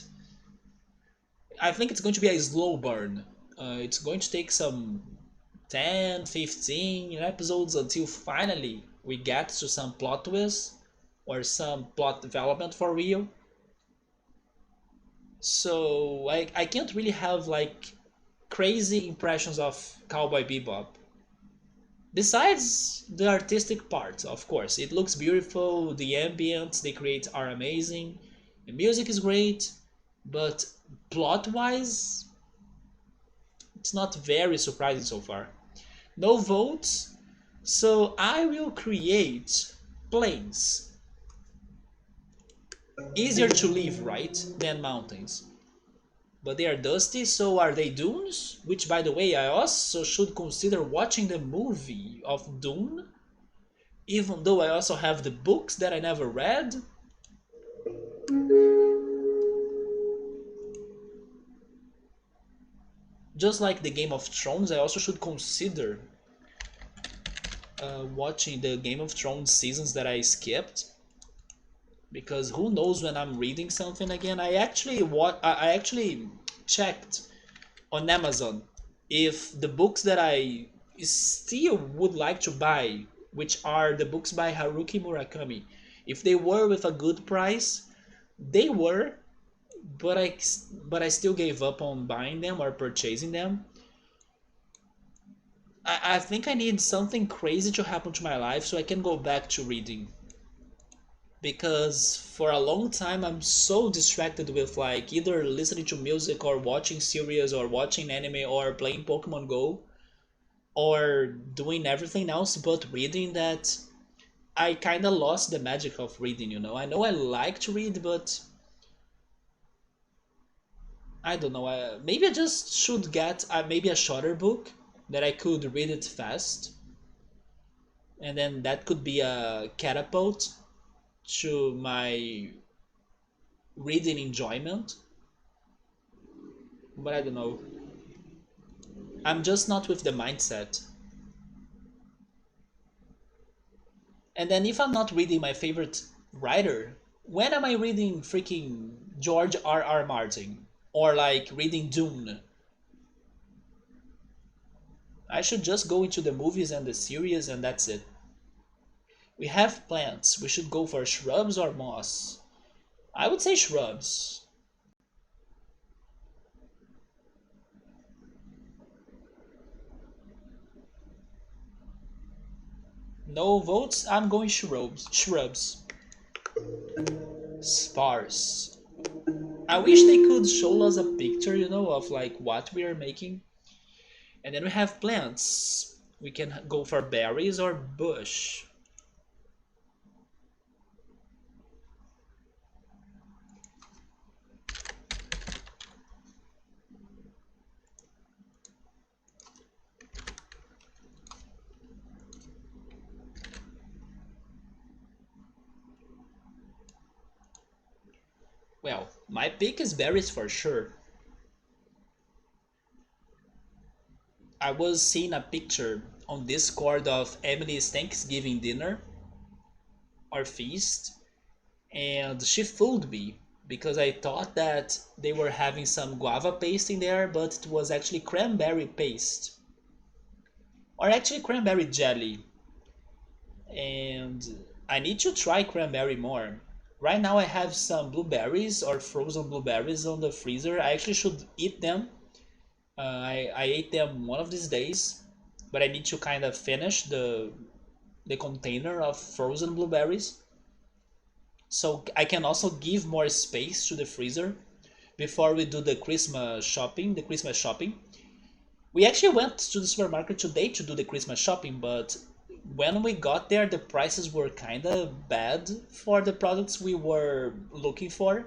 I think it's going to be a slow burn. It's going to take some 10, 15 episodes until finally we get to some plot twist or some plot development for real. So I can't really have like crazy impressions of Cowboy Bebop. Besides the artistic part, of course, it looks beautiful, the ambience they create are amazing, the music is great, but plot wise, it's not very surprising so far. No votes, so I will create plains. Easier to live, right, than mountains. But they are dusty, so are they dunes? Which, by the way, I also should consider watching the movie of Dune, even though I also have the books that I never read. Just like the Game of Thrones, I also should consider watching the Game of Thrones seasons that I skipped, because who knows when I'm reading something again. I actually checked on Amazon if the books that I still would like to buy, which are the books by Haruki Murakami, if they were with a good price. They were, but I still gave up on buying them or purchasing them. I think I need something crazy to happen to my life so I can go back to reading, because for a long time I'm so distracted with like either listening to music or watching series or watching anime or playing Pokemon Go or doing everything else but reading that I kind of lost the magic of reading, you know. I know I like to read, but I don't know. Maybe I just should get maybe a shorter book that I could read it fast, and then that could be a catapult to my reading enjoyment. But I don't know. I'm just not with the mindset. And then if I'm not reading my favorite writer, when am I reading freaking George R. Martin? Or like reading Dune? I should just go into the movies and the series and that's it. We have plants. We should go for shrubs or moss. I would say shrubs. No votes. I'm going shrubs. Shrubs. Sparse. I wish they could show us a picture, of like what we are making. And then we have plants. We can go for berries or bush. Well, my pick is berries for sure. I was seeing a picture on Discord of Emily's Thanksgiving dinner or feast, and she fooled me because I thought that they were having some guava paste in there, but it was actually cranberry paste, or actually cranberry jelly. And I need to try cranberry more. Right now I have some blueberries or frozen blueberries on the freezer. I actually should eat them. I ate them one of these days, but I need to kind of finish the container of frozen blueberries so I can also give more space to the freezer before we do the Christmas shopping. We actually went to the supermarket today to do the Christmas shopping, but when we got there, the prices were kind of bad for the products we were looking for.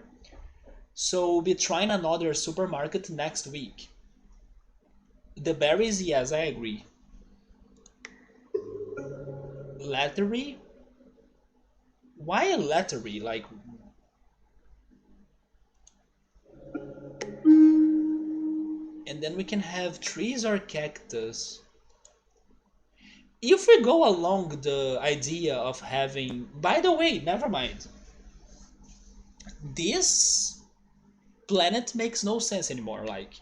So we'll be trying another supermarket next week. The berries, yes, I agree. Lettery? Why a lettery? Like, and then we can have trees or cactus. If we go along the idea of having, by the way, never mind, this planet makes no sense anymore. Like,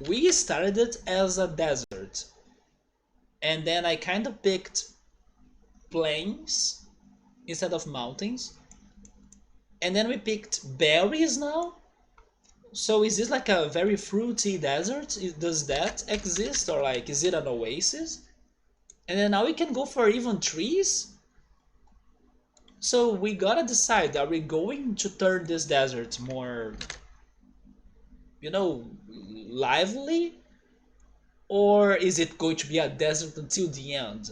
we started it as a desert, and then I kind of picked plains instead of mountains, and then we picked berries now. So is this like a very fruity desert? Does that exist, or like is it an oasis? And then now we can go for even trees. So we gotta decide, are we going to turn this desert more, lively? Or is it going to be a desert until the end?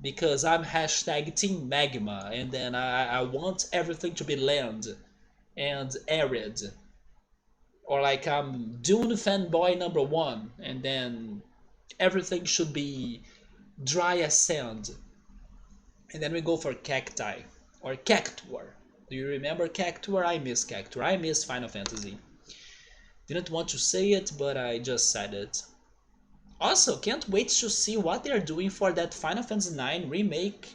Because I'm hashtag Team Magma, and then I want everything to be land and arid. Or like I'm Dune fanboy number one, and then everything should be dry as sand. And then we go for cacti or cactuar. Do you remember cactuar? I miss cactuar. I miss Final Fantasy. Didn't want to say it, but I just said it. Also, can't wait to see what they're doing for that Final Fantasy IX remake.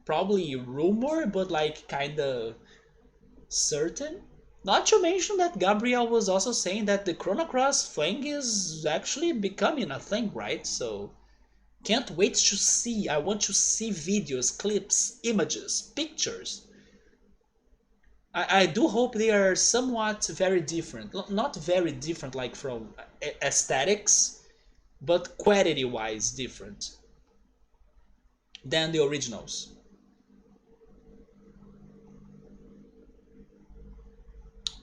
Probably rumor, but like kinda certain. Not to mention that Gabriel was also saying that the Chrono Cross thing is actually becoming a thing, right? So can't wait to see. I want to see videos, clips, images, pictures. I do hope they are somewhat very different. Not very different like from aesthetics, but quality wise different than the originals.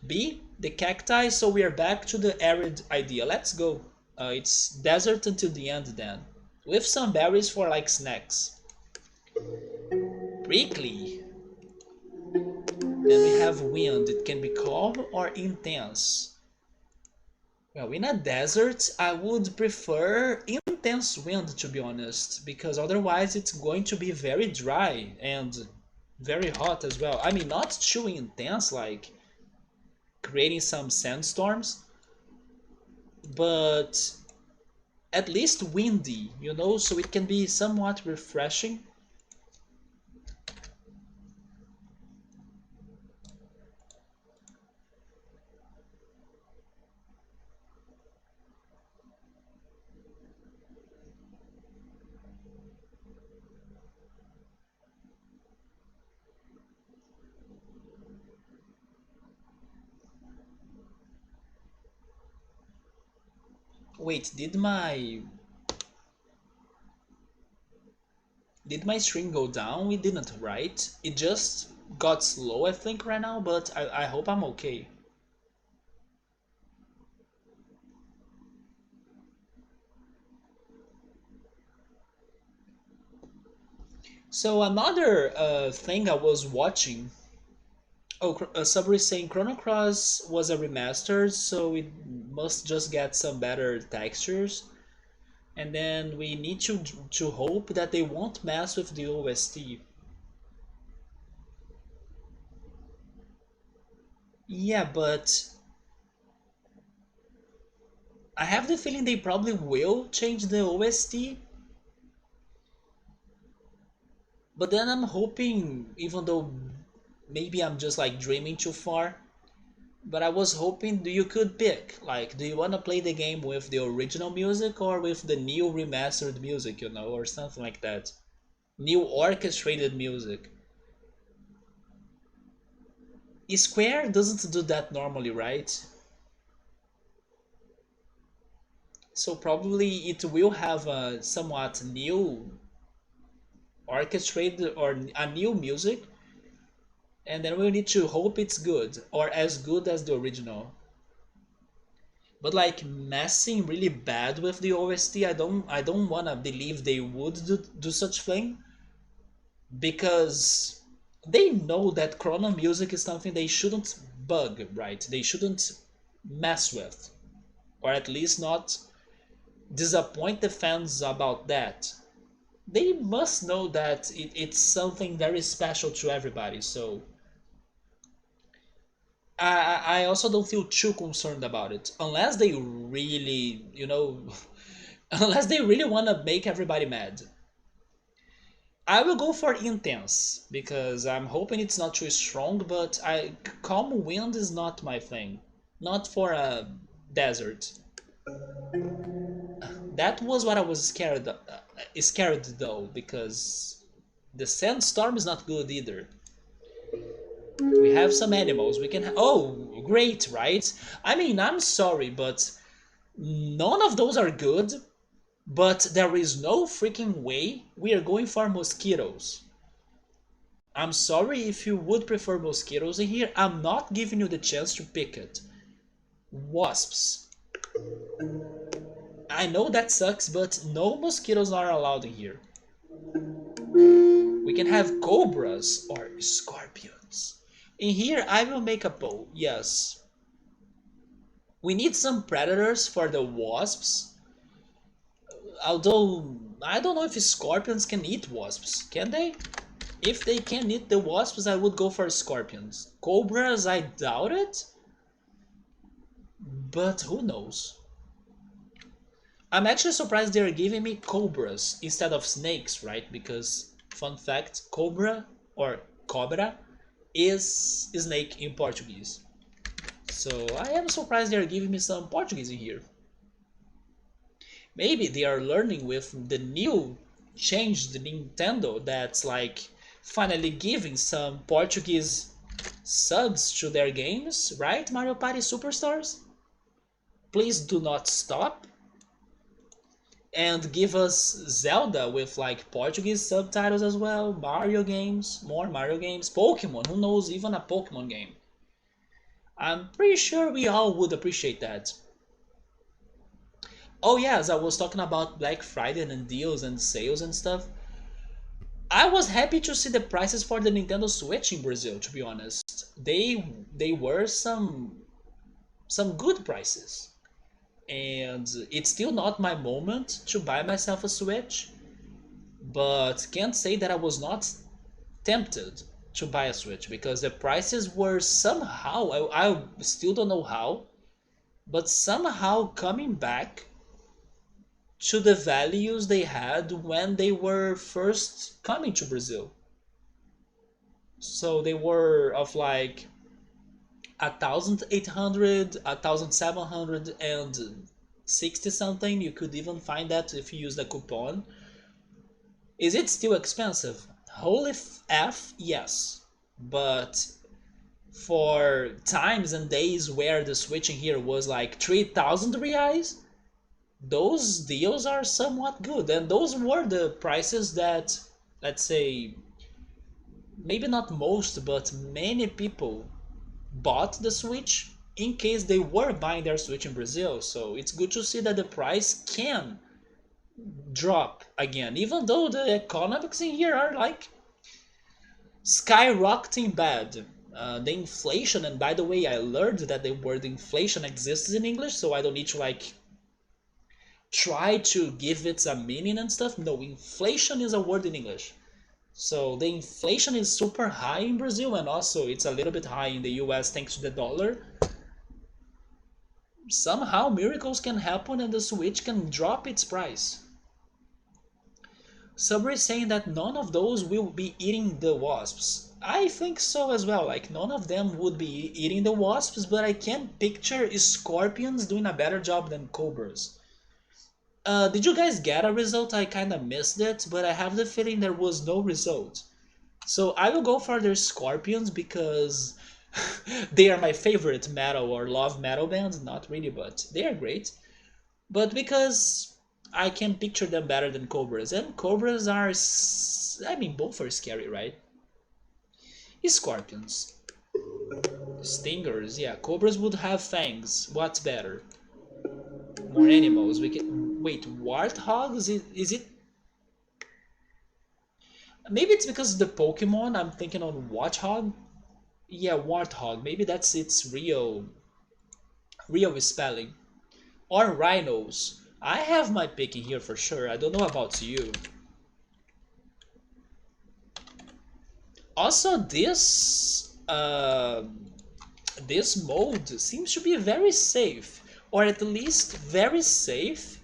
B, the cacti, so we are back to the arid idea. Let's go. It's desert until the end then. With some berries for like snacks. Prickly. Then we have wind. It can be calm or intense. Well, in a desert, I would prefer intense wind to be honest, because otherwise it's going to be very dry and very hot as well. I mean, not too intense, like creating some sandstorms, but at least windy, so it can be somewhat refreshing. Wait, did my string go down? It didn't, right? It just got slow, I think, right now, but I hope I'm okay. So another thing I was watching. Oh, Subway is saying Chrono Cross was a remaster, so it must just get some better textures. And then we need to hope that they won't mess with the OST. Yeah, but I have the feeling they probably will change the OST. But then I'm hoping, even though maybe I'm just like dreaming too far, but I was hoping you could pick. Like, do you want to play the game with the original music or with the new remastered music, or something like that? New orchestrated music. Square doesn't do that normally, right? So probably it will have a somewhat new orchestrated or a new music, and then we need to hope it's good or as good as the original. But like messing really bad with the OST, I don't wanna believe they would do such thing because they know that chrono music is something they shouldn't bug, right? They shouldn't mess with, or at least not disappoint the fans about that. They must know that it's something very special to everybody. So I also don't feel too concerned about it, unless they really, unless they really want to make everybody mad. I will go for intense because I'm hoping it's not too strong, but calm wind is not my thing. Not for a desert. That was what I was scared though, because the sandstorm is not good either. We have some animals. We can. Oh, great, right? I mean, I'm sorry, but none of those are good. But there is no freaking way we are going for mosquitoes. I'm sorry if you would prefer mosquitoes in here. I'm not giving you the chance to pick it. Wasps. I know that sucks, but no mosquitoes are allowed in here. We can have cobras or scorpions. In here, I will make a poll. Yes. We need some predators for the wasps. Although, I don't know if scorpions can eat wasps. Can they? If they can eat the wasps, I would go for scorpions. Cobras, I doubt it. But who knows? I'm actually surprised they're giving me cobras instead of snakes, right? Because, fun fact, cobra or cobra is snake in Portuguese. So I am surprised they're giving me some Portuguese in here. Maybe they are learning with the new changed Nintendo that's like finally giving some Portuguese subs to their games, right? Mario Party Superstars? Please do not stop and give us Zelda with like Portuguese subtitles as well, Mario games, more Mario games, Pokemon, who knows, even a Pokemon game. I'm pretty sure we all would appreciate that. Oh yes, I was talking about Black Friday and deals and sales and stuff. I was happy to see the prices for the Nintendo Switch in Brazil, to be honest. They were some good prices. And it's still not my moment to buy myself a Switch, but can't say that I was not tempted to buy a Switch because the prices were somehow, I still don't know how, but somehow coming back to the values they had when they were first coming to Brazil. So they were of like 1,800, 1,760 something. You could even find that if you use the coupon. Is it still expensive? Holy F, yes. But for times and days where the switching here was like 3,000 reais, those deals are somewhat good. And those were the prices that, let's say, maybe not most, but many people bought the Switch in case they were buying their Switch in Brazil. So it's good to see that the price can drop again, even though the economics in here are like skyrocketing bad. The inflation, and by the way, I learned that the word inflation exists in English, so I don't need to like try to give it a meaning and stuff. No, inflation is a word in English. So the inflation is super high in Brazil, and also it's a little bit high in the US thanks to the dollar. Somehow miracles can happen and the Switch can drop its price. Subway is saying that none of those will be eating the wasps. I think so as well, like none of them would be eating the wasps, but I can picture scorpions doing a better job than cobras. Did you guys get a result? I kinda missed it, but I have the feeling there was no result. So I will go for the Scorpions because they are my favorite metal or love metal band. Not really, but they are great. But because I can picture them better than Cobras, and Cobras are, I mean, both are scary, right? Scorpions, Stingers, yeah. Cobras would have fangs. What's better? More animals. We can wait. Warthogs? Is it? Maybe it's because of the Pokemon. I'm thinking on Watchhog. Yeah, Warthog. Maybe that's its real spelling. Or rhinos. I have my pick in here for sure. I don't know about you. Also, this mode seems to be very safe, or at least very safe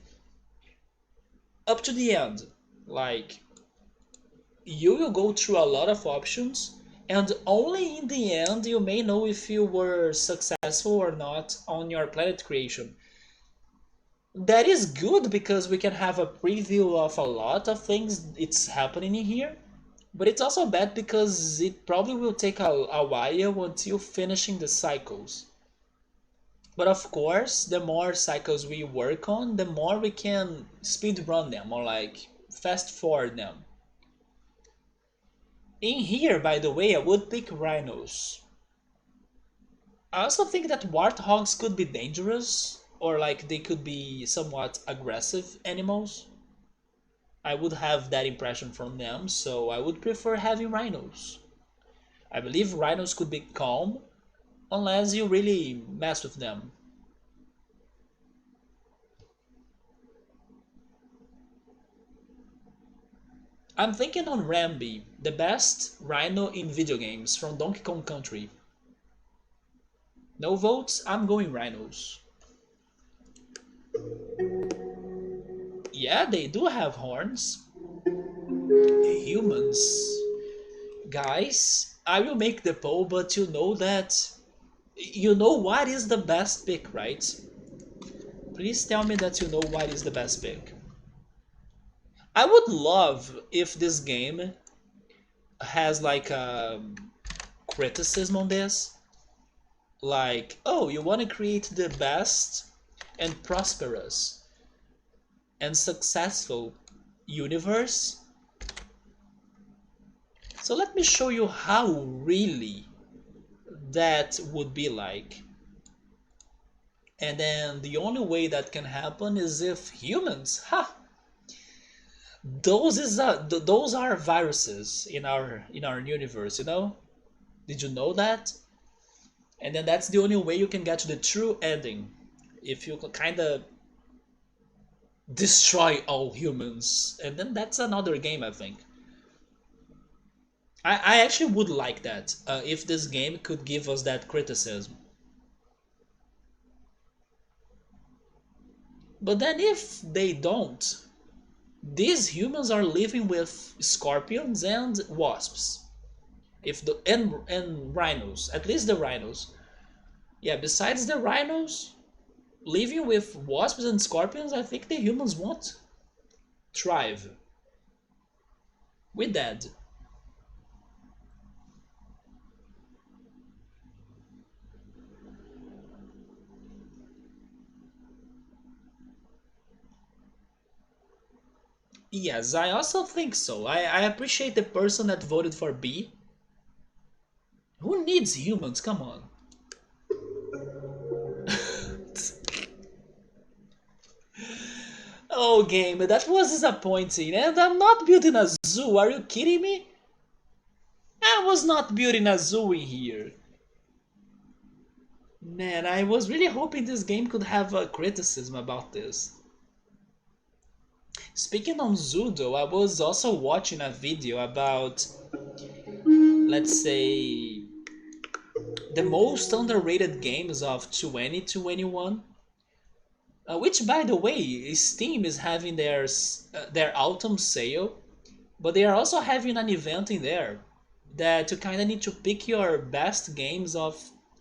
up to the end. Like you will go through a lot of options, and only in the end you may know if you were successful or not on your planet creation. That is good because we can have a preview of a lot of things it's happening in here. But it's also bad because it probably will take a while until finishing the cycles. But of course, the more cycles we work on, the more we can speed run them or like fast forward them. In here, by the way, I would pick rhinos. I also think that warthogs could be dangerous or like they could be somewhat aggressive animals. I would have that impression from them, so I would prefer having rhinos. I believe rhinos could be calm unless you really mess with them. I'm thinking on Rambi, the best rhino in video games from Donkey Kong Country. No votes, I'm going rhinos. Yeah, they do have horns. Humans. Guys, I will make the poll, but you know that. You know what is the best pick, right? Please tell me that you know what is the best pick. I would love if this game has like a criticism on this. Like, oh, you want to create the best and prosperous and successful universe? So let me show you how really that would be like. And then the only way that can happen is if humans, those are viruses in our universe, you know? Did you know that? And then that's the only way you can get to the true ending. If you kind of destroy all humans, and then that's another game, I think. I actually would like that if this game could give us that criticism. But then if they don't, these humans are living with scorpions and wasps. If the and rhinos, at least the rhinos. Yeah, besides the rhinos, living with wasps and scorpions, I think the humans won't thrive. We're dead. Yes, I also think so. I appreciate the person that voted for B. needs humans? Come on. Oh, game, that was disappointing. And I'm not building a zoo. Are you kidding me? I was not building a zoo in here. Man, I was really hoping this game could have a criticism about this. Speaking on zoo, though, I was also watching a video about, let's say, the most underrated games of 2021. Which, by the way, Steam is having their autumn sale, but they are also having an event in there that you kind of need to pick your best games of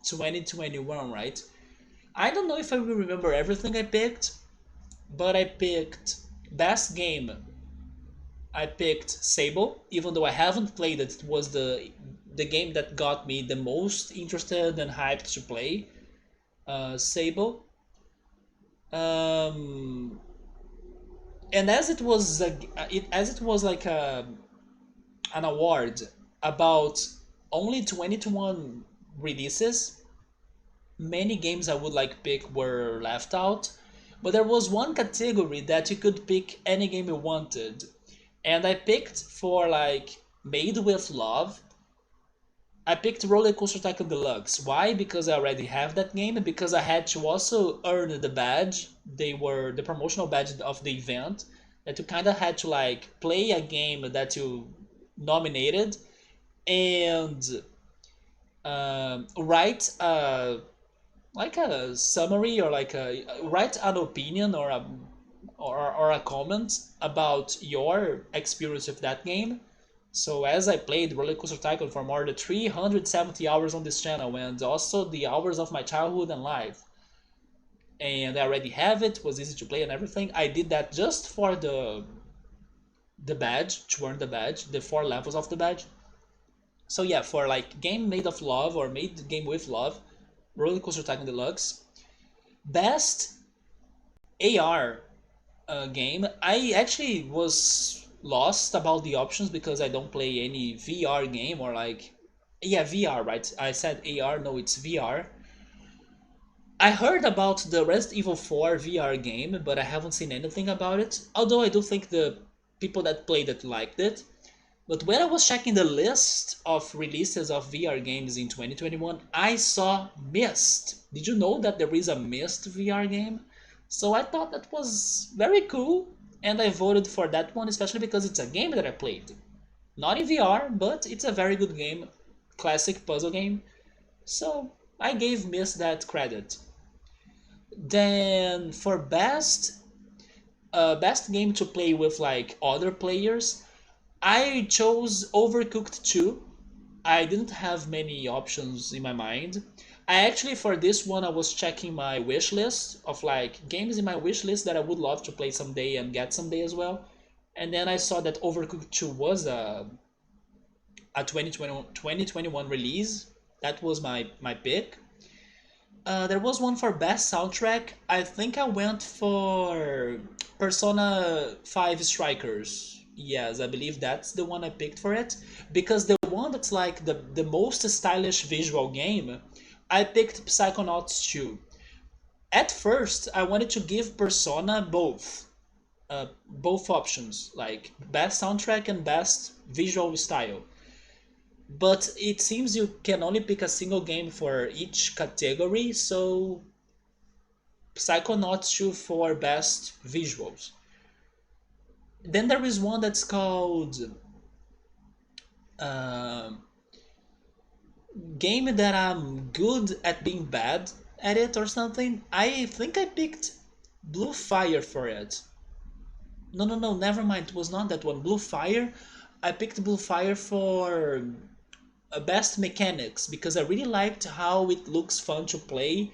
2021, right? I don't know if I will remember everything I picked, but I picked best game. I picked Sable, even though I haven't played it. It was the game that got me the most interested and hyped to play. Sable. Um, and as it was like an award about only 2021 releases, many games I would like pick were left out, but there was one category that you could pick any game you wanted, and I picked for like made with love. I picked Roller Coaster Tycoon Deluxe. Why? Because I already have that game, and because I had to also earn the badge. They were the promotional badge of the event, that you kind of had to like play a game that you nominated and write like a summary, or like write an opinion or a comment about your experience with that game. So as I played Roller Coaster Tycoon for more than 370 hours on this channel, and also the hours of my childhood and life, and I already have it, was easy to play and everything, I did that just for the badge, to earn the badge, the 4 levels of the badge. So yeah, for like game made of love or made game with love, Roller Coaster Tycoon Deluxe. Best AR game. I actually was lost about the options because I don't play any VR game, or like, yeah, VR, right? I said AR, no, it's VR. I heard about the Resident Evil 4 VR game, but I haven't seen anything about it. Although I do think the people that played it liked it. But when I was checking the list of releases of VR games in 2021, I saw Myst. Did you know that there is a Myst VR game? So I thought that was very cool, and I voted for that one, especially because it's a game that I played. Not in VR, but it's a very good game, classic puzzle game. So I gave Myst that credit. Then for best game to play with like other players, I chose Overcooked 2. I didn't have many options in my mind. I actually, for this one, I was checking my wish list of like games in my wish list that I would love to play someday and get someday as well. And then I saw that Overcooked 2 was a 2021 release. That was my pick. There was one for best soundtrack. I think I went for Persona 5 Strikers. Yes, I believe that's the one I picked for it. Because the one that's like the most stylish visual game, I picked Psychonauts 2. At first, I wanted to give Persona both options, like best soundtrack and best visual style. But it seems you can only pick a single game for each category, so Psychonauts 2 for best visuals. Then there is one that's called uh, Game That I'm Good at Being Bad at It or something. I think I picked Blue Fire for it. No, no, no, never mind. It was not that one. Blue Fire. I picked Blue Fire for best mechanics because I really liked how it looks fun to play,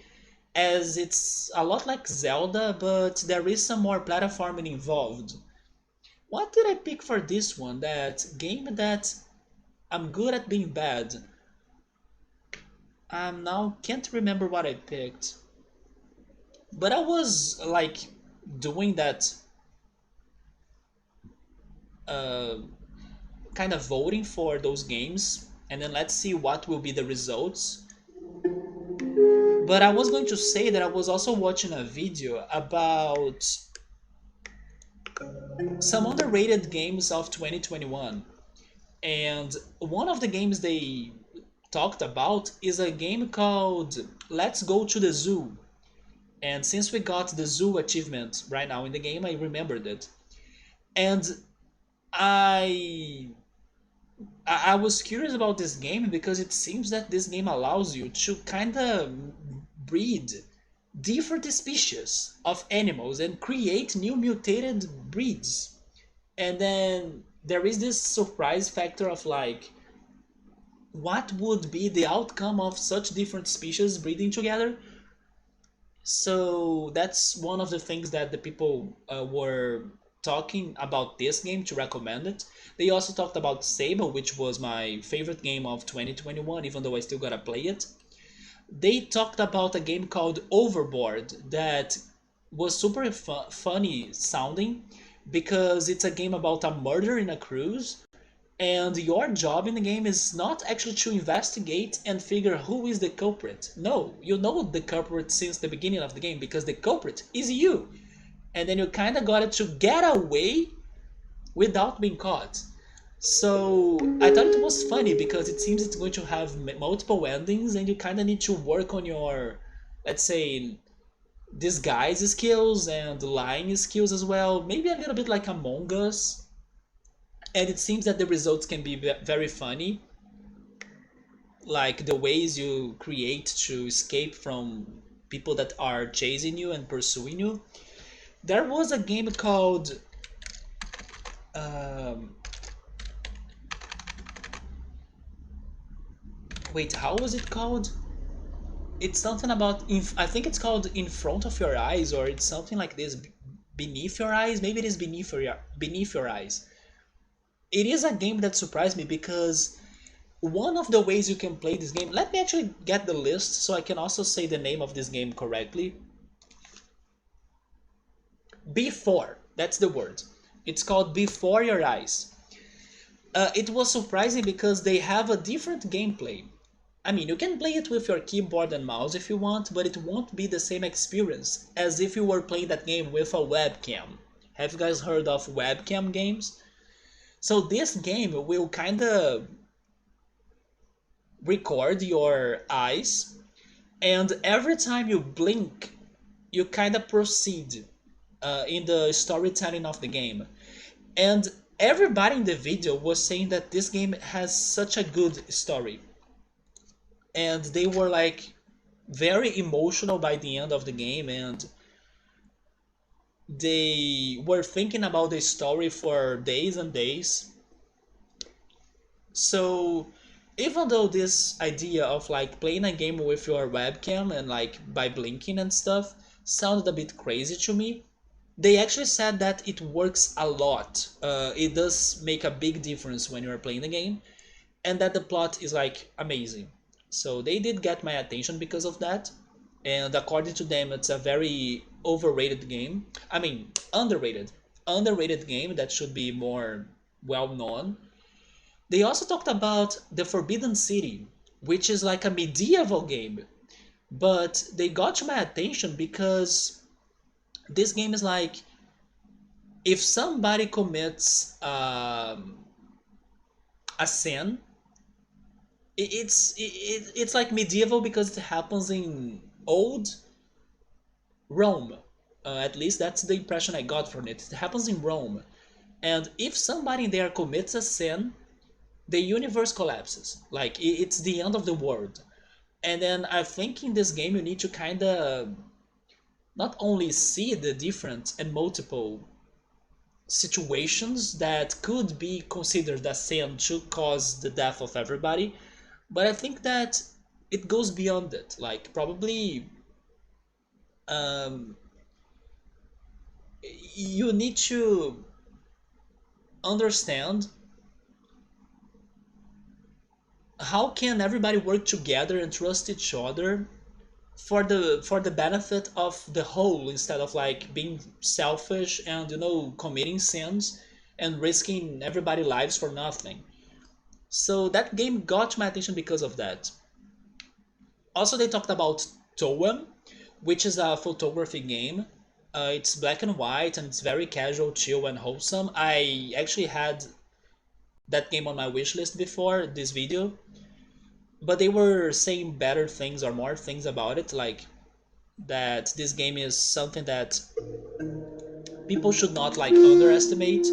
as it's a lot like Zelda, but there is some more platforming involved. What did I pick for this one? That game that I'm good at being bad. I now can't remember what I picked. But I was like doing that uh, kind of voting for those games and then let's see what will be the results. But I was going to say that I was also watching a video about some underrated games of 2021. And one of the games they talked about is a game called Let's Go to the Zoo. And since we got the zoo achievement right now in the game, I remembered it. And I I was curious about this game because it seems that this game allows you to kind of breed different species of animals and create new mutated breeds. And then there is this surprise factor of like, what would be the outcome of such different species breeding together? So that's one of the things that the people were talking about this game to recommend it. They also talked about Sable, which was my favorite game of 2021, even though I still gotta play it. They talked about a game called Overboard that was super funny sounding because it's a game about a murder in a cruise, and your job in the game is not actually to investigate and figure who is the culprit. No, you know the culprit since the beginning of the game because the culprit is you. And then you kind of got it to get away without being caught. So I thought it was funny because it seems it's going to have multiple endings and you kind of need to work on your, let's say, disguise skills and lying skills as well. Maybe a little bit like Among Us, and it seems that the results can be very funny, like the ways you create to escape from people that are chasing you and pursuing you. There was a game called um, wait, how was it called? It's something about I think it's called In Front of Your Eyes, or it's something like this, Beneath Your Eyes. Maybe it is Beneath Your Eyes. It is a game that surprised me because one of the ways you can play this game, let me actually get the list so I can also say the name of this game correctly. Before, that's the word. It's called Before Your Eyes. It was surprising because they have a different gameplay. I mean, you can play it with your keyboard and mouse if you want, but it won't be the same experience as if you were playing that game with a webcam. Have you guys heard of webcam games? So this game will kind of record your eyes, and every time you blink, you kind of proceed in the storytelling of the game. And everybody in the video was saying that this game has such a good story. And they were like very emotional by the end of the game, and they were thinking about the story for days and days. So even though this idea of like playing a game with your webcam and like by blinking and stuff sounded a bit crazy to me, they actually said that it works a lot. It does make a big difference when you're playing the game, and that the plot is like amazing. So they did get my attention because of that. And according to them, it's a very overrated game. I mean, underrated game that should be more well known. They also talked about the Forbidden City, which is like a medieval game. But they got my attention because this game is like, if somebody commits a sin, it's like medieval because it happens in old Rome. At least that's the impression I got from it. It happens in Rome. And if somebody there commits a sin, the universe collapses. Like, it's the end of the world. And then I think in this game you need to kind of not only see the different and multiple situations that could be considered a sin to cause the death of everybody, but I think that it goes beyond it. Like, probably um, you need to understand how can everybody work together and trust each other for the benefit of the whole, instead of like being selfish and committing sins and risking everybody's lives for nothing. So that game got my attention because of that. Also, they talked about Toem, which is a photography game. It's black and white and it's very casual, chill, and wholesome. I actually had that game on my wish list before this video, but they were saying better things or more things about it, like that this game is something that people should not like underestimate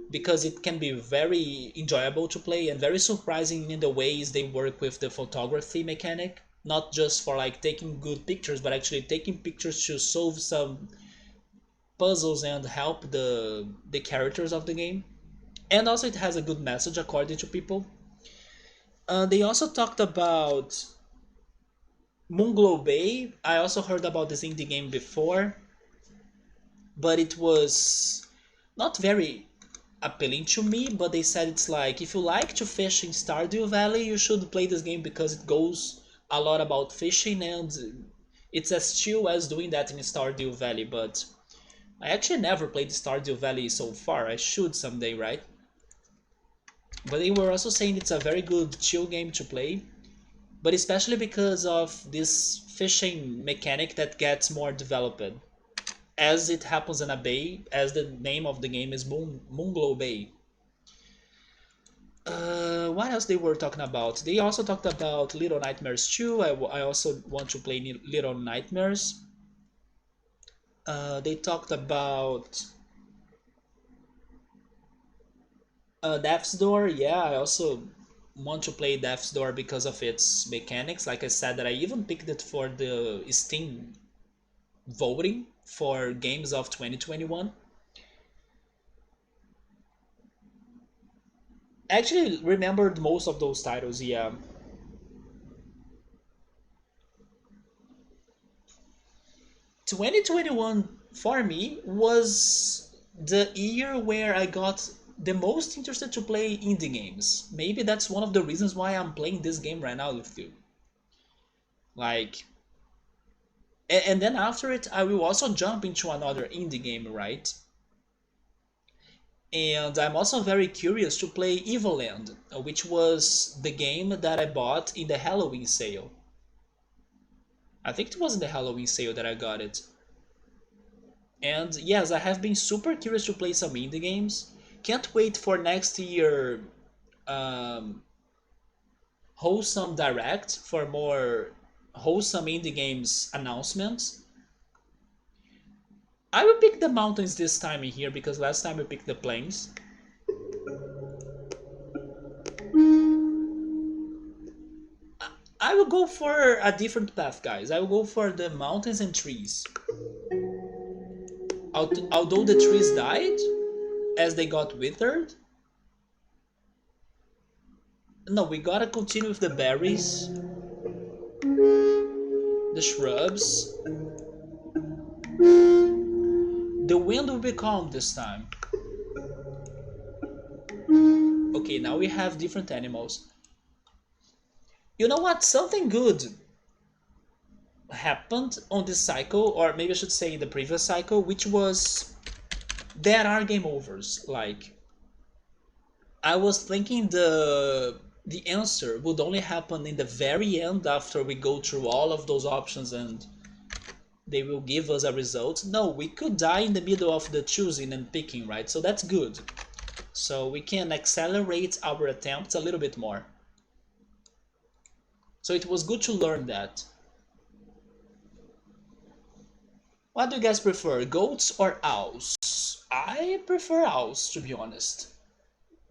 because it can be very enjoyable to play and very surprising in the ways they work with the photography mechanic, not just for like taking good pictures but actually taking pictures to solve some puzzles and help the characters of the game. And also it has a good message according to people. They also talked about Moonglow Bay. I also heard about this indie game before, but it was not very appealing to me. But they said it's like if you like to fish in Stardew Valley, you should play this game because it goes a lot about fishing and it's as chill as doing that in Stardew Valley. But I actually never played Stardew Valley so far. I should someday, right? But they were also saying it's a very good chill game to play, but especially because of this fishing mechanic that gets more developed as it happens in a bay, as the name of the game is Moonglow Bay. What else they were talking about? They also talked about Little Nightmares 2. I also want to play Little Nightmares. They talked about Death's Door. Yeah, I also want to play Death's Door because of its mechanics. Like I said, that I even picked it for the Steam voting for games of 2021. Actually remembered most of those titles, yeah. 2021 for me was the year where I got the most interested to play indie games. Maybe that's one of the reasons why I'm playing this game right now with you. Like, and then after it, I will also jump into another indie game, right? And I'm also very curious to play Evoland, which was the game that I bought in the Halloween sale. I think it was in the Halloween sale that I got it. And yes, I have been super curious to play some indie games. Can't wait for next year um, wholesome direct for more wholesome indie games announcements. I will pick the mountains this time in here because last time I picked the plains. I will go for a different path, guys. I will go for the mountains and trees. Although the trees died as they got withered. No, we gotta continue with the berries, the shrubs. The wind will be calm this time. Okay, now we have different animals. You know what? Something good happened on this cycle, or maybe I should say in the previous cycle, which was there are game overs. Like, I was thinking the answer would only happen in the very end after we go through all of those options and they will give us a result. No, we could die in the middle of the choosing and picking, right? So that's good. So we can accelerate our attempts a little bit more. So it was good to learn that. What do you guys prefer, goats or owls? I prefer owls, to be honest.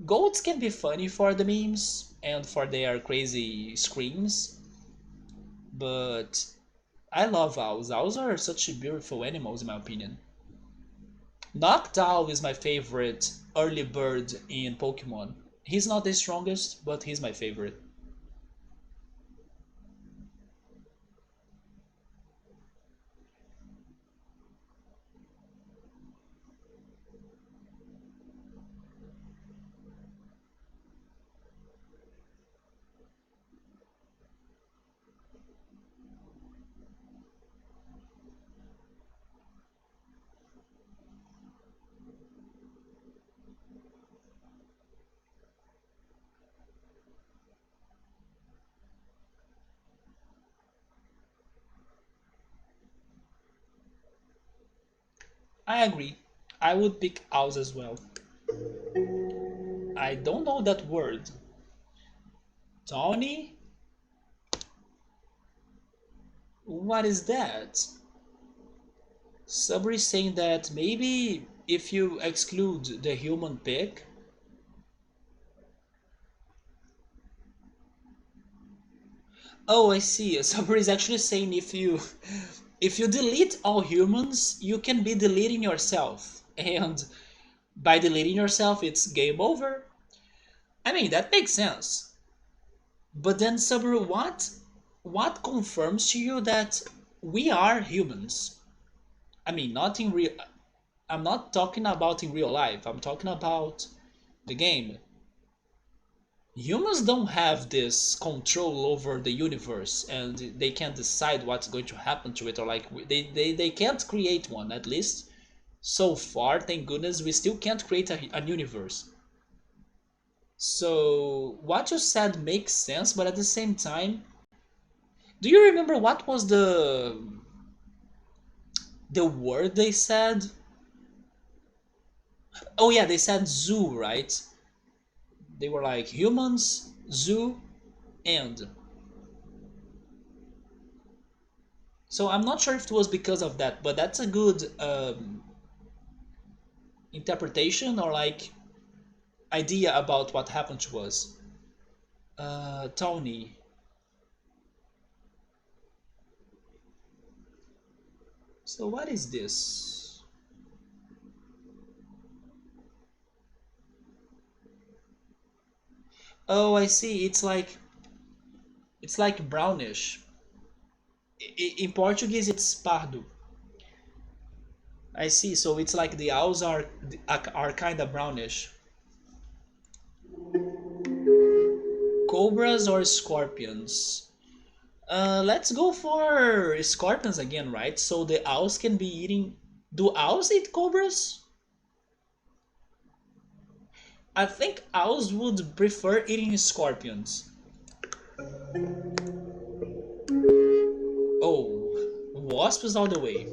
Goats can be funny for the memes and for their crazy screams, but I love owls. Owls are such beautiful animals, in my opinion. Noctowl is my favorite early bird in Pokemon. He's not the strongest, but he's my favorite. I agree. I would pick owls as well. I don't know that word. Tawny? What is that? Sabri is saying that maybe if you exclude the human pick. Oh, I see. Sabri is actually saying if you delete all humans, you can be deleting yourself. And by deleting yourself, it's game over. I mean, that makes sense. But then, Sabri, what confirms to you that we are humans? I mean, not in real. I'm not talking about in real life. I'm talking about the game. Humans don't have this control over the universe, and they can't decide what's going to happen to it, or like they can't create one. At least so far, thank goodness, we still can't create a universe. So what you said makes sense, but at the same time, do you remember what was the word they said? Oh yeah, they said zoo, right? They were like humans, zoo, and so I'm not sure if it was because of that, but that's a good interpretation or like idea about what happened to us. Tony. So what is this? Oh, I see. It's like brownish. In Portuguese, it's pardo. I see. So it's like the owls are kind of brownish. Cobras or scorpions? Let's go for scorpions again, right? So the owls can be eating. Do owls eat cobras? I think owls would prefer eating scorpions. Oh, wasps all the way.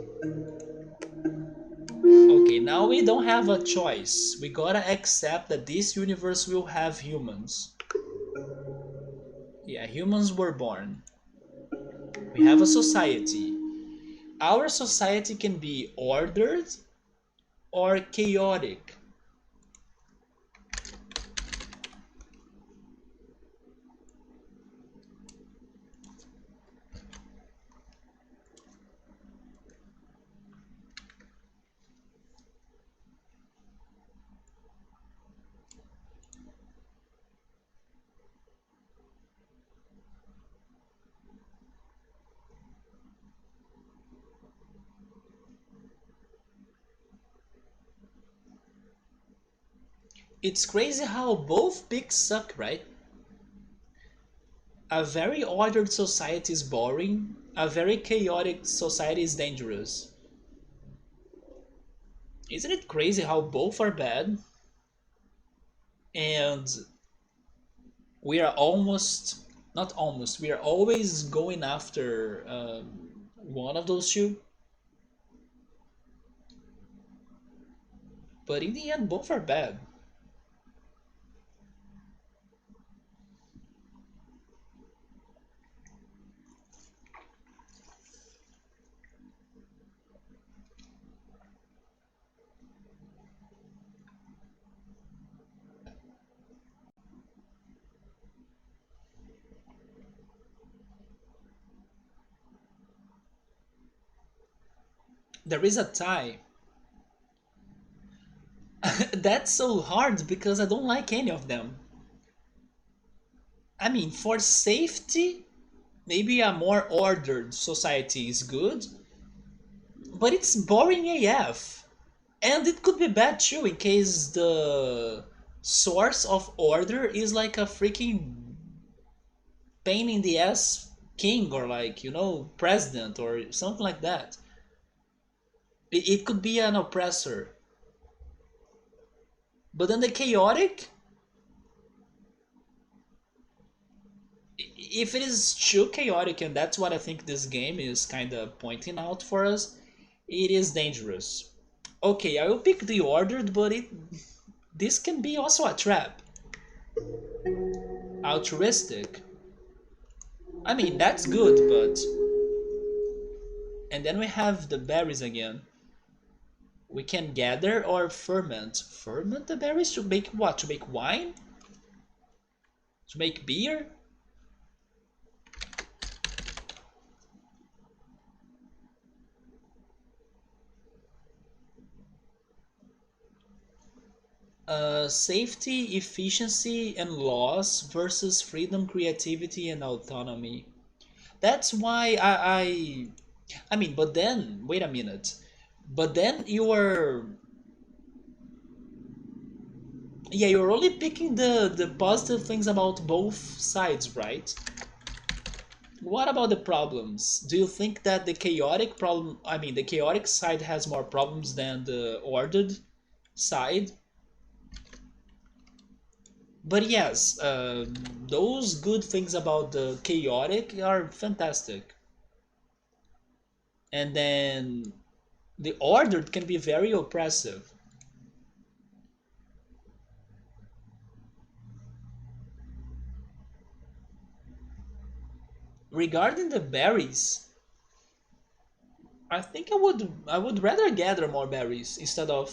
Okay, now we don't have a choice. We gotta accept that this universe will have humans. Yeah, humans were born. We have a society. Our society can be ordered or chaotic. It's crazy how both picks suck, right? A very ordered society is boring, a very chaotic society is dangerous. Isn't it crazy how both are bad? And we are almost, not almost, we are always going after one of those two. But in the end, both are bad. There is a tie. That's so hard because I don't like any of them. I mean, for safety, maybe a more ordered society is good, but it's boring AF. And it could be bad too in case the source of order is like a freaking pain in the ass king or like, president or something like that. It could be an oppressor. But then the chaotic, if it is too chaotic, and that's what I think this game is kind of pointing out for us, it is dangerous. Okay, I will pick the ordered, but this can be also a trap. Altruistic. I mean, that's good, but... And then we have the berries again. We can gather or ferment. Ferment the berries to make what? To make wine? To make beer? Safety, efficiency, and loss versus freedom, creativity, and autonomy. That's why I mean, but then, wait a minute. But then yeah, you're only picking the positive things about both sides, right? What about the problems? Do you think that the chaotic side has more problems than the ordered side? But yes, those good things about the chaotic are fantastic. And then the ordered can be very oppressive. Regarding the berries, I think I would rather gather more berries instead of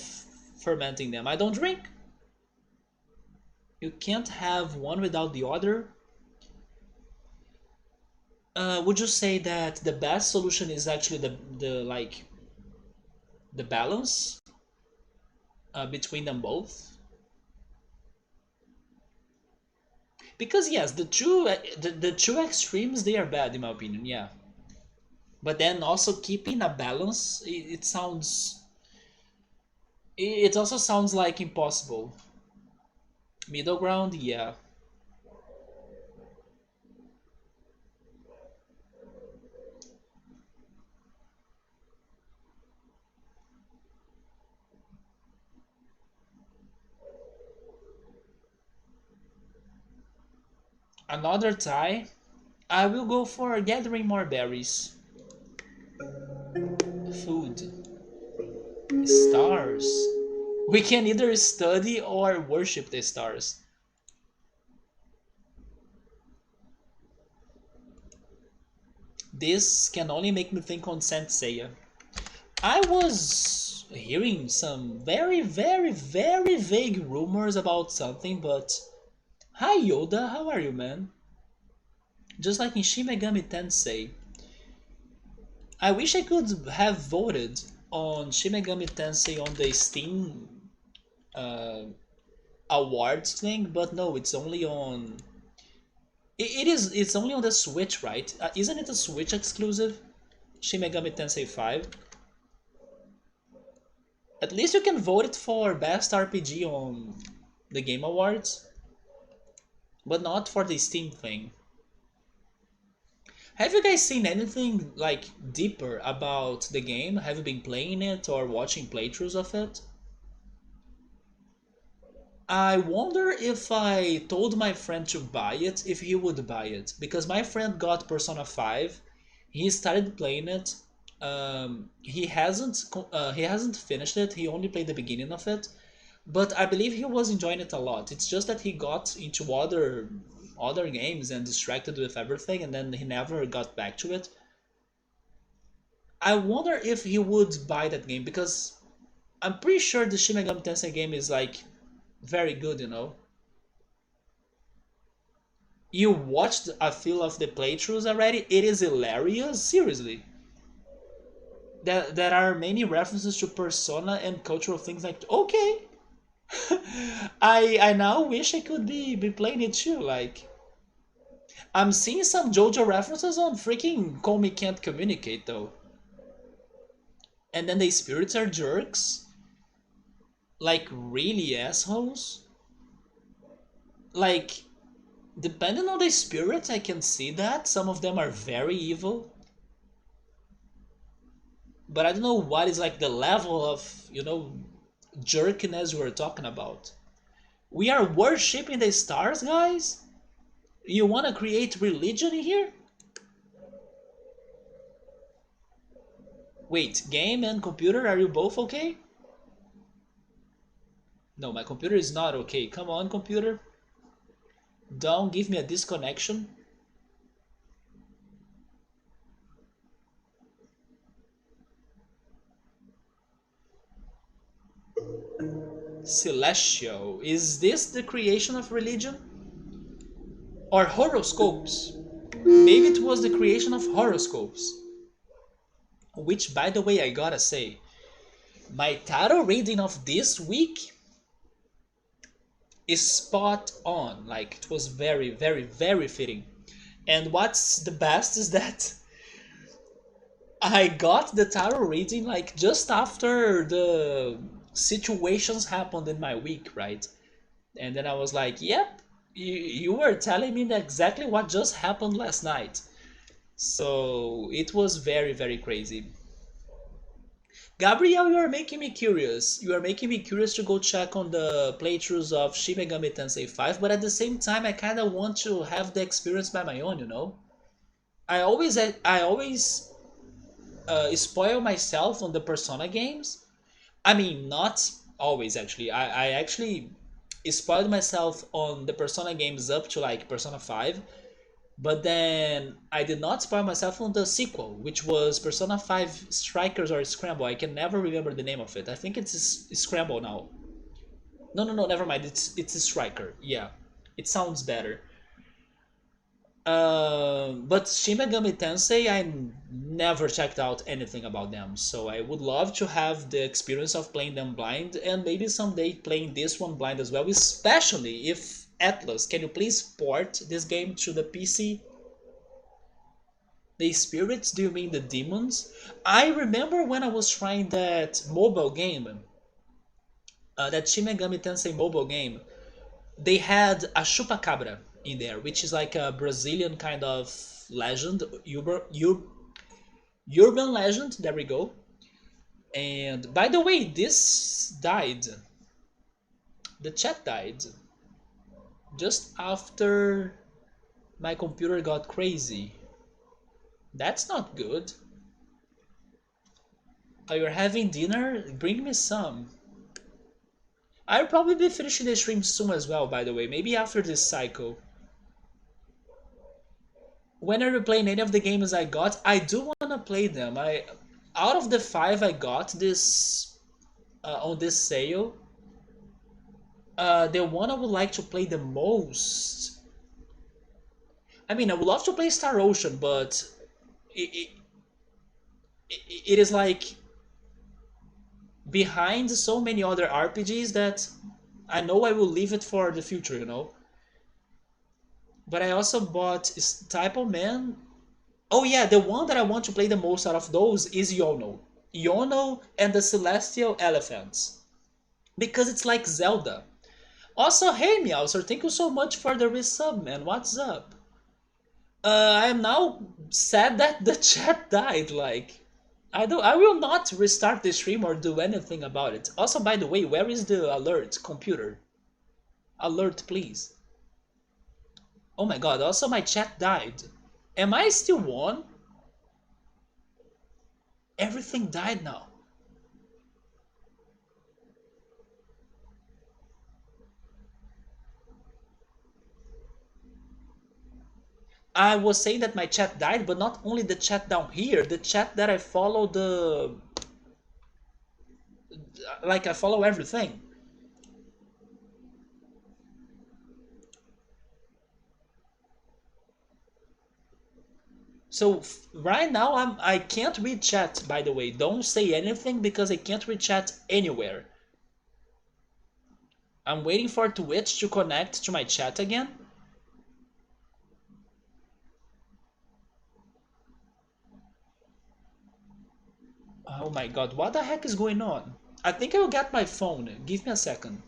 fermenting them. I don't drink. You can't have one without the other. Would you say that the best solution is actually the balance between them both? Because yes, the two extremes, they are bad in my opinion. Yeah, but then also keeping a balance, it also sounds like impossible. Middle ground, yeah. Another tie. I will go for gathering more berries. Food. Stars. We can either study or worship the stars. This can only make me think on Saint Seiya. I was hearing some very, very, very vague rumors about something, but hi Yoda, how are you, man? Just like in Shin Megami Tensei, I wish I could have voted on Shin Megami Tensei on the Steam uh, awards thing, but no, it's only on the Switch, right? Isn't it a Switch exclusive? Shin Megami Tensei 5. At least you can vote it for best RPG on the Game Awards, but not for the Steam thing. Have you guys seen anything like deeper about the game? Have you been playing it or watching playthroughs of it? I wonder if I told my friend to buy it, if he would buy it. Because my friend got Persona 5, he started playing it. He hasn't finished it. He only played the beginning of it, but I believe he was enjoying it a lot. It's just that he got into other games and distracted with everything, and then he never got back to it. I wonder if he would buy that game because I'm pretty sure the Shin Megami Tensei game is like very good. You watched a few of the playthroughs already. It is hilarious. Seriously, there are many references to Persona and cultural things. Like, okay, I now wish I could be playing it too. Like, I'm seeing some JoJo references on freaking Komi Can't Communicate though. And then the spirits are jerks, like really assholes. Like, depending on the spirits, I can see that some of them are very evil, but I don't know what is like the level of jerkiness we're talking about. We are worshipping the stars, guys. You want to create religion here? Wait, game and computer, are you both okay? No, my computer is not okay. Come on, computer. Don't give me a disconnection. Celestial. Is this the creation of religion? Or horoscopes? Maybe it was the creation of horoscopes. Which, by the way, I gotta say, my tarot reading of this week is spot on. Like, it was very, very, very fitting. And what's the best is that I got the tarot reading like just after the situations happened in my week, right? And then I was like, yep, you were telling me exactly what just happened last night. So it was very, very crazy. Gabriel, you are making me curious. You are making me curious to go check on the playthroughs of Shin Megami Tensei 5, but at the same time, I kind of want to have the experience by my own, you know? I always spoil myself on the Persona games. I mean, not always actually. I actually spoiled myself on the Persona games up to like Persona 5, but then I did not spoil myself on the sequel, which was Persona 5 Strikers or Scramble. I can never remember the name of it. I think it's Scramble now. No, no, no, never mind. It's a Striker. Yeah, it sounds better. But Shin Megami Tensei, I never checked out anything about them, so I would love to have the experience of playing them blind, and maybe someday playing this one blind as well, especially if Atlas, can you please port this game to the PC? The spirits, do you mean the demons? I remember when I was trying that mobile game, that Shin Megami Tensei mobile game, they had a chupacabra in there, which is like a Brazilian kind of legend, urban legend. There we go. And by the way, this died. The chat died just after my computer got crazy. That's not good. Oh, you're having dinner? Bring me some. I'll probably be finishing the stream soon as well, by the way. Maybe after this cycle. When are you playing any of the games I got? I do want to play them. Out of the five I got this on this sale, the one I would like to play the most. I mean, I would love to play Star Ocean, but it, it is like behind so many other RPGs that I know I will leave it for the future, you know. But I also bought Type of Man. Oh yeah, the one that I want to play the most out of those is Yono. Yono and the Celestial Elephants. Because it's like Zelda. Also, hey Meowser, thank you so much for the resub, man. What's up? I am now sad that the chat died. Like, I will not restart the stream or do anything about it. Also, by the way, where is the alert, computer? Alert, please. Oh my god, also my chat died. Am I still on? Everything died now. I was saying that my chat died, but not only the chat down here, the chat that I follow like I follow everything. So right now I can't read chat, by the way. Don't say anything because I can't read chat anywhere. I'm waiting for Twitch to connect to my chat again. Oh my god, what the heck is going on? I think I will get my phone. Give me a second.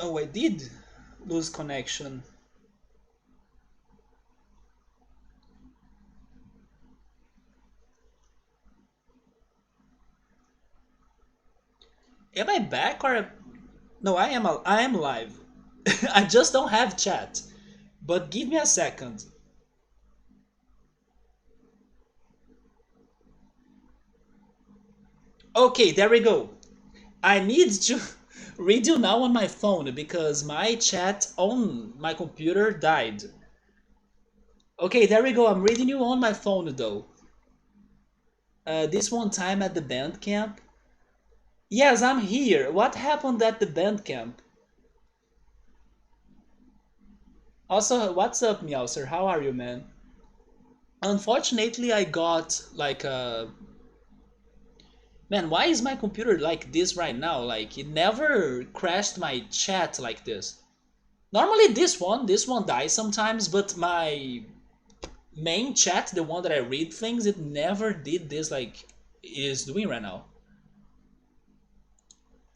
Oh, I did lose connection. Am I back or no? I am live. I just don't have chat. But give me a second. Okay, there we go. I need to read you now on my phone because my chat on my computer died. Okay, there we go. I'm reading you on my phone though. This one time at the band camp. Yes, I'm here. What happened at the band camp? Also, what's up, Meowser? How are you, man? Unfortunately, I got like a man. Why is my computer like this right now? Like it never crashed my chat like this. Normally, this one dies sometimes, but my main chat, the one that I read things, it never did this like it is doing right now.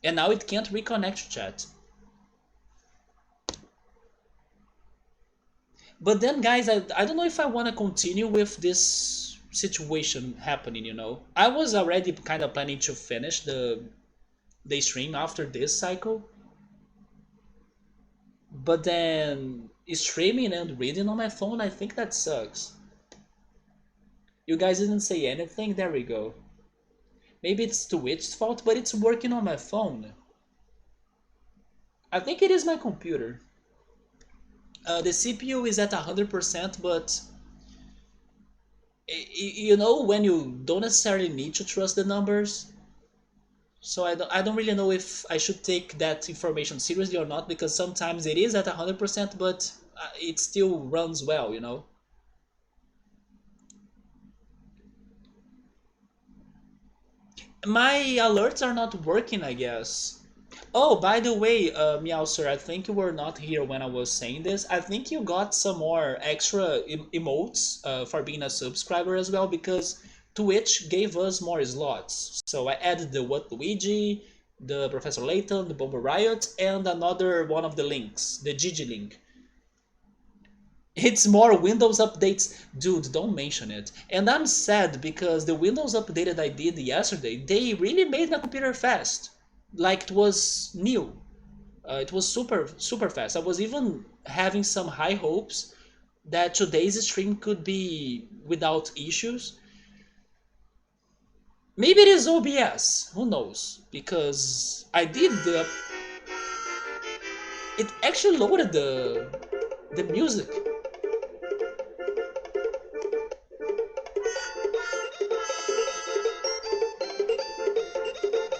And now it can't reconnect to chat. But then, guys, I don't know if I want to continue with this situation happening. I was already kind of planning to finish the stream after this cycle, but then streaming and reading on my phone, I think that sucks. You guys didn't say anything. There we go. Maybe it's Twitch's fault, but it's working on my phone. I think it is my computer. The CPU is at 100%, but when you don't necessarily need to trust the numbers. So I don't really know if I should take that information seriously or not, because sometimes it is at 100%, but it still runs well. My alerts are not working, I guess. Oh, by the way, Meow Sir, I think you were not here when I was saying this. I think you got some more extra emotes for being a subscriber as well, because Twitch gave us more slots. So I added the What Luigi, the Professor Layton, the Bomber Riot, and another one of the links, the Gigi link. It's more Windows updates. Dude, don't mention it. And I'm sad because the Windows update that I did yesterday, they really made my computer fast. Like it was new. It was super, super fast. I was even having some high hopes that today's stream could be without issues. Maybe it is OBS. Who knows? Because I did the... It actually loaded the music.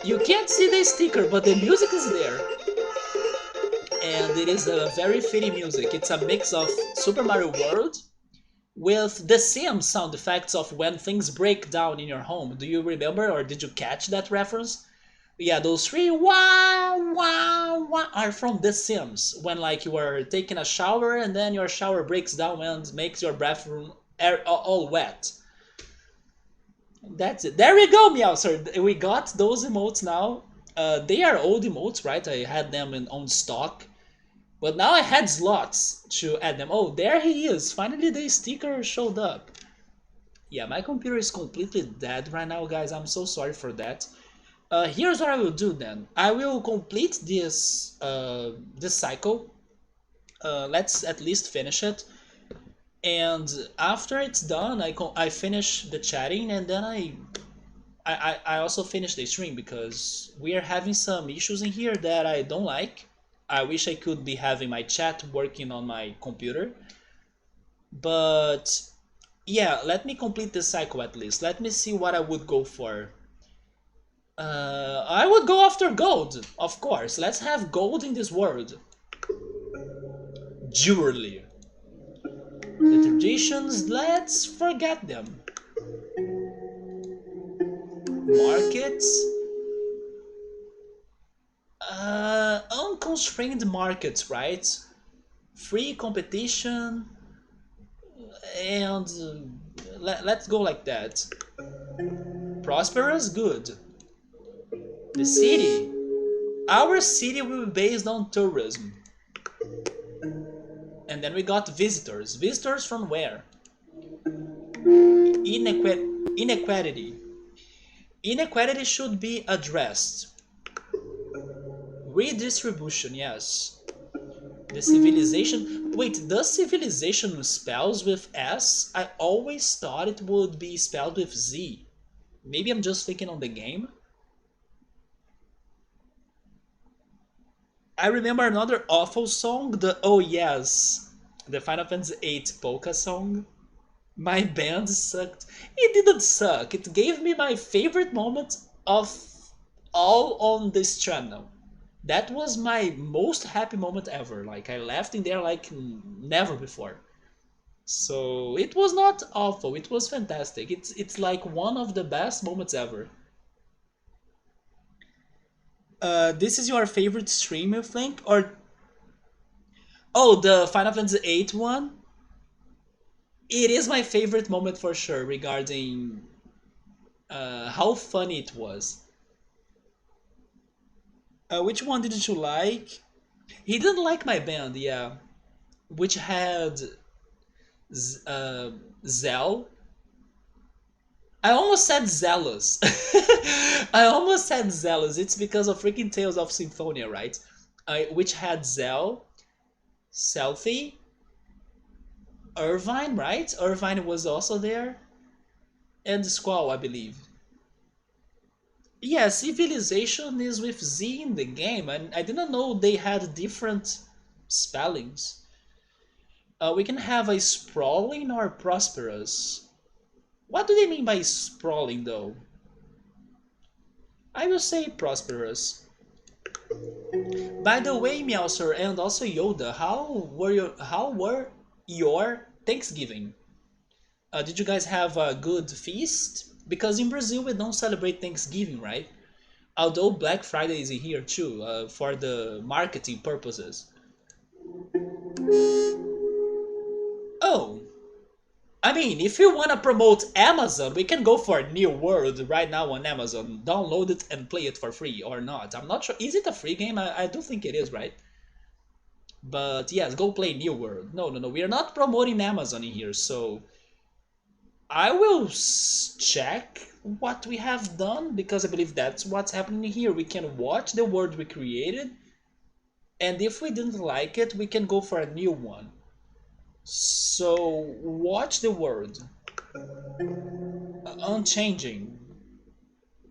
You can't see the sticker, but the music is there. And it is a very fitting music. It's a mix of Super Mario World with the Sims sound effects of when things break down in your home. Do you remember, or did you catch that reference? Yeah, those three wah wah wah are from The Sims. When like you are taking a shower and then your shower breaks down and makes your bathroom all wet. That's it. There we go, Meowser. We got those emotes now. They are old emotes, right? I had them on stock. But now I had slots to add them. Oh, there he is. Finally, the sticker showed up. Yeah, my computer is completely dead right now, guys. I'm so sorry for that. Here's what I will do then. I will complete this cycle. Let's at least finish it. And after it's done, I finish the chatting, and then I also finish the stream, because we are having some issues in here that I don't like. I wish I could be having my chat working on my computer. But yeah, let me complete this cycle at least. Let me see what I would go for. I would go after gold, of course. Let's have gold in this world. Jewelry. The traditions, let's forget them. Markets. Unconstrained markets, right? Free competition. And let's go like that. Prosperous, good. The city. Our city will be based on tourism. And then we got visitors. Visitors from where? Inequality. Inequality should be addressed. Redistribution, yes. The civilization. Wait, does civilization spells with S? I always thought it would be spelled with Z. Maybe I'm just thinking on the game. I remember another awful song, the Oh Yes, the Final Fantasy VIII polka song. My band sucked. It didn't suck. It gave me my favorite moment of all on this channel. That was my most happy moment ever. Like I laughed in there like never before. So it was not awful. It was fantastic. It's like one of the best moments ever. This is your favorite stream, you think? Or oh, the Final Fantasy VIII one? It is my favorite moment for sure regarding how funny it was. Which one didn't you like? He didn't like my band, yeah. Which had Zell. I almost said Zealous. I almost said Zealous. It's because of freaking Tales of Symphonia, right? Which had Zell, Selfie, Irvine, right? Irvine was also there, and Squall, I believe. Yeah, Civilization is with Z in the game, and I didn't know they had different spellings. We can have a sprawling or prosperous. What do they mean by sprawling, though? I will say prosperous. By the way, Meowser and also Yoda, how were your Thanksgiving? Did you guys have a good feast? Because in Brazil we don't celebrate Thanksgiving, right? Although Black Friday is here too, for the marketing purposes. Oh, I mean, if you want to promote Amazon, we can go for New World right now on Amazon. Download it and play it for free or not. I'm not sure. Is it a free game? I do think it is, right? But yes, go play New World. No, no, no. We are not promoting Amazon in here, so I will check what we have done because I believe that's what's happening here. We can watch the world we created, and if we didn't like it, we can go for a new one. So watch the world. Unchanging.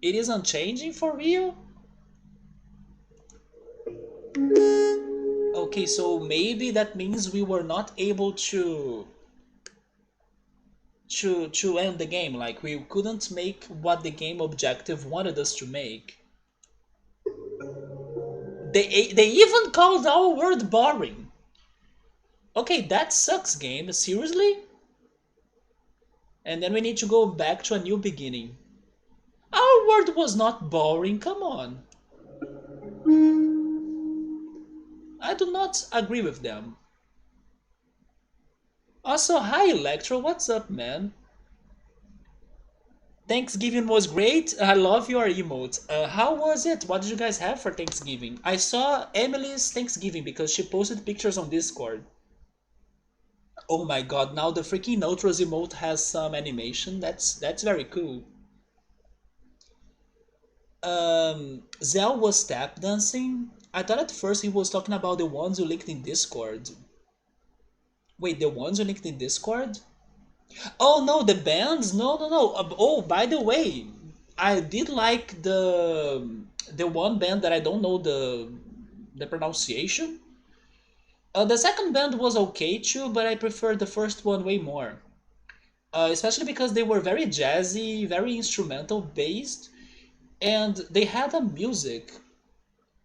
It is unchanging for real? Okay, so maybe that means we were not able to end the game. Like we couldn't make what the game objective wanted us to make. They even called our world boring. Okay, that sucks, game. Seriously? And then we need to go back to a new beginning. Our world was not boring. Come on. I do not agree with them. Also, hi Electro, what's up, man? Thanksgiving was great. I love your emote. How was it? What did you guys have for Thanksgiving? I saw Emily's Thanksgiving because she posted pictures on Discord. Oh my god, now the freaking Outros emote has some animation. That's very cool. Zell was tap dancing. I thought at first he was talking about the ones you linked in Discord. Wait, the ones you linked in Discord? Oh no, the bands? No, no, no. Oh, by the way, I did like the one band that I don't know the pronunciation. The second band was okay too, but I prefer the first one way more. Especially because they were very jazzy, very instrumental based, and they had a music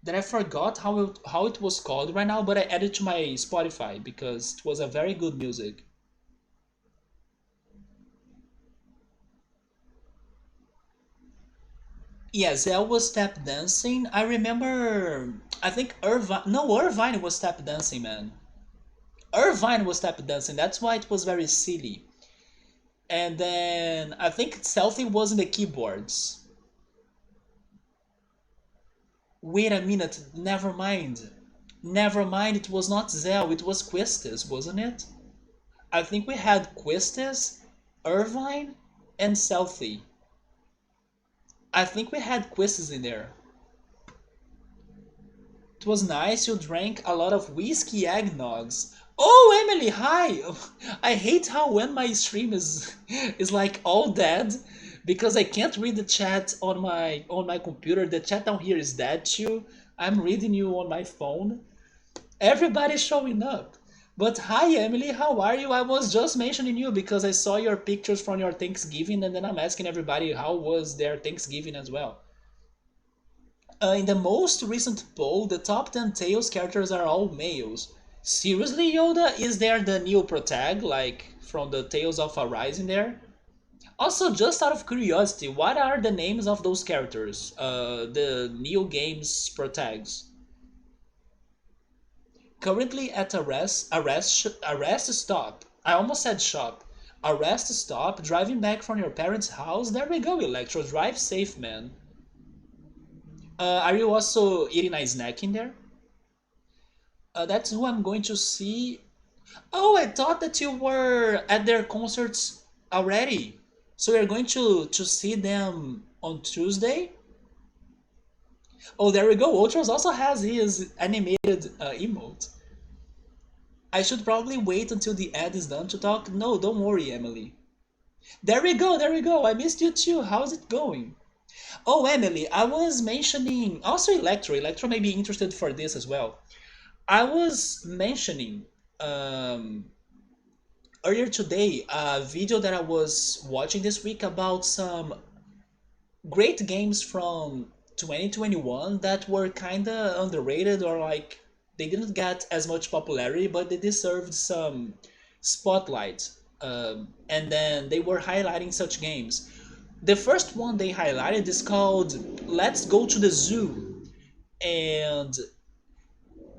that I forgot how it was called right now, but I added to my Spotify because it was a very good music. Yeah, Zell was tap dancing. I remember. I think Irvine. No, Irvine was tap dancing, man. Irvine was tap dancing. That's why it was very silly. And then I think Selfie was in the keyboards. Wait a minute. Never mind. Never mind. It was not Zell. It was Quistis, wasn't it? I think we had Quistis, Irvine, and Selfie. I think we had Quistis in there. It was nice. You drank a lot of whiskey eggnogs. Oh, Emily, hi. I hate how when my stream is like all dead because I can't read the chat on my computer. The chat down here is dead too. I'm reading you on my phone. Everybody's showing up. But hi, Emily, how are you? I was just mentioning you because I saw your pictures from your Thanksgiving, and then I'm asking everybody how was their Thanksgiving as well. In the most recent poll, the top 10 Tails characters are all males. Seriously, Yoda? Is there the new protag, like from the Tales of Arise in there? Also, just out of curiosity, what are the names of those characters? The Neo Games protags. Currently at arrest stop. I almost said shop. Arrest stop, driving back from your parents' house. There we go, Electro. Drive safe, man. Are you also eating a snack in there? That's who I'm going to see. Oh, I thought that you were at their concerts already. So you're going to see them on Tuesday? Oh, there we go. Ultros also has his animated emote. I should probably wait until the ad is done to talk. No, don't worry, Emily. There we go, there we go. I missed you too. How's it going? Oh, Emily, I was mentioning also Electro. Electro may be interested for this as well. I was mentioning um, earlier today a video that I was watching this week about some great games from 2021 that were kinda underrated or like they didn't get as much popularity, but they deserved some spotlight. And then they were highlighting such games. The first one they highlighted is called Let's Go to the Zoo, and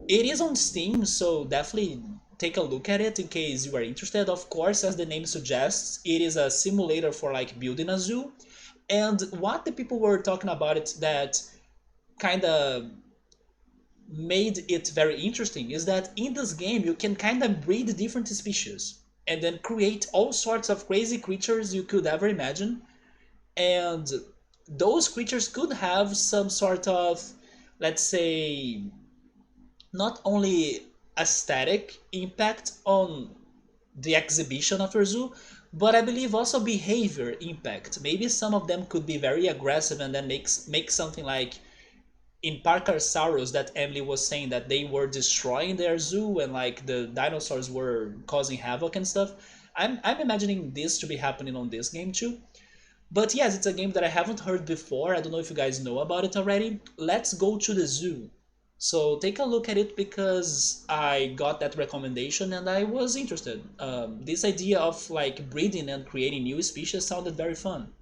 it is on Steam, so definitely take a look at it in case you are interested. Of course, as the name suggests, it is a simulator for like building a zoo. And what the people were talking about it that kind of made it very interesting is that in this game you can kind of breed different species and then create all sorts of crazy creatures you could ever imagine. And those creatures could have some sort of, let's say, not only aesthetic impact on the exhibition of your zoo, but I believe also behavior impact. Maybe some of them could be very aggressive and then make something like in Parkersaurus that Emily was saying that they were destroying their zoo and like the dinosaurs were causing havoc and stuff. I'm imagining this to be happening on this game too. But yes, it's a game that I haven't heard before. I don't know if you guys know about it already. Let's Go to the Zoo. So take a look at it because I got that recommendation and I was interested. This idea of like breeding and creating new species sounded very fun.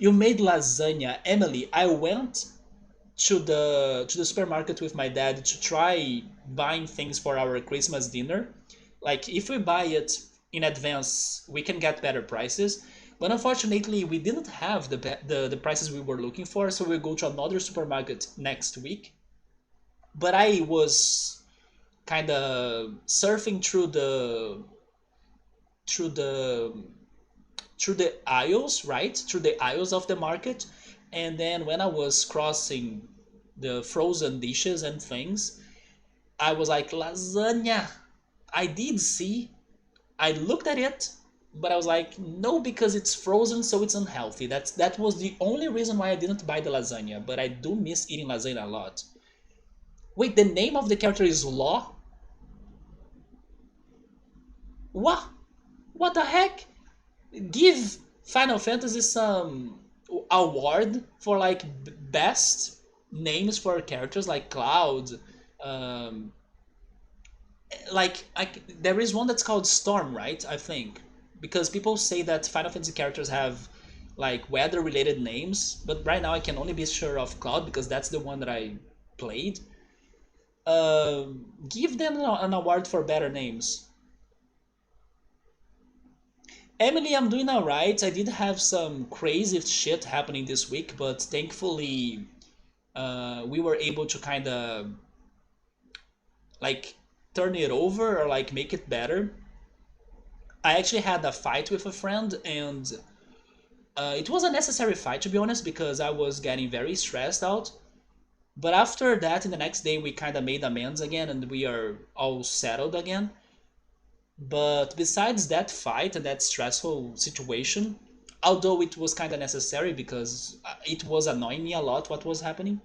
You made lasagna, Emily. I went to the supermarket with my dad to try buying things for our Christmas dinner. Like if we buy it in advance, we can get better prices. But unfortunately, we didn't have the prices we were looking for, so we'll go to another supermarket next week. But I was kind of surfing through the through the aisles, right? Through the aisles of the market. And then when I was crossing the frozen dishes and things, I was like, lasagna. I did see, I looked at it, but I was like, no, because it's frozen, so it's unhealthy. That was the only reason why I didn't buy the lasagna, but I do miss eating lasagna a lot. Wait, the name of the character is Law? What? What the heck? Give Final Fantasy some award for like best names for characters like Cloud. Um, there is one that's called Storm, right? I think because people say that Final Fantasy characters have like weather related names, but right now I can only be sure of Cloud because that's the one that I played. Give them an award for better names. Emily, I'm doing alright. I did have some crazy shit happening this week, but thankfully, we were able to kind of like turn it over or like make it better. I actually had a fight with a friend, and it was a necessary fight to be honest because I was getting very stressed out. But after that, in the next day, we kind of made amends again, and we are all settled again. But besides that fight and that stressful situation, although it was kind of necessary because it was annoying me a lot what was happening,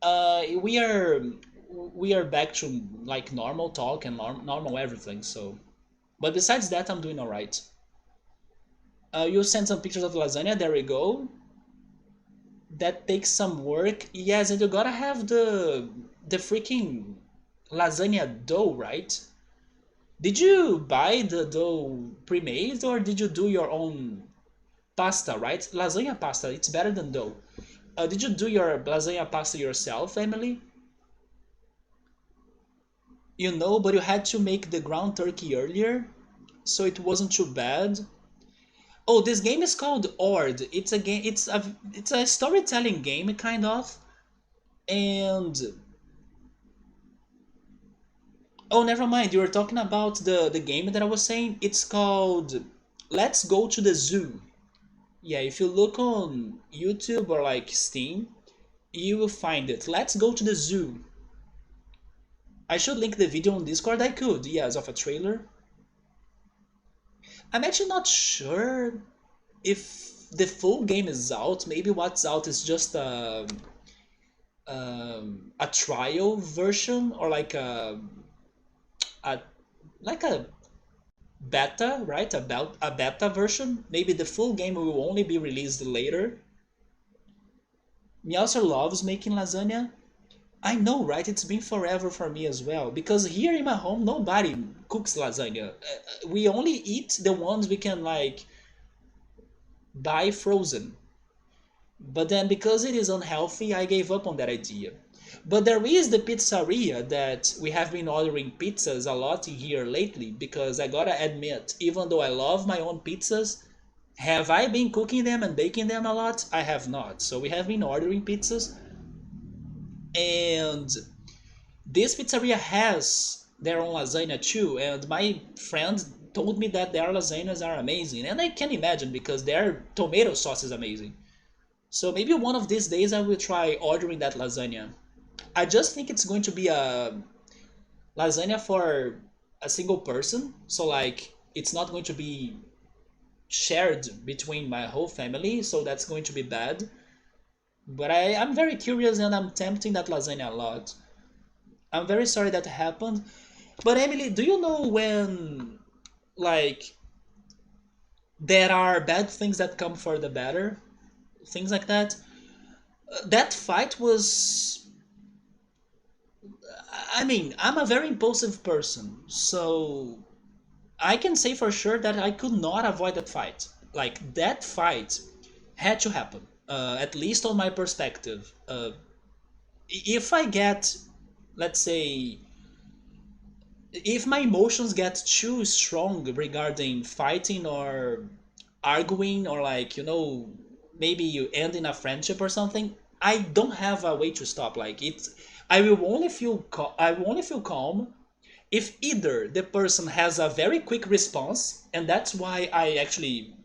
we are back to like normal talk and normal everything. So, but besides that, I'm doing all right. You sent some pictures of lasagna. There we go. That takes some work. Yes, and you gotta have the freaking lasagna dough, right? Did you buy the dough pre-made or did you do your own pasta, right? Lasagna pasta, it's better than dough. Did you do your lasagna pasta yourself, Emily? You know, but you had to make the ground turkey earlier, so it wasn't too bad. Oh, this game is called Ord. It's a game. It's a storytelling game, kind of. And oh, never mind. You were talking about the game that I was saying. It's called Let's Go to the Zoo. Yeah, if you look on YouTube or like Steam, you will find it. Let's go to the zoo. I should link the video on Discord. I could, yes, of a trailer. I'm actually not sure if the full game is out. Maybe what's out is just a trial version or a like a beta, right? A beta version. Maybe the full game will only be released later. Meowser loves making lasagna. I know, right? It's been forever for me as well. Because here in my home, nobody cooks lasagna. We only eat the ones we can like buy frozen. But then because it is unhealthy, I gave up on that idea. But there is the pizzeria that we have been ordering pizzas a lot here lately because I gotta admit, even though I love my own pizzas, have I been cooking them and baking them a lot? I have not. So we have been ordering pizzas and this pizzeria has their own lasagna too, and my friend told me that their lasagnas are amazing, and I can imagine because their tomato sauce is amazing. So maybe one of these days I will try ordering that lasagna. I just think it's going to be a lasagna for a single person, so like it's not going to be shared between my whole family, so that's going to be bad. But I'm very curious and I'm tempting that lasagna a lot. I'm very sorry that happened. But Emily, do you know when like there are bad things that come for the better? Things like that? That fight was I mean, I'm a very impulsive person, so I can say for sure that I could not avoid that fight. Like that fight had to happen. At least on my perspective. If I get, let's say, if my emotions get too strong regarding fighting or arguing or like maybe you end in a friendship or something, I don't have a way to stop. Like it, I will only feel calm if either the person has a very quick response, and that's why I actually,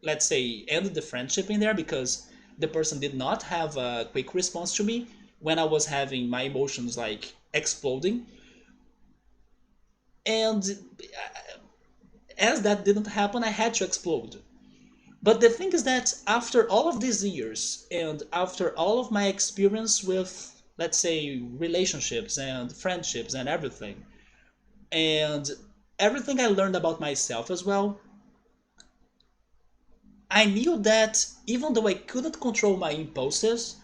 let's say, ended the friendship in there because the person did not have a quick response to me when I was having my emotions like exploding. And as that didn't happen, I had to explode. But the thing is that after all of these years and after all of my experience with, let's say, relationships and friendships and everything I learned about myself as well, I knew that even though I couldn't control my impulses,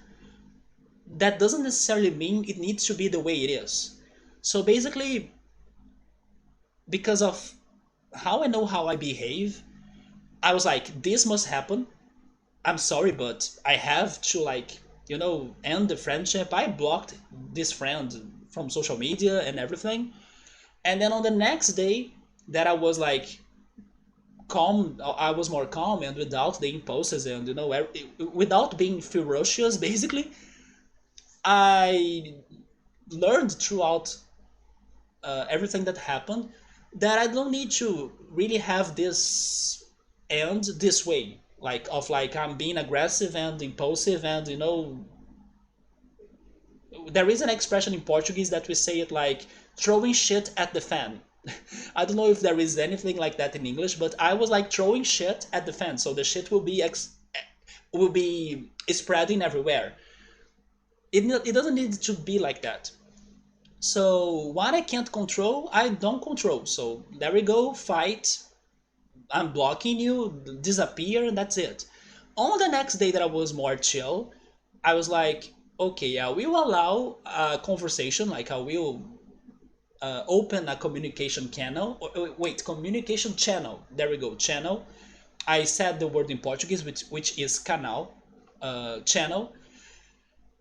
that doesn't necessarily mean it needs to be the way it is. So basically, because of how I know how I behave, I was like, this must happen. I'm sorry, but I have to end the friendship. I blocked this friend from social media and everything. And then on the next day that I was like calm, I was more calm and without the impulses and without being ferocious basically, I learned throughout everything that happened that I don't need to really have this end this way, like I'm being aggressive and impulsive and there is an expression in Portuguese that we say it like throwing shit at the fan. I don't know if there is anything like that in English, but I was like throwing shit at the fan, so the shit will be spreading everywhere. It doesn't need to be like that. So what I can't control, I don't control. So there we go, fight. I'm blocking you, disappear, and that's it. On the next day that I was more chill, I was like, okay, I will allow a conversation, like I will open a communication channel. Wait, communication channel. There we go, channel. I said the word in Portuguese, which is canal, channel.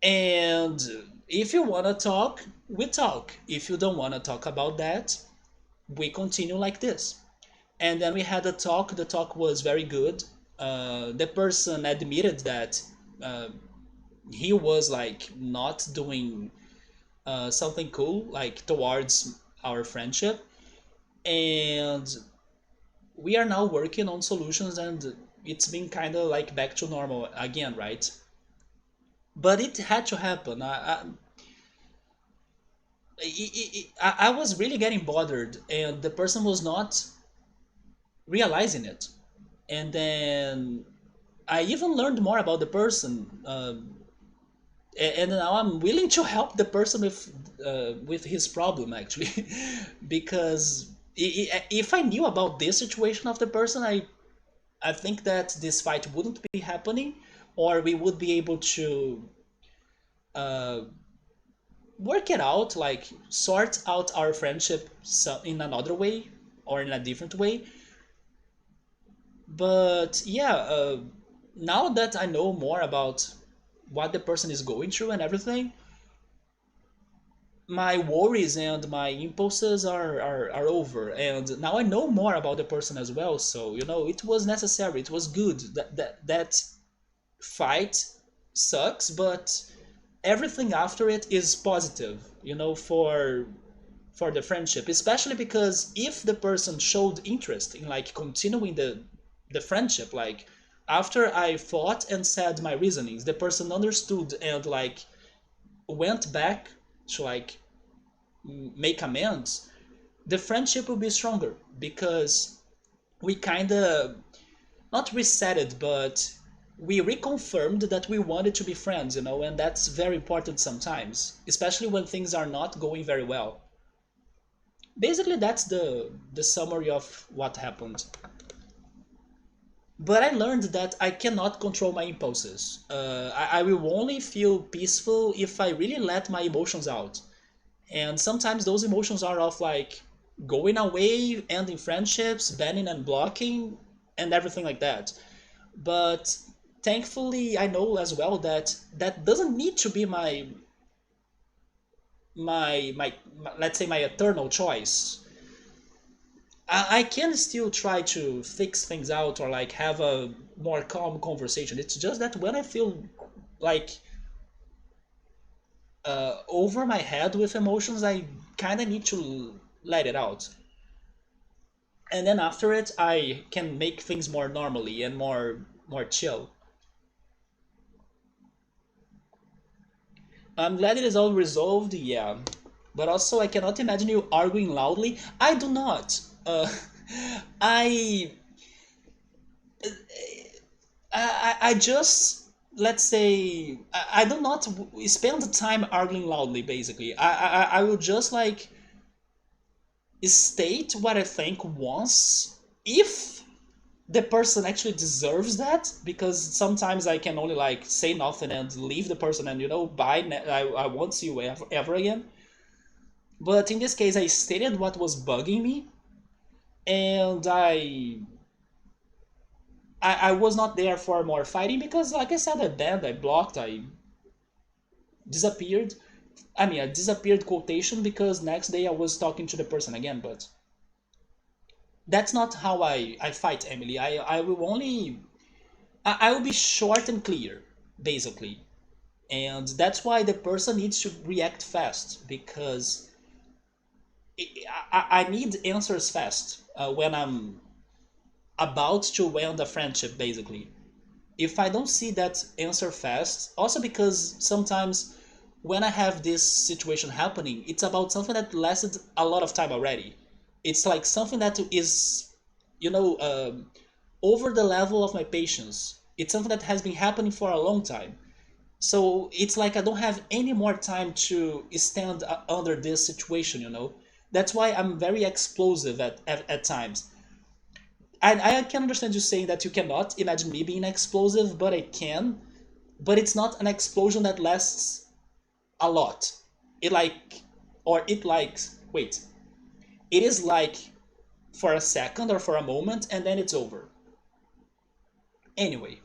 And if you want to talk, we talk. If you don't want to talk about that, we continue like this. And then we had a talk. The talk was very good. The person admitted that uh, he was like not doing something cool like towards our friendship, and we are now working on solutions, and it's been kind of like back to normal again, right? But it had to happen. I was really getting bothered, and the person was not realizing it. And then I even learned more about the person, and now I'm willing to help the person with his problem actually, because if I knew about this situation of the person, I think that this fight wouldn't be happening, or we would be able to uh, work it out, like sort out our friendship in another way or in a different way. But yeah, now that I know more about what the person is going through and everything, my worries and my impulses are over, and now I know more about the person as well. So it was necessary, it was good. That fight sucks, but everything after it is positive, for the friendship, especially because if the person showed interest in like continuing the friendship, like after I fought and said my reasonings, the person understood and like went back to like make amends, the friendship will be stronger because we kind of not reset it, but we reconfirmed that we wanted to be friends, and that's very important sometimes, especially when things are not going very well. Basically, that's the summary of what happened. But I learned that I cannot control my impulses. I will only feel peaceful if I really let my emotions out. And sometimes those emotions are of like going away, ending friendships, banning and blocking, and everything like that. But thankfully, I know as well that that doesn't need to be my let's say my eternal choice. I can still try to fix things out or like have a more calm conversation. It's just that when I feel like over my head with emotions, I kind of need to let it out. And then after it, I can make things more normally and more chill. I'm glad it is all resolved, yeah. But also, I cannot imagine you arguing loudly. I do not. I, I just, let's say, I do not spend the time arguing loudly. Basically, I will just like state what I think once, if the person actually deserves that, because sometimes I can only like say nothing and leave the person and bye, I won't see you ever again. But in this case, I stated what was bugging me, and I was not there for more fighting because, like I said, I banned, I blocked, I disappeared. I mean, I disappeared quotation because next day I was talking to the person again, but that's not how I fight, Emily. I will only I will be short and clear, basically. And that's why the person needs to react fast because I need answers fast when I'm about to end a friendship, basically. If I don't see that answer fast, also because sometimes when I have this situation happening, it's about something that lasted a lot of time already. It's like something that is, you know, over the level of my patience. It's something that has been happening for a long time. So it's like I don't have any more time to stand under this situation, you know. That's why I'm very explosive at times. I can understand you saying that you cannot imagine me being explosive, but I can. But it's not an explosion that lasts a lot. It like, or it likes, wait, it is like for a second or for a moment and then it's over. Anyway,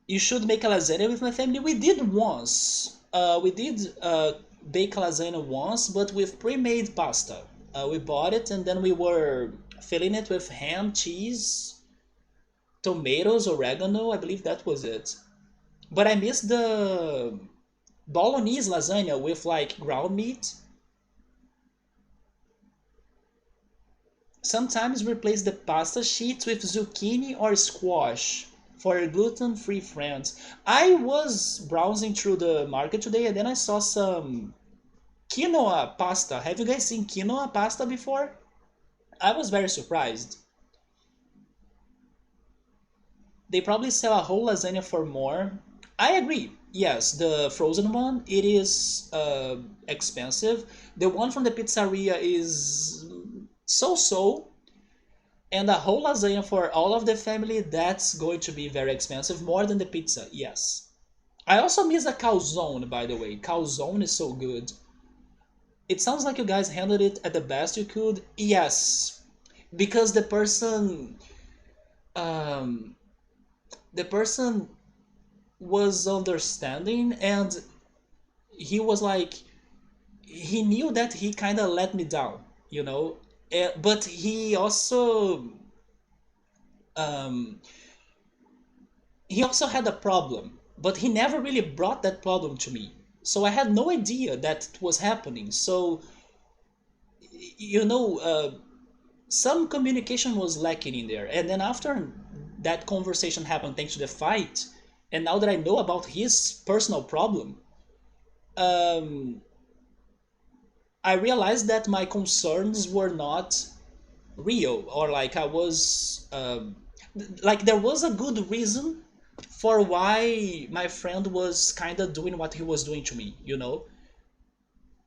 you should make a lasagna with my family. We did once. We did bake lasagna once, but with pre-made pasta. We bought it and then we were filling it with ham, cheese, tomatoes, oregano. I believe that was it. But I missed the bolognese lasagna with like ground meat. Sometimes replace the pasta sheets with zucchini or squash for your gluten-free friends. I was browsing through the market today and then I saw some quinoa pasta. Have you guys seen quinoa pasta before? I was very surprised. They probably sell a whole lasagna for more. I agree. Yes, the frozen one, it is expensive. The one from the pizzeria is so-so, and a whole lasagna for all of the family, that's going to be very expensive, more than the pizza, yes. I also miss a calzone, by the way. Calzone is so good. It sounds like you guys handled it at the best you could. Yes, because um, the person was understanding, and he was like, he knew that he kind of let me down, you know. But um, he also had a problem, but he never really brought that problem to me. So I had no idea that it was happening. So, you know, some communication was lacking in there. And then after that conversation happened, thanks to the fight, and now that I know about his personal problem, um, I realized that my concerns were not real, or like I was like there was a good reason for why my friend was kind of doing what he was doing to me, you know.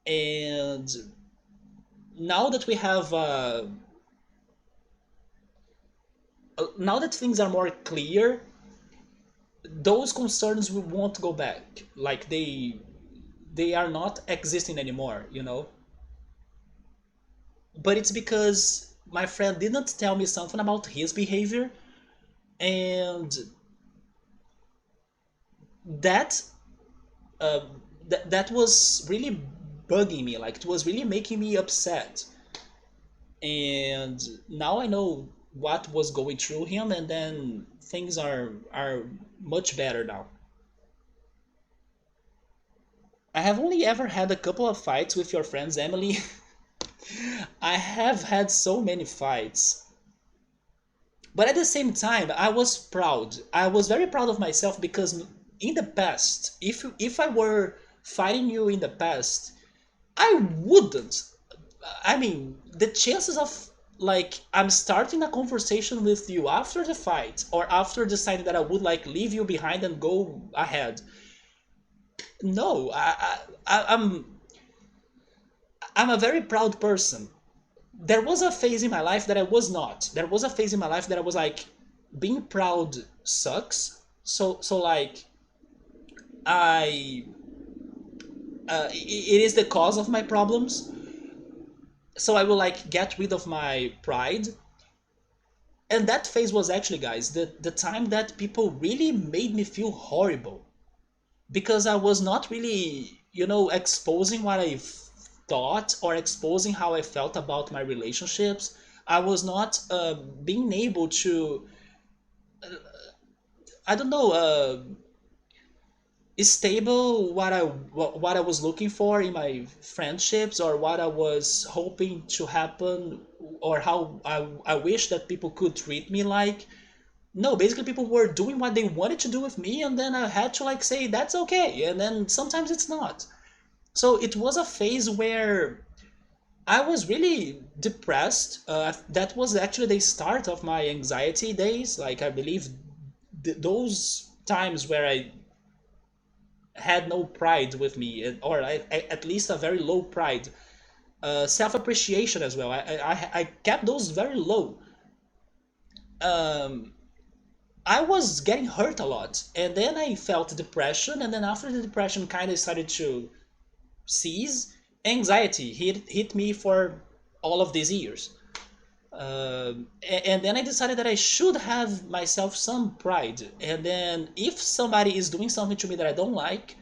And now that we have now that things are more clear, those concerns we won't go back, like they are not existing anymore, you know. But it's because my friend didn't tell me something about his behavior, and that uh, that was really bugging me, like it was really making me upset. And now I know what was going through him, and then things are much better now. I have only ever had a couple of fights with your friends, Emily. I have had so many fights, but at the same time I was proud. I was very proud of myself because in the past, if I were fighting you in the past, I wouldn't. I mean, the chances of like I'm starting a conversation with you after the fight or after deciding that I would like leave you behind and go ahead. No, I'm a very proud person. There was a phase in my life that I was not. There was a phase in my life that I was like, being proud sucks. So like I it is the cause of my problems. So I will like get rid of my pride. And that phase was actually, guys, the time that people really made me feel horrible because I was not really, you know, exposing what I thought or exposing how I felt about my relationships. I was not being able to, I don't know, stable what I was looking for in my friendships, or what I was hoping to happen, or how I wish that people could treat me like. No, basically people were doing what they wanted to do with me, and then I had to like say that's okay, and then sometimes it's not. So it was a phase where I was really depressed. That was actually the start of my anxiety days. Like I believe those times where I had no pride with me, or at least a very low pride, self appreciation as well. I kept those very low. Um, I was getting hurt a lot, and then I felt depression, and then after the depression kind of started to cease, anxiety hit me for all of these years. And then I decided that I should have myself some pride. And then if somebody is doing something to me that I don't like,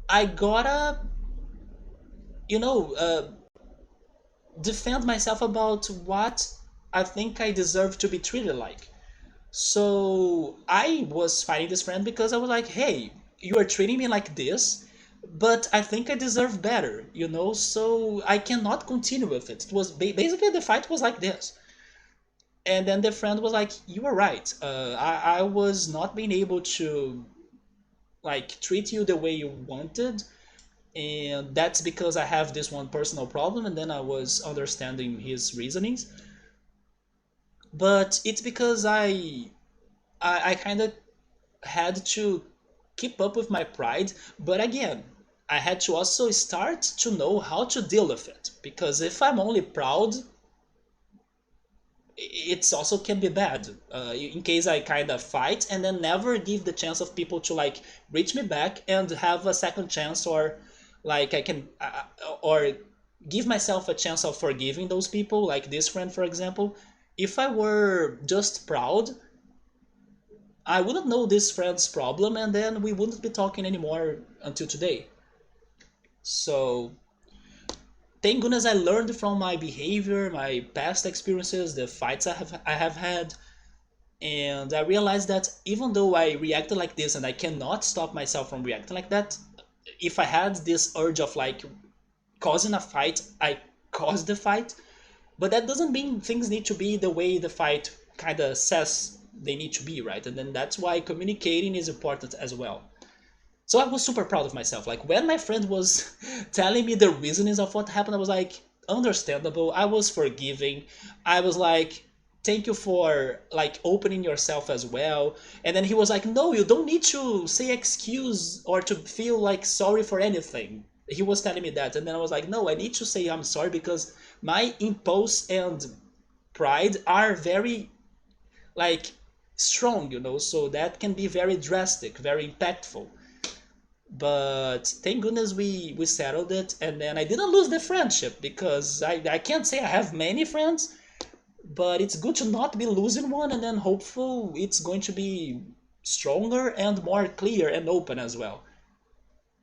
I gotta, you know, defend myself about what I think I deserve to be treated like. So I was fighting this friend because I was like, hey, you are treating me like this, but I think I deserve better, so I cannot continue with it. It was basically the fight was like this. And then the friend was like, you are right. I was not being able to like treat you the way you wanted. And that's because I have this one personal problem. And then I was understanding his reasonings. But it's because I kind of had to keep up with my pride, but again, I had to also start to know how to deal with it. Because if I'm only proud, it's also can be bad. In case I kind of fight and then never give the chance of people to like reach me back and have a second chance, or like I can, or give myself a chance of forgiving those people, like this friend, for example. If I were just proud, I wouldn't know this friend's problem, and then we wouldn't be talking anymore until today. So, thank goodness I learned from my behavior, my past experiences, the fights I have had, and I realized that even though I reacted like this and I cannot stop myself from reacting like that, if I had this urge of like causing a fight, I caused the fight, but that doesn't mean things need to be the way the fight kind of says they need to be, right? And then that's why communicating is important as well. So I was super proud of myself. Like when my friend was telling me the reasons of what happened, I was like, understandable. I was forgiving. I was like, thank you for like opening yourself as well. And then he was like, no, you don't need to say excuse or to feel like sorry for anything. He was telling me that. And then I was like, no, I need to say I'm sorry because my impulse and pride are very like strong, so that can be very drastic, very impactful. But thank goodness we settled it, and then I didn't lose the friendship because I can't say I have many friends, but it's good to not be losing one, and then hopeful it's going to be stronger and more clear and open as well.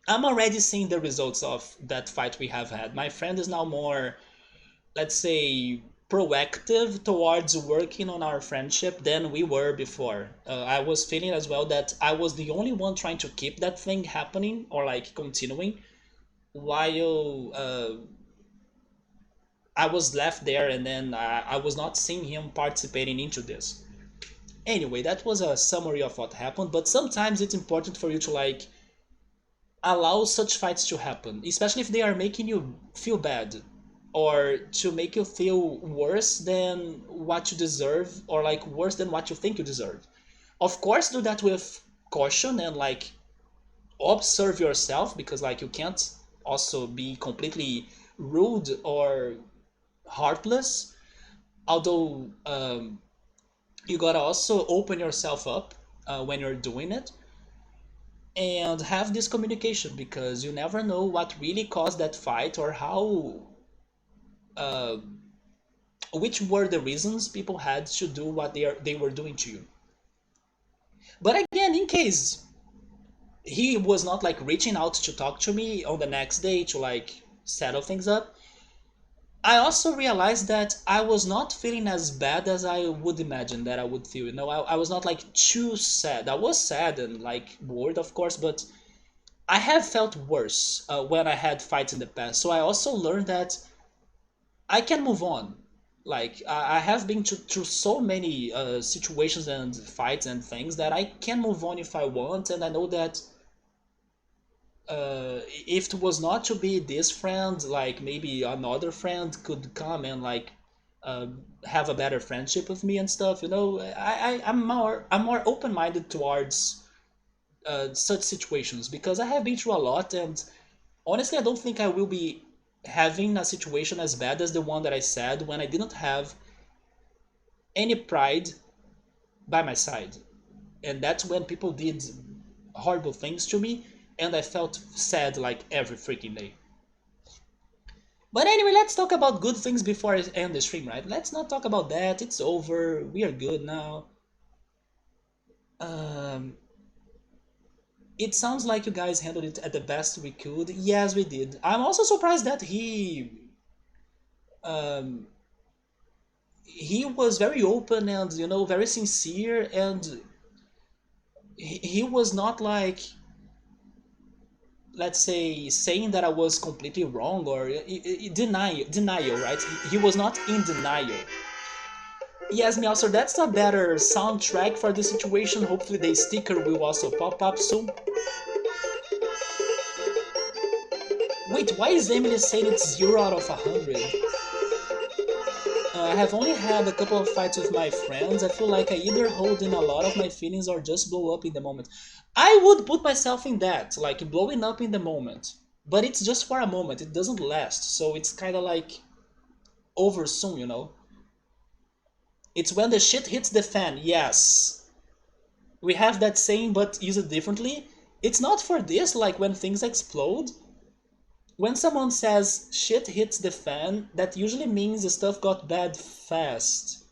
I'm already seeing the results of that fight we have had. My friend is now more, let's say, proactive towards working on our friendship than we were before. I was feeling as well that I was the only one trying to keep that thing happening or like continuing, while I was left there, and then I was not seeing him participating into this. Anyway, that was a summary of what happened, but sometimes it's important for you to like allow such fights to happen, especially if they are making you feel bad or to make you feel worse than what you deserve, or like worse than what you think you deserve. Of course, do that with caution and like observe yourself, because like you can't also be completely rude or heartless. Although you gotta also open yourself up when you're doing it, and have this communication, because you never know what really caused that fight, or how uh, which were the reasons people had to do what they were doing to you. But again, in case he was not like reaching out to talk to me on the next day to like settle things up, I also realized that I was not feeling as bad as I would imagine that I would feel. I was not like too sad. I was sad and like bored, of course, but I have felt worse when I had fights in the past. So I also learned that I can move on. Like I have been through so many situations and fights and things that I can move on if I want, and I know that if it was not to be this friend, like maybe another friend could come and like uh, have a better friendship with me and stuff. You know, I'm more open minded towards such situations because I have been through a lot, and honestly, I don't think I will be having a situation as bad as the one that I said when I didn't have any pride by my side. And that's when people did horrible things to me, and I felt sad like every freaking day. But anyway, let's talk about good things before I end the stream, right? Let's not talk about that. It's over. We are good now. Um, it sounds like you guys handled it at the best we could. Yes, we did. I'm also surprised that um, he was very open and very sincere, and he was not like, let's say, saying that I was completely wrong or denial, right? He was not in denial. Yes, Meow, so that's a better soundtrack for the situation. Hopefully the sticker will also pop up soon. Wait, why is Emily saying it's 0 out of 100? I have only had a couple of fights with my friends. I feel like I either hold in a lot of my feelings or just blow up in the moment. I would put myself in that, like blowing up in the moment. But it's just for a moment, it doesn't last, so it's kind of like over soon, you know? It's when the shit hits the fan, yes. We have that saying, but use it differently. It's not for this, like when things explode. When someone says shit hits the fan, that usually means the stuff got bad fast.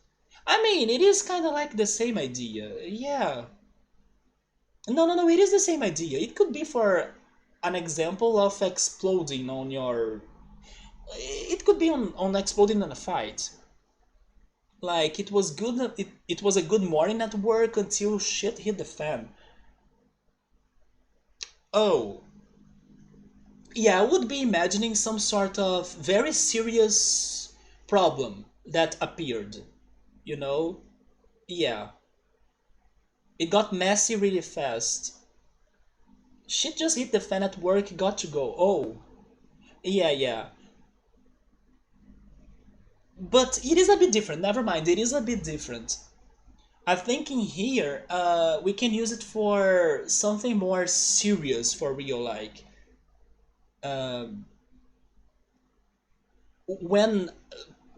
I mean, it is kind of like the same idea. Yeah. No, no, no, it is the same idea. It could be for an example of exploding on your. It could be on exploding in a fight. Like, it was good. It was a good morning at work until shit hit the fan. Oh, yeah, I would be imagining some sort of very serious problem that appeared. You know? Yeah. It got messy really fast. Shit just hit the fan at work, got to go. Oh. Yeah, yeah. But it is a bit different. Never mind, it is a bit different. I'm thinking here, we can use it for something more serious for real, like um, when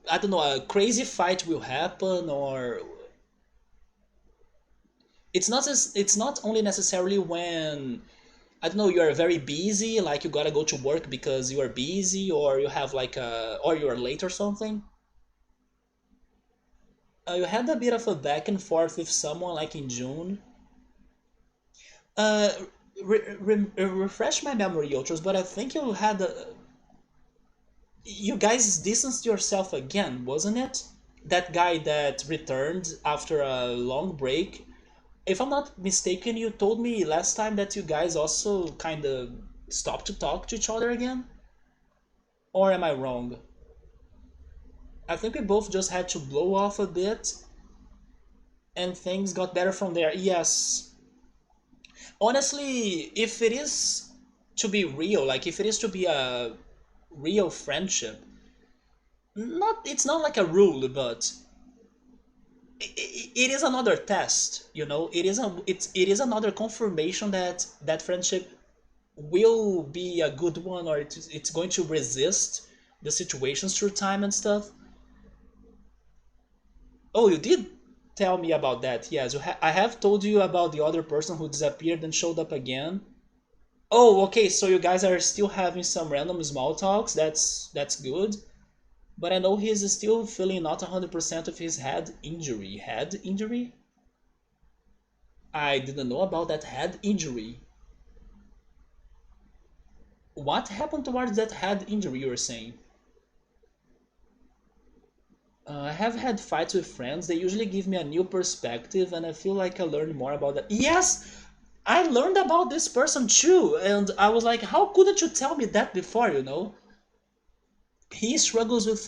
I don't know, a crazy fight will happen, or it's not only necessarily when I don't know, you're very busy, like you gotta go to work because you are busy, or you have like a or you're late or something. You had a bit of a back and forth with someone like in June. Uh, refresh my memory, Ultras, but I think you guys distanced yourself again, wasn't it? That guy that returned after a long break. If I'm not mistaken, you told me last time that you guys also kind of stopped to talk to each other again? Or am I wrong? I think we both just had to blow off a bit and things got better from there. Yes. Honestly, if it is to be real, like if it is to be a real friendship, not it's not like a rule, but it is another test, you know. It is another confirmation that that friendship will be a good one, or it's going to resist the situations through time and stuff. Oh, you did tell me about that. Yes, I have told you about the other person who disappeared and showed up again. Oh, okay, so you guys are still having some random small talks. That's good. But I know he's still feeling not 100% of his head injury. Head injury? I didn't know about that head injury. What happened towards that head injury you were saying? I have had fights with friends. They usually give me a new perspective, and I feel like I learned more about that. Yes, I learned about this person too, and I was like, how couldn't you tell me that before? You know, he struggles with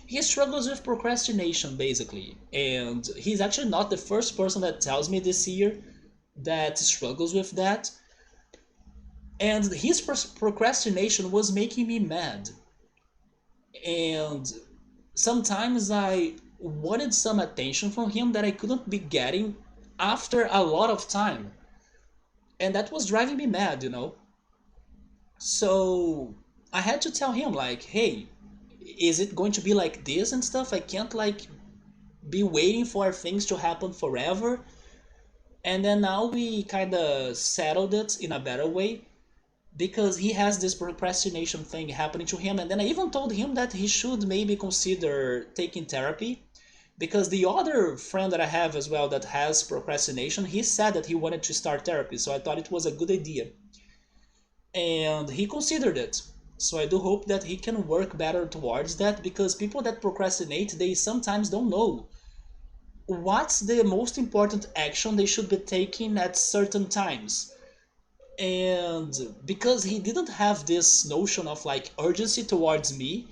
He struggles with procrastination basically, and he's actually not the first person that tells me this year that struggles with that. And his procrastination was making me mad, and sometimes I wanted some attention from him that I couldn't be getting after a lot of time, and that was driving me mad, you know. So I had to tell him like, hey, is it going to be like this and stuff? I can't like be waiting for things to happen forever. And then now we kind of settled it in a better way because he has this procrastination thing happening to him. And then I even told him that he should maybe consider taking therapy, because the other friend that I have as well that has procrastination, he said that he wanted to start therapy. So I thought it was a good idea, and he considered it. So I do hope that he can work better towards that, because people that procrastinate, they sometimes don't know what's the most important action they should be taking at certain times. And because he didn't have this notion of like urgency towards me,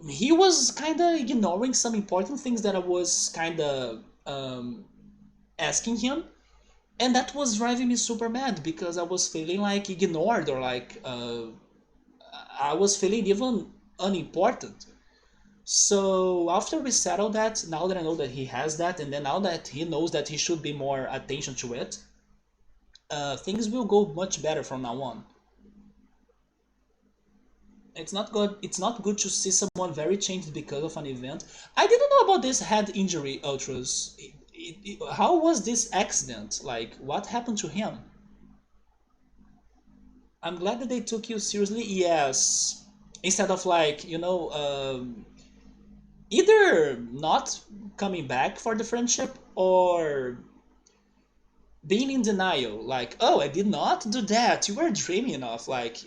he was kind of ignoring some important things that I was kind of asking him, and that was driving me super mad because I was feeling like ignored, or like I was feeling even unimportant. So after we settled that, now that I know that he has that, and then now that he knows that he should be more attention to it, things will go much better from now on. It's not good. It's not good to see someone very changed because of an event. I didn't know about this head injury, Ultras. How was this accident? Like, what happened to him? I'm glad that they took you seriously. Yes, instead of like either not coming back for the friendship or being in denial. Like, oh, I did not do that. You were dreaming of like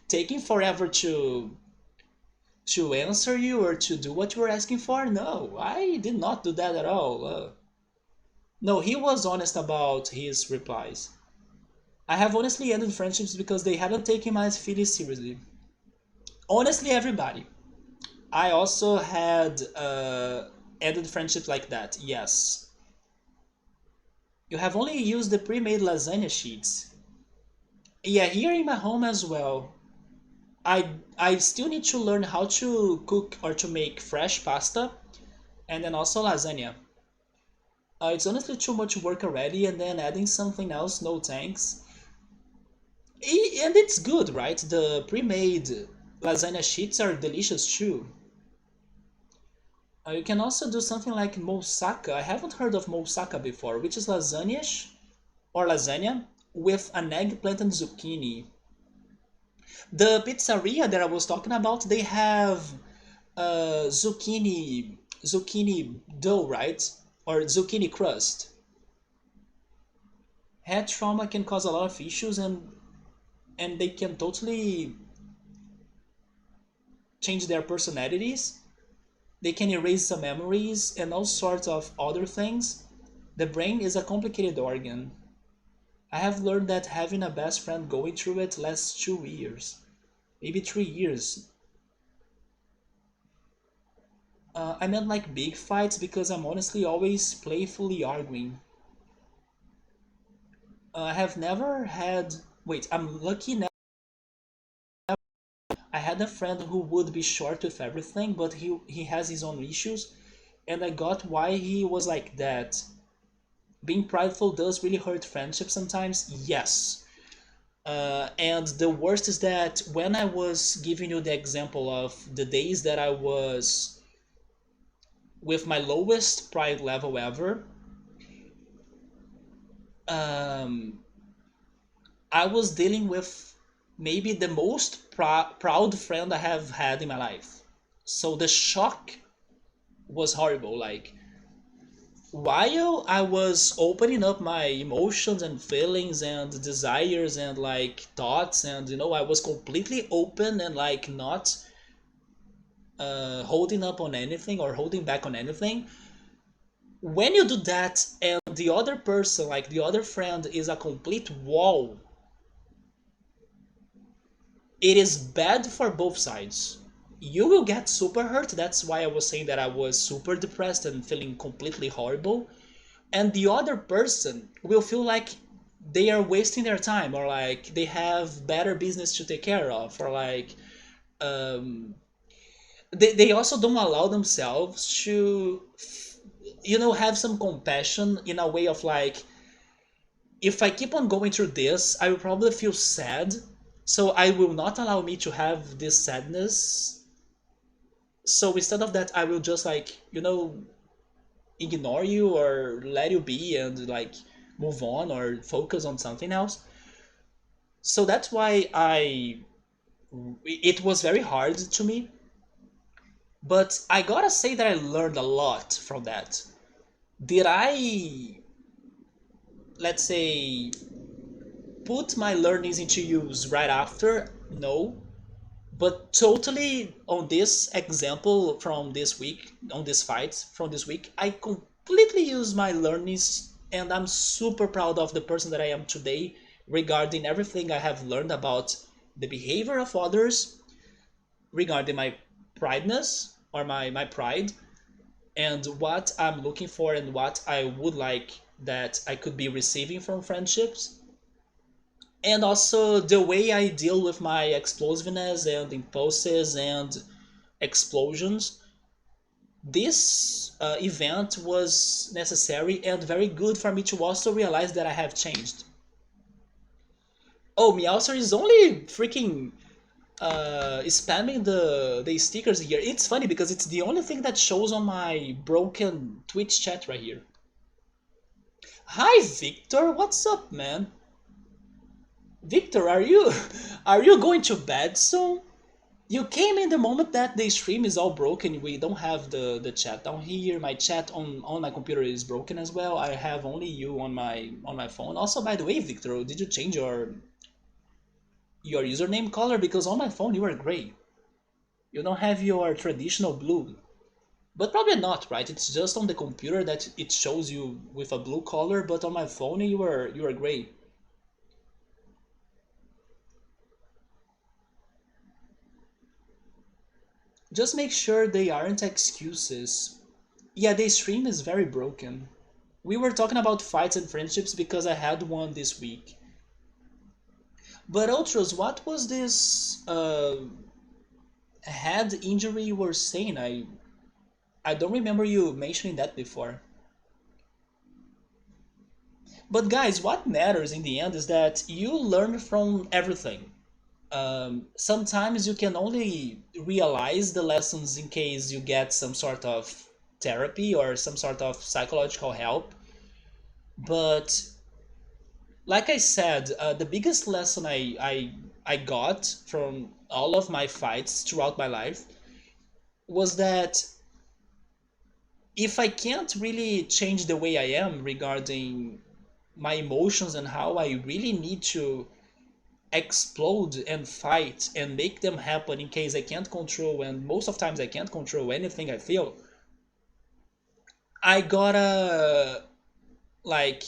taking forever to answer you or to do what you were asking for. No, I did not do that at all. No, he was honest about his replies. I have honestly ended friendships because they hadn't taken my feelings seriously. Honestly, everybody. I also had ended friendships like that. Yes. You have only used the pre-made lasagna sheets. Yeah, here in my home as well. I still need to learn how to cook or to make fresh pasta, and then also lasagna. It's honestly too much work already, and then adding something else, no thanks. And it's good, right? The pre-made lasagna sheets are delicious too. You can also do something like moussaka. I haven't heard of moussaka before, which is lasagna or lasagna with an eggplant and zucchini. The pizzeria that I was talking about, they have zucchini dough, right? Or zucchini crust. Head trauma can cause a lot of issues, and they can totally change their personalities. They can erase some memories and all sorts of other things. The brain is a complicated organ. I have learned that having a best friend going through it lasts 2 years, maybe 3 years. I meant like big fights because I'm honestly always playfully arguing. I have never had. Wait, I'm lucky now. I had a friend who would be short with everything, but he has his own issues, and I got why he was like that. Being prideful does really hurt friendship sometimes. Yes. And the worst is that when I was giving you the example of the days that I was with my lowest pride level ever, um, I was dealing with maybe the most proud friend I have had in my life. So the shock was horrible. Like, while I was opening up my emotions and feelings and desires and like thoughts, and I was completely open and like not holding up on anything or holding back on anything. When you do that and the other person, like the other friend, is a complete wall, it is bad for both sides. you will get super hurt. That's why I was saying that I was super depressed and feeling completely horrible. And the other person will feel like they are wasting their time, or like they have better business to take care of, or like um, they also don't allow themselves to have some compassion in a way of like, if I keep on going through this, I will probably feel sad, so I will not allow me to have this sadness. So instead of that, I will just like, ignore you or let you be and like move on or focus on something else. So that's why it was very hard to me, but I gotta say that I learned a lot from that. Did I, let's say, put my learnings into use right after? No. But totally on this example from this week, on this fight from this week, I completely use my learnings, and I'm super proud of the person that I am today regarding everything I have learned about the behavior of others, regarding my prideness or my pride, and what I'm looking for and what I would like that I could be receiving from friendships, and also the way I deal with my explosiveness and impulses and explosions. This event was necessary and very good for me to also realize that I have changed. Oh, Meowser is only freaking spamming the stickers here. It's funny because it's the only thing that shows on my broken Twitch chat right here. Hi, Victor. What's up, man? Victor, are you are you going to bed soon? You came in the moment that the stream is all broken. We don't have the chat down here. My chat on my computer is broken as well. I have only you on my phone. Also, by the way, Victor, did you change your username color? Because on my phone you are gray. You don't have your traditional blue. But probably not, right? It's just on the computer that it shows you with a blue color, but on my phone you are gray. Just make sure they aren't excuses. Yeah, the stream is very broken. We were talking about fights and friendships because I had one this week. But Ultras, what was this head injury you were saying? I don't remember you mentioning that before. But guys, what matters in the end is that you learn from everything. Sometimes you can only realize the lessons in case you get some sort of therapy or some sort of psychological help. But like I said, the biggest lesson I got from all of my fights throughout my life was that if I can't really change the way I am regarding my emotions and how I really need to explode and fight and make them happen in case I can't control, and most of times I can't control anything I feel, I gotta like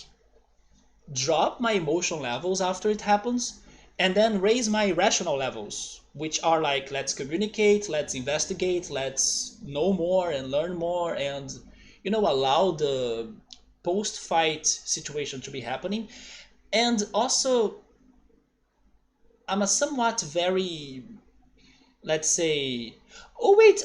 drop my emotion levels after it happens and then raise my rational levels, which are like, let's communicate, let's investigate, let's know more and learn more, and allow the post fight situation to be happening. And also, I'm a somewhat very, let's say, oh wait,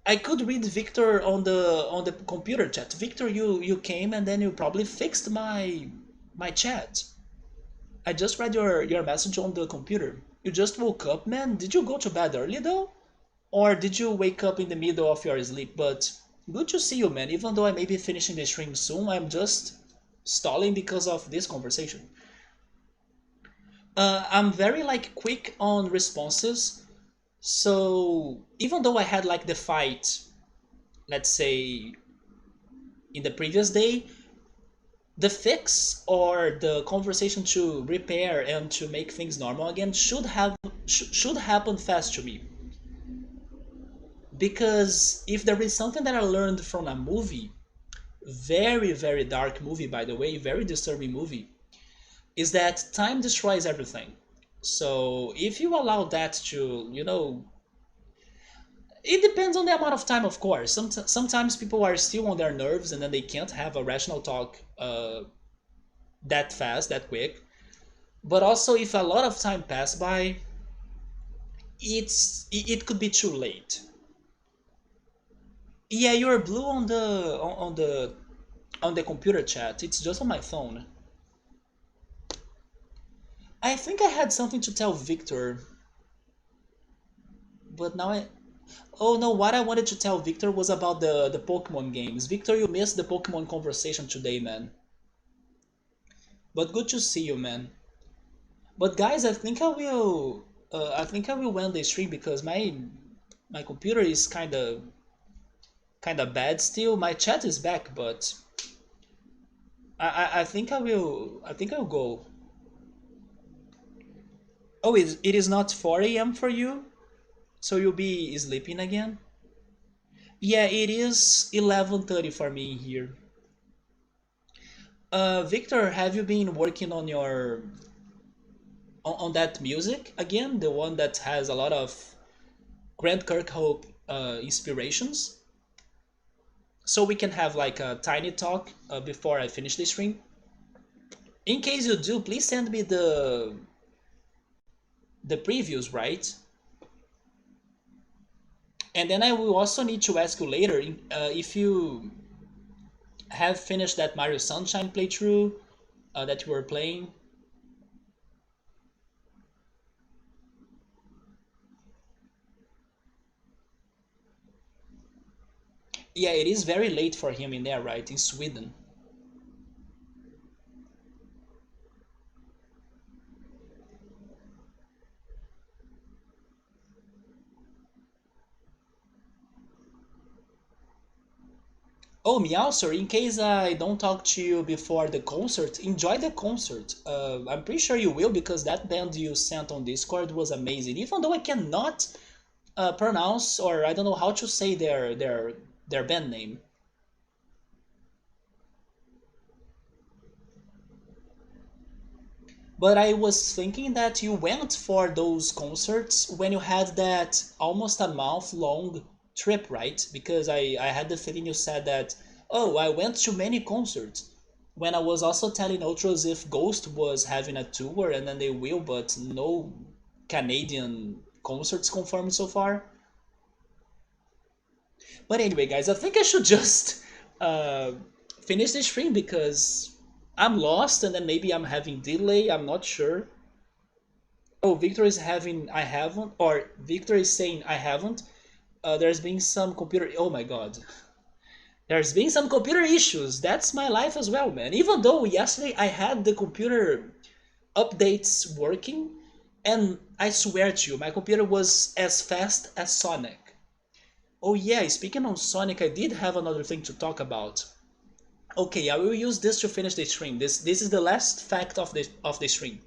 I could read Victor on the computer chat. Victor, you came and then you probably fixed my chat. I just read your message on the computer. You just woke up, man. Did you go to bed early though? Or did you wake up in the middle of your sleep? But good to see you, man. Even though I may be finishing the stream soon, I'm just stalling because of this conversation. I'm very like quick on responses. So even though I had like the fight, let's say in the previous day, the fix or the conversation to repair and to make things normal again should happen fast to me. Because if there is something that I learned from a movie, very very dark movie by the way, very disturbing movie, is that time destroys everything. So if you allow that to, it depends on the amount of time, of course. Sometimes people are still on their nerves and then they can't have a rational talk that fast, that quick. But also, if a lot of time pass by, it could be too late. Yeah, you're blue on the computer chat. It's just on my phone. I think I had something to tell Victor, but now I. Oh no, what I wanted to tell Victor was about the Pokemon games. Victor, you missed the Pokemon conversation today, man. But good to see you, man. But guys, I think I will end the stream because my computer is kind of bad still. My chat is back, but I think I'll go. Oh, it is not 4 a.m. for you, so you'll be sleeping again. Yeah, it is 11:30 for me here. Victor, have you been working on that music again? The one that has a lot of Grant Kirkhope inspirations? So we can have like a tiny talk before I finish the stream. In case you do, please send me the previews, right? And then I will also need to ask you later if you have finished that Mario Sunshine playthrough that you were playing. Yeah, it is very late for him in there, right? In Sweden. Oh, Meowser, in case I don't talk to you before the concert, enjoy the concert. I'm pretty sure you will because that band you sent on Discord was amazing. Even though I cannot pronounce or I don't know how to say their band name. But I was thinking that you went for those concerts when you had that almost a month long trip, right? Because I had the feeling you said that, oh, I went to many concerts. When I was also telling Ultras if Ghost was having a tour and then they will, but no Canadian concerts confirmed so far. But anyway, guys, I think I should just uh, finish the stream because I'm lost and then maybe I'm having delay. I'm not sure. Oh, Victor is having I haven't, or Victor is saying I haven't. There's been some computer. Oh my god, there's been some computer issues. That's my life as well, man. Even though yesterday I had the computer updates working, and I swear to you, my computer was as fast as Sonic. Oh yeah, speaking on Sonic, I did have another thing to talk about. Okay, I will use this to finish the stream. This is the last fact of the stream.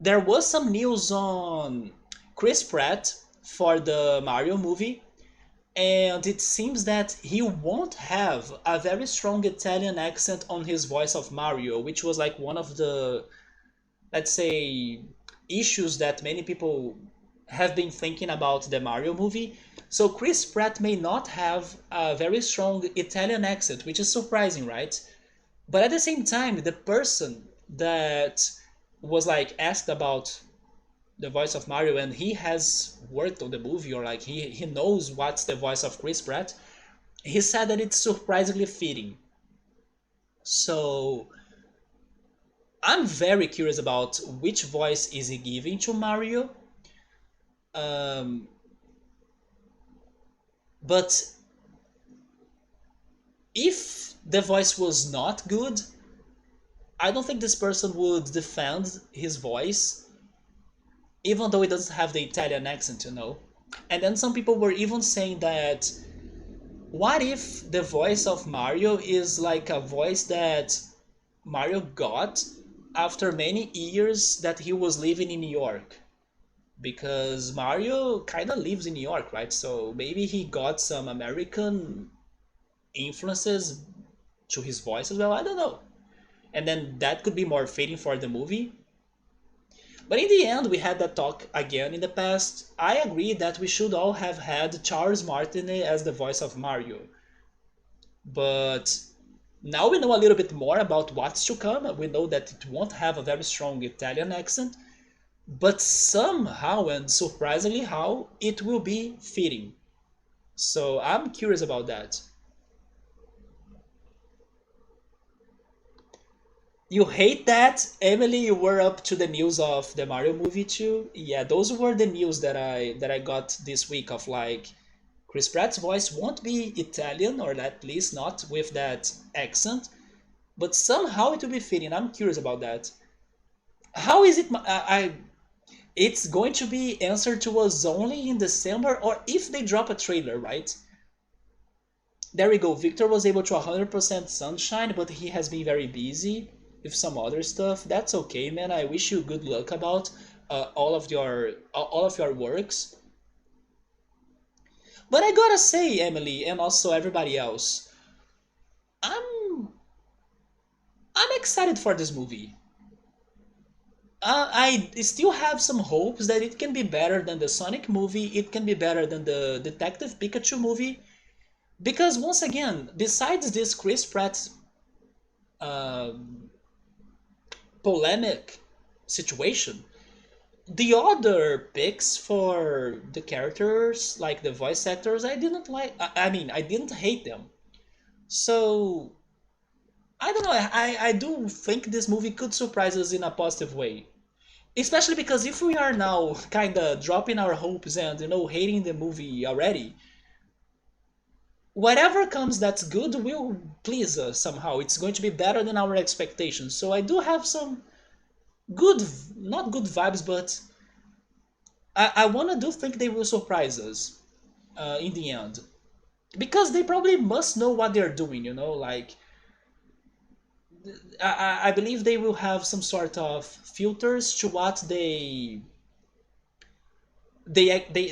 There was some news on Chris Pratt for the Mario movie, and it seems that he won't have a very strong Italian accent on his voice of Mario, which was like one of the, let's say, issues that many people have been thinking about the Mario movie. So Chris Pratt may not have a very strong Italian accent, which is surprising, right? But at the same time, the person that was like asked about the voice of Mario and he has worked on the movie or like he knows what's the voice of Chris Pratt, he said that it's surprisingly fitting. So I'm very curious about which voice is he giving to Mario. Um, but if the voice was not good, I don't think this person would defend his voice, even though it doesn't have the Italian accent. And then some people were even saying that what if the voice of Mario is like a voice that Mario got after many years that he was living in New York? Because Mario kind of lives in New York, right? So maybe he got some American influences to his voice as well. I don't know. And then that could be more fitting for the movie. But in the end, we had that talk again in the past. I agree that we should all have had Charles Martinet as the voice of Mario. But now we know a little bit more about what's to come. We know that it won't have a very strong Italian accent, but somehow and surprisingly how it will be fitting. So I'm curious about that. You hate that, Emily? You were up to the news of the Mario movie too. Yeah, those were the news that I got this week of like Chris Pratt's voice won't be Italian, or at least not with that accent, but somehow it will be fitting. I'm curious about that. How is it? It's going to be answered to us only in December, or if they drop a trailer, right? There we go. Victor was able to 100% sunshine, but he has been very busy with some other stuff. That's okay, man. I wish you good luck about all of your works. But I gotta say, Emily, and also everybody else, I'm I'm excited for this movie. I still have some hopes that it can be better than the Sonic movie. It can be better than the Detective Pikachu movie. Because once again, besides this Chris Pratt uh, polemic situation, the other picks for the characters, like the voice actors, I didn't like. I mean, I didn't hate them. So I don't know. I do think this movie could surprise us in a positive way. Especially because if we are now kind of dropping our hopes and hating the movie already, whatever comes that's good will please us somehow. It's going to be better than our expectations. So I do have some good, not good vibes, but I wanna do think they will surprise us in the end, because they probably must know what they're doing. Like I believe they will have some sort of filters to what they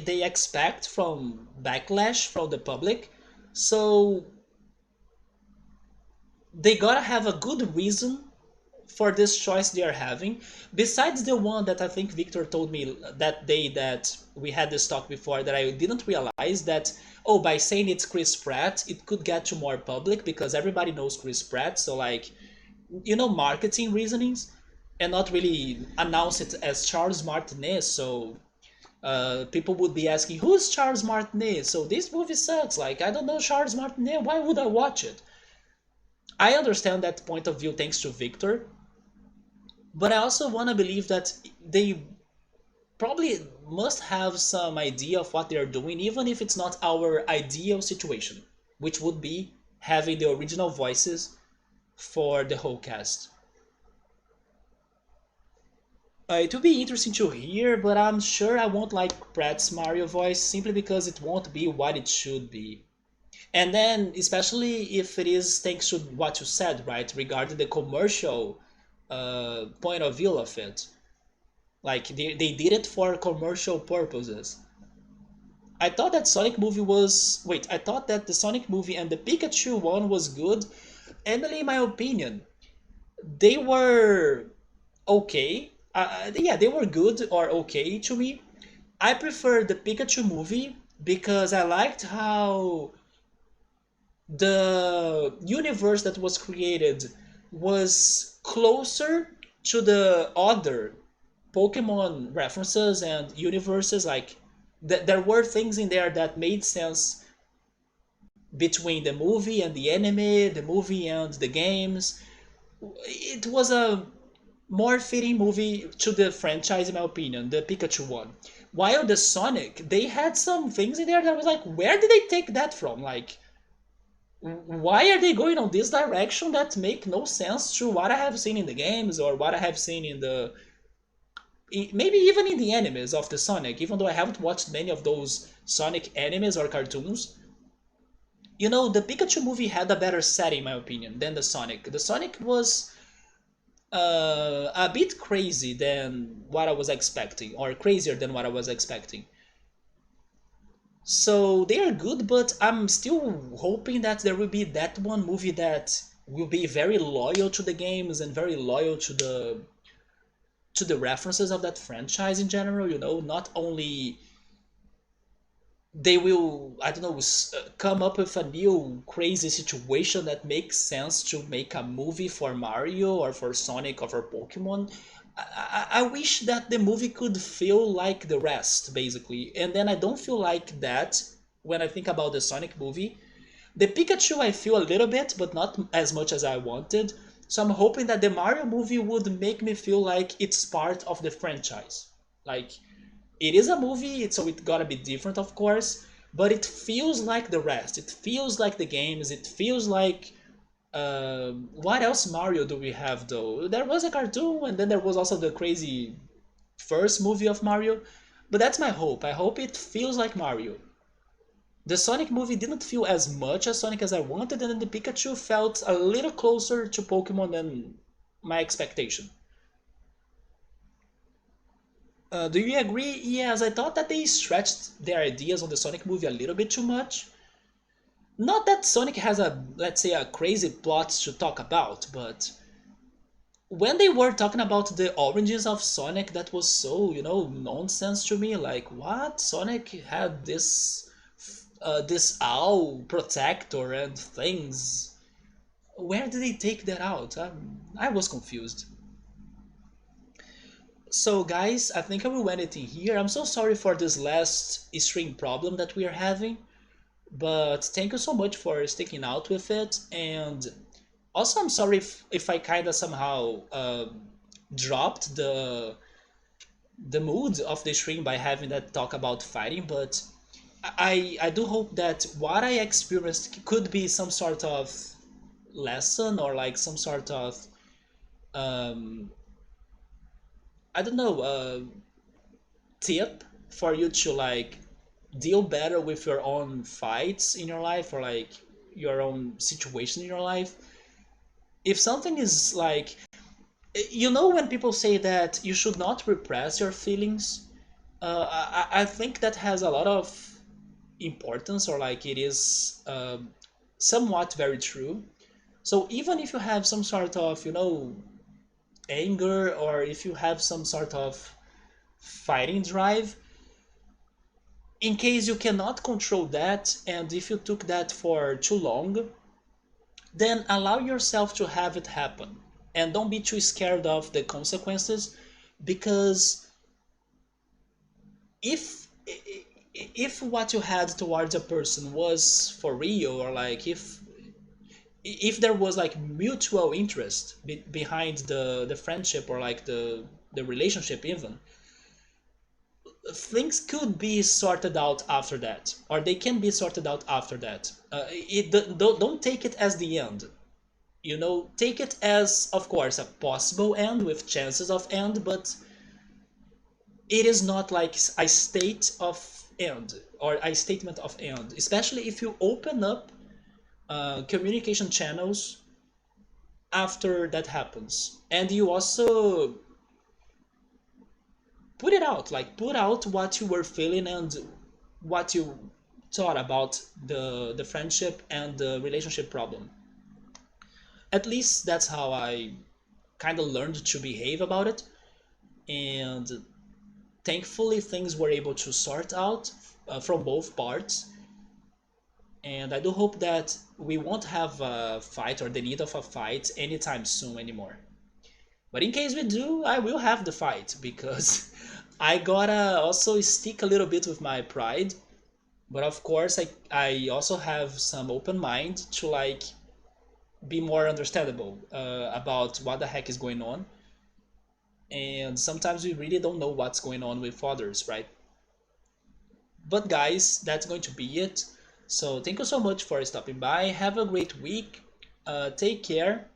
expect from backlash from the public. So they gotta have a good reason for this choice they are having, besides the one that I think Victor told me that day that we had this talk before, that I didn't realize that, oh, by saying it's Chris Pratt it could get to more public because everybody knows Chris Pratt, so like, marketing reasonings, and not really announce it as Charles Martinet. So people would be asking, who's Charles Martinet? So this movie sucks, like, I don't know Charles Martinet, why would I watch it? I understand that point of view thanks to Victor, but I also want to believe that they probably must have some idea of what they're doing, even if it's not our ideal situation, which would be having the original voices for the whole cast. It will be interesting to hear, but I'm sure I won't like Pratt's Mario voice simply because it won't be what it should be. And then, especially if it is thanks to what you said, right, regarding the commercial point of view of it. Like, they did it for commercial purposes. I thought that Sonic movie was. Wait, I thought that the Sonic movie and the Pikachu one was good. Emily, in my opinion, they were okay. Yeah, they were good or okay to me. I prefer the Pikachu movie because I liked how the universe that was created was closer to the other Pokemon references and universes. Like, there were things in there that made sense between the movie and the anime, the movie and the games. It was a more fitting movie to the franchise, in my opinion, the Pikachu one. While the Sonic, they had some things in there that was like, where did they take that from? Like, why are they going on this direction that make no sense to what I have seen in the games or what I have seen in the maybe even in the animes of the Sonic, even though I haven't watched many of those Sonic animes or cartoons. The Pikachu movie had a better setting, in my opinion, than the Sonic. The Sonic was a bit crazy than what I was expecting, or crazier than what I was expecting. So they are good, but I'm still hoping that there will be that one movie that will be very loyal to the games and very loyal to to the references of that franchise in general. Not only they will, I don't know, come up with a new crazy situation that makes sense to make a movie for Mario or for Sonic or for Pokemon. I wish that the movie could feel like the rest, basically. And then I don't feel like that when I think about the Sonic movie. The Pikachu I feel a little bit, but not as much as I wanted. So I'm hoping that the Mario movie would make me feel like it's part of the franchise. Like, it is a movie, so it gotta be different, of course, but it feels like the rest. It feels like the games. It feels like what else Mario do we have though? There was a cartoon, and then there was also the crazy first movie of Mario. But that's my hope. I hope it feels like Mario. The Sonic movie didn't feel as much as Sonic as I wanted, and then the Pikachu felt a little closer to Pokemon than my expectation. Do you agree? Yes, I thought that they stretched their ideas on the Sonic movie a little bit too much. Not that Sonic has a, let's say, a crazy plot to talk about, but when they were talking about the origins of Sonic, that was so, nonsense to me. Like, what? Sonic had this owl protector and things. Where did they take that out? I was confused. So guys, I think I will end it in here. I'm so sorry for this last stream problem that we are having, but thank you so much for sticking out with it. And also, I'm sorry if I kind of somehow dropped the mood of the stream by having that talk about fighting, but I do hope that what I experienced could be some sort of lesson, or like some sort of um, I don't know, tip for you to like deal better with your own fights in your life, or like your own situation in your life. If something is like, when people say that you should not repress your feelings, I think that has a lot of importance, or like it is somewhat very true. So even if you have some sort of, anger, or if you have some sort of fighting drive, in case you cannot control that, and if you took that for too long, then allow yourself to have it happen. And don't be too scared of the consequences, because if if what you had towards a person was for real, or like if there was like mutual interest behind the friendship, or like the relationship even, things could be sorted out after that, or they can be sorted out after that. Don't take it as the end. Take it as, of course, a possible end with chances of end, but it is not like a state of end or a statement of end, especially if you open up communication channels after that happens, and you also put it out, like put out what you were feeling and what you thought about the friendship and the relationship problem. At least that's how I kind of learned to behave about it, and thankfully things were able to sort out from both parts. And I do hope that we won't have a fight or the need of a fight anytime soon anymore. But in case we do, I will have the fight, because I gotta also stick a little bit with my pride. But of course, I also have some open mind to like be more understandable about what the heck is going on. And sometimes we really don't know what's going on with others, right? But guys, that's going to be it. So thank you so much for stopping by. Have a great week. Take care,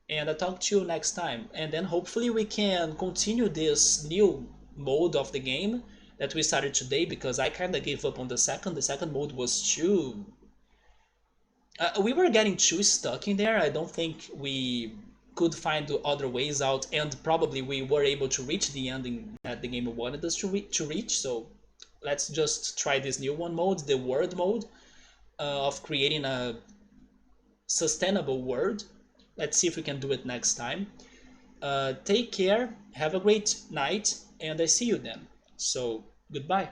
and I'll talk to you next time. And then hopefully we can continue this new mode of the game that we started today, because I kind of gave up on the second. The second mode was too. We were getting too stuck in there. I don't think we could find other ways out, and probably we were able to reach the ending that the game wanted us to reach. So let's just try this new one mode, the world mode, of creating a sustainable world. Let's see if we can do it next time. Take care, have a great night, and I see you then. So, goodbye.